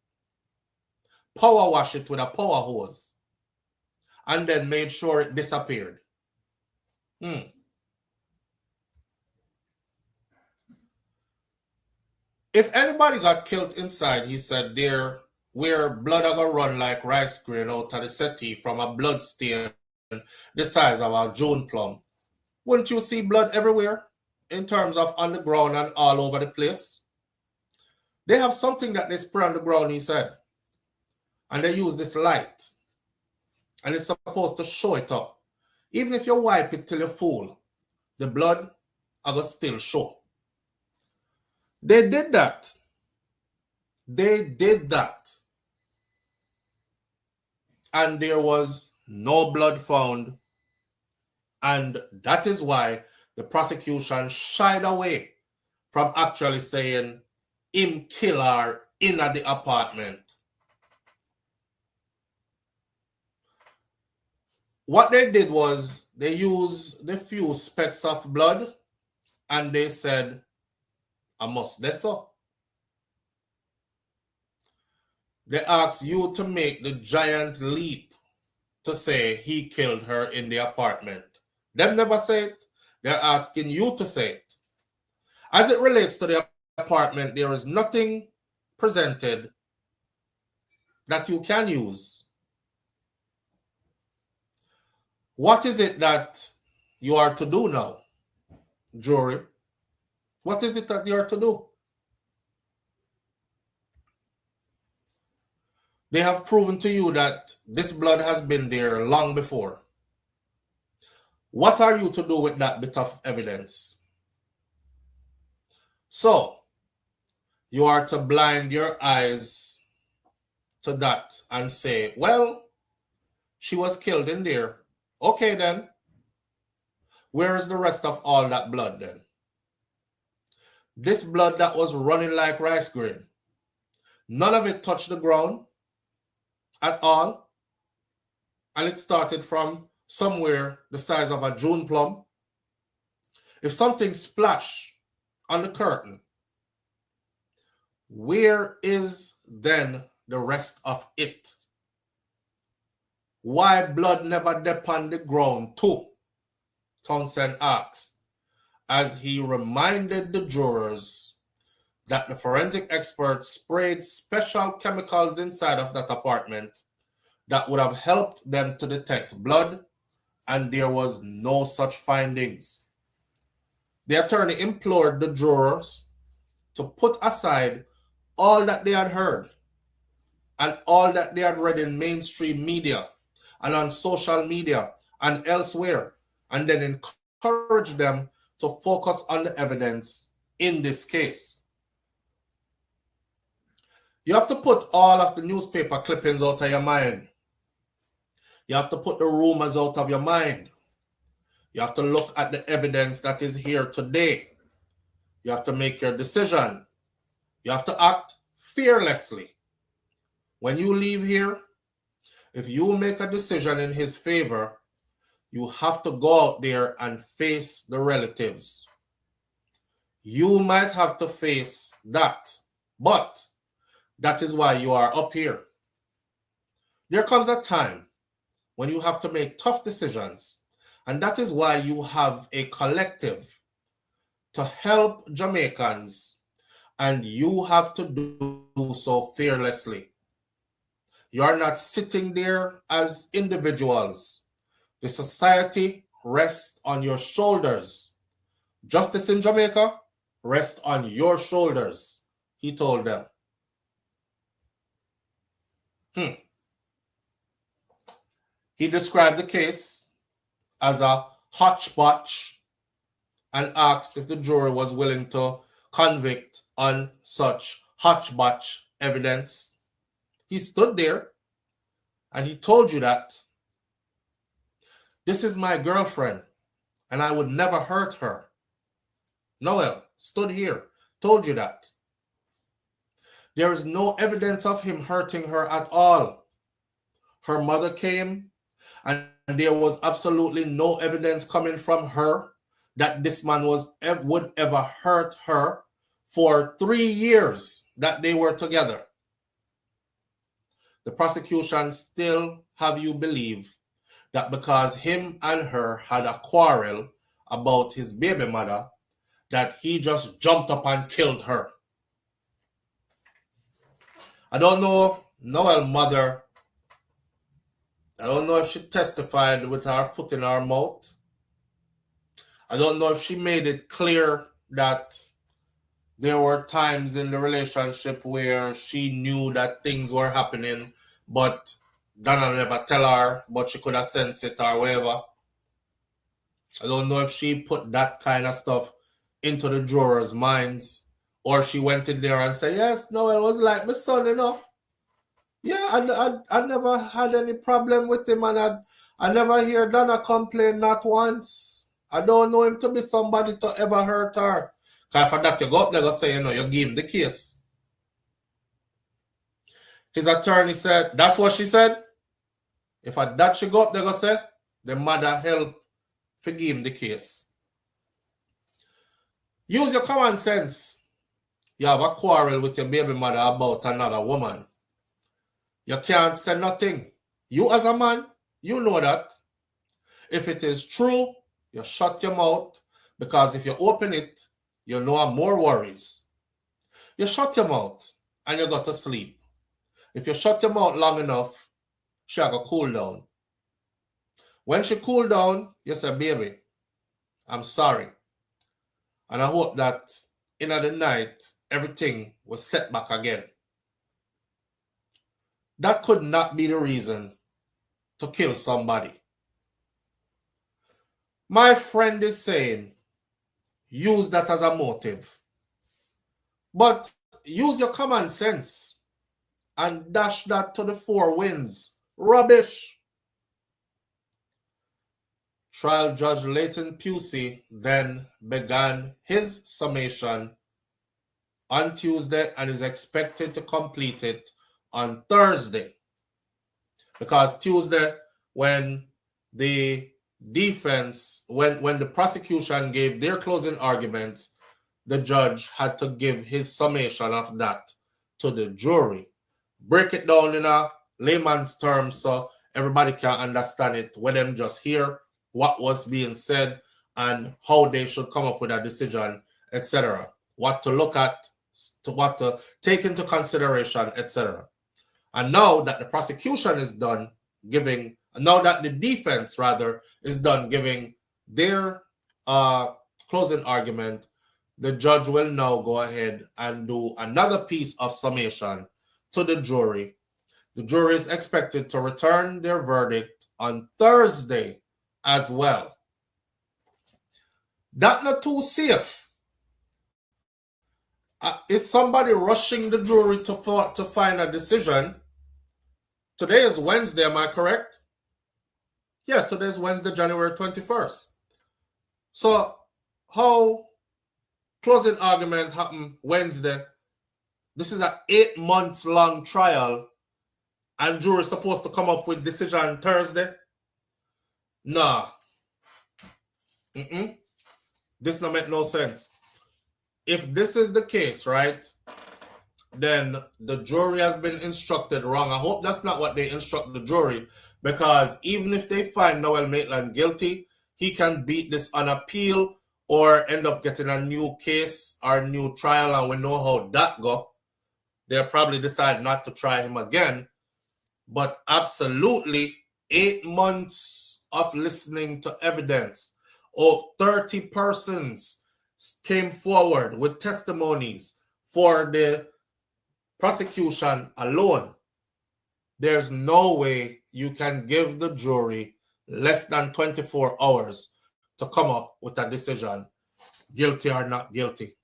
Power wash it with a power hose. And then made sure it disappeared. If anybody got killed inside, he said, there where blood are gonna run like rice grain out of the settee from a blood stain the size of a June plum, wouldn't you see blood everywhere in terms of on the ground and all over the place? They have something that they spray on the ground, he said, and they use this light, and it's supposed to show it up. Even if you wipe it till you're full, the blood are gonna still show. They did that. They did that. And there was no blood found. And that is why the prosecution shied away from actually saying him kill her in at the apartment. What they did was they used the few specks of blood and they said, I must this up. They asked you to make the giant leap to say he killed her in the apartment. Them never say it. They're asking you to say it. As it relates to the apartment, there is nothing presented that you can use. What is it that you are to do now, jury? What is it that you are to do? They have proven to you that this blood has been there long before. What are you to do with that bit of evidence? So, you are to blind your eyes to that and say, well, she was killed in there. Okay then. Where is the rest of all that blood then? This blood that was running like rice grain, none of it touched the ground at all. And it started from somewhere the size of a June plum. If something splashed on the curtain, where is then the rest of it? Why blood never dip on the ground too? Townsend asked, as he reminded the jurors that the forensic experts sprayed special chemicals inside of that apartment that would have helped them to detect blood, and there was no such findings. The attorney implored the jurors to put aside all that they had heard and all that they had read in mainstream media and on social media and elsewhere, and then encourage them to focus on the evidence in this case. You have to put all of the newspaper clippings out of your mind. You have to put the rumors out of your mind. You have to look at the evidence that is here today. You have to make your decision. You have to act fearlessly. When you leave here, if you make a decision in his favor, you have to go out there and face the relatives. You might have to face that, but that is why you are up here. There comes a time when you have to make tough decisions, and that is why you have a collective to help Jamaicans, and you have to do so fearlessly. You are not sitting there as individuals. The society rests on your shoulders. Justice in Jamaica rests on your shoulders, he told them. He described the case as a hodgepodge and asked if the jury was willing to convict on such hodgepodge evidence. He stood there and he told you that this is my girlfriend and I would never hurt her. Noel stood here, told you that. There is no evidence of him hurting her at all. Her mother came and there was absolutely no evidence coming from her that this man would ever hurt her for 3 years that they were together. The prosecution still have you believe that because him and her had a quarrel about his baby mother, that he just jumped up and killed her. I don't know Noel's mother. I don't know if she testified with her foot in her mouth. I don't know if she made it clear that there were times in the relationship where she knew that things were happening, but Donna never tell her, but she could have sensed it or whatever. I don't know if she put that kind of stuff into the jurors' minds, or she went in there and said, yes, Noel was like my son, you know. Yeah, I never had any problem with him, and I never hear Donna complain, not once. I don't know him to be somebody to ever hurt her. Because for that, you go up there and say, you know, you give him the case. His attorney said, that's what she said. If at that she go up there and say, the mother help forgive him the case. Use your common sense. You have a quarrel with your baby mother about another woman. You can't say nothing. You as a man, you know that. If it is true, you shut your mouth, because if you open it, you know more worries. You shut your mouth and you go to sleep. If you shut your mouth long enough, she'll go cool down. When she cool down, you say, baby, I'm sorry. And I hope that in the night, everything was set back again. that could not be the reason to kill somebody. My friend is saying, use that as a motive. But use your common sense and dash that to the four winds. Rubbish. Trial Judge Leighton Pusey then began his summation on Tuesday and is expected to complete it on Thursday. Because Tuesday, when the defense, when the prosecution gave their closing arguments, the judge had to give his summation of that to the jury. Break it down in a layman's terms so everybody can understand it when them just hear what was being said and how they should come up with a decision, etc. What to look at, what to take into consideration, etc. And now that the prosecution is done giving, now that the defense rather is done giving their closing argument, the judge will now go ahead and do another piece of summation to the jury. The jury is expected to return their verdict on Thursday as well. That's not too safe. Is somebody rushing the jury to find a decision? Today is Wednesday, am I correct? Yeah, today is Wednesday, January 21st. So how closing argument happened Wednesday? This is an 8 months long trial and jury is supposed to come up with decision Thursday? Nah. This don't make no sense. If this is the case, right, then the jury has been instructed wrong. I hope that's not what they instruct the jury, because even if they find Noel Maitland guilty, he can beat this on appeal or end up getting a new case or a new trial, and we know how that go. They'll probably decide not to try him again. But absolutely, 8 months of listening to evidence of 30 persons came forward with testimonies for the prosecution alone. There's no way you can give the jury less than 24 hours to come up with a decision, guilty or not guilty.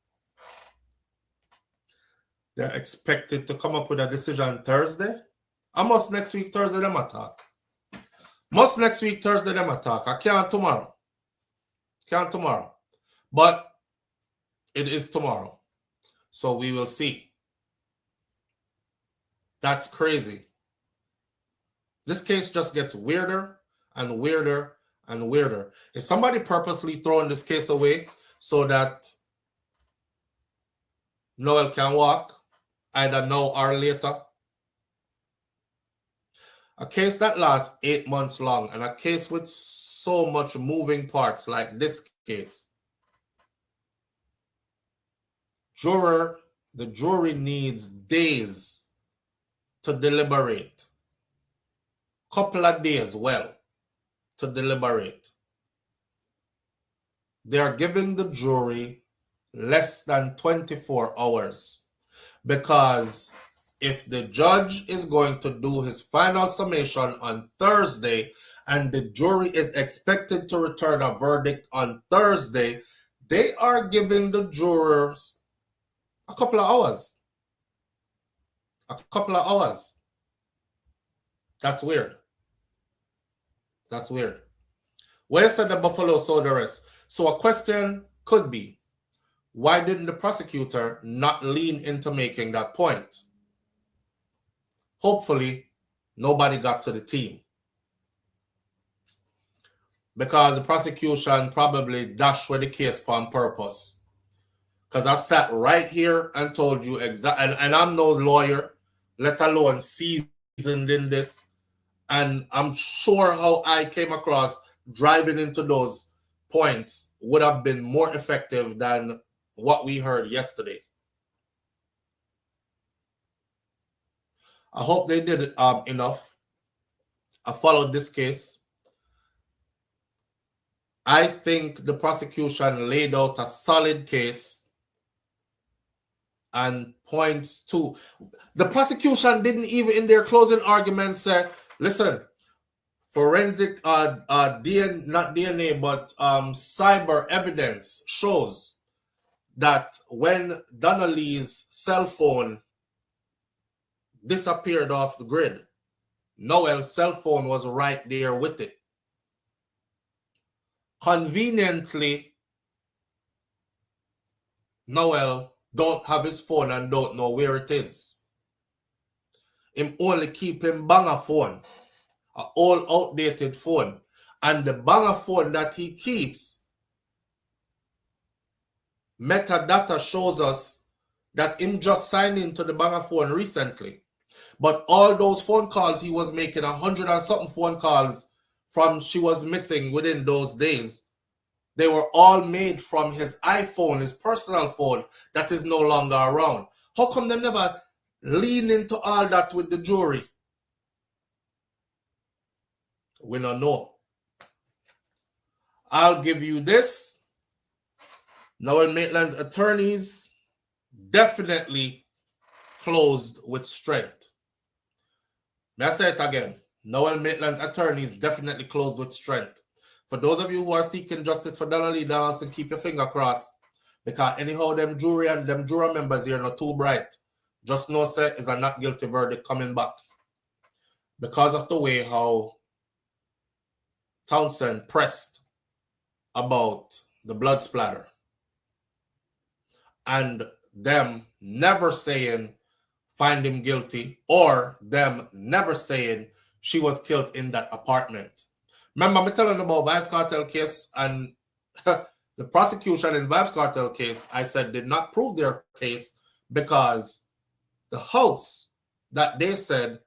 They're expected to come up with a decision Thursday. I must next week Thursday them attack. Must next week Thursday them attack. I can't tomorrow. Can't tomorrow. But it is tomorrow. So we will see. That's crazy. This case just gets weirder and weirder and weirder. Is somebody purposely throwing this case away so that Noel can walk either now or later? A case that lasts 8 months long and a case with so much moving parts like this case. The jury needs days to deliberate. Couple of days, to deliberate. They are giving the jury less than 24 hours because if the judge is going to do his final summation on Thursday and the jury is expected to return a verdict on Thursday, they are giving the jurors a couple of hours. A couple of hours. That's weird. That's weird. Where said the buffalo saw the rest? So a question could be, why didn't the prosecutor not lean into making that point? Hopefully, nobody got to the team. Because the prosecution probably dashed with the case on purpose. Because I sat right here and told you exactly, and I'm no lawyer, let alone seasoned in this. And I'm sure how I came across driving into those points would have been more effective than what we heard yesterday. I hope they did enough. I followed this case. I think the prosecution laid out a solid case. and points to the prosecution didn't even in their closing argument say, listen, forensic DNA, not DNA, but cyber evidence shows that when Donnelly's cell phone disappeared off the grid, Noel's cell phone was right there with it. Conveniently, Noel don't have his phone and don't know where it is. Him only keep him banger phone, an old outdated phone. And the banger phone that he keeps, metadata shows us that him just signed into the banger phone recently. But all those phone calls he was making, 100 and something phone calls from she was missing within those days, they were all made from his iPhone, his personal phone that is no longer around. How come they never lean into all that with the jury? We don't know. I'll give you this. Noel Maitland's attorneys definitely closed with strength. May I say it again? Noel Maitland's attorneys definitely closed with strength. For those of you who are seeking justice for Donnelly Dawson, keep your finger crossed. Because anyhow, them jury and them juror members here are not too bright. Just know, say, is a not guilty verdict coming back. Because of the way how Townsend pressed about the blood splatter. And them never saying find him guilty, or them never saying she was killed in that apartment. Remember, I'm telling about Vybz Kartel case, and the prosecution in Vybz Kartel case, I said, did not prove their case because the house that they said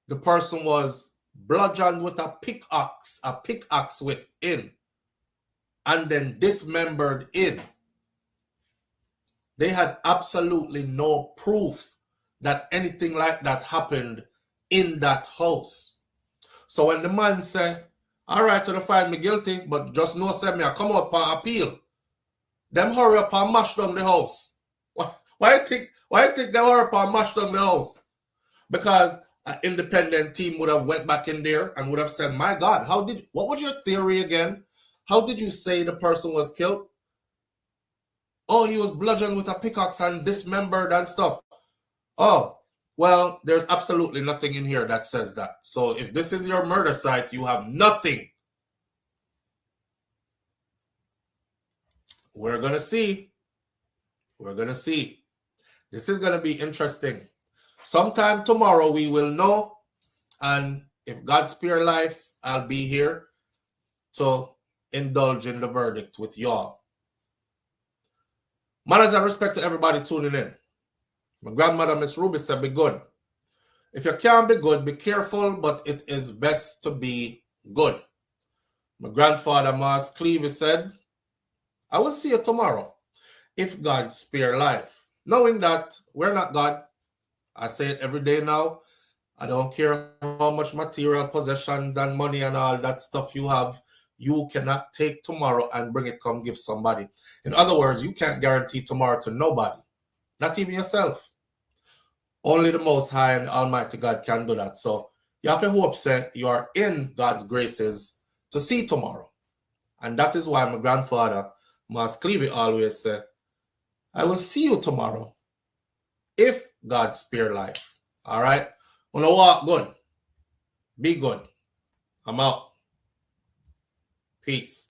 the person was bludgeoned with a pickaxe within, and then dismembered in. They had absolutely no proof that anything like that happened in that house. So when the man said, all right, to find me guilty, but just no say me I come out for appeal, them hurry up and mash down the house. Why you think they hurry up and mash down the house? Because an independent team would have went back in there and would have said, my God, what was your theory again? How did you say the person was killed? Oh, he was bludgeoned with a pickaxe and dismembered and stuff. Oh, well, there's absolutely nothing in here that says that. So if this is your murder site, you have nothing. We're going to see. We're going to see. This is going to be interesting. Sometime tomorrow we will know. And if God spare life, I'll be here to indulge in the verdict with y'all. Manners and respect to everybody tuning in. My grandmother, Miss Ruby, said, be good. If you can't be good, be careful, but it is best to be good. My grandfather, Mas Clevey, said, I will see you tomorrow, if God spare life. Knowing that we're not God, I say it every day now. I don't care how much material possessions and money and all that stuff you have. You cannot take tomorrow and bring it come give somebody. In other words, you can't guarantee tomorrow to nobody, not even yourself. Only the Most High and Almighty God can do that. So you have to hope, say, you are in God's graces to see tomorrow. And that is why my grandfather, Mas Clevey, always said, I will see you tomorrow, if God spare life. All right? Wanna walk good. Be good. I'm out. Peace.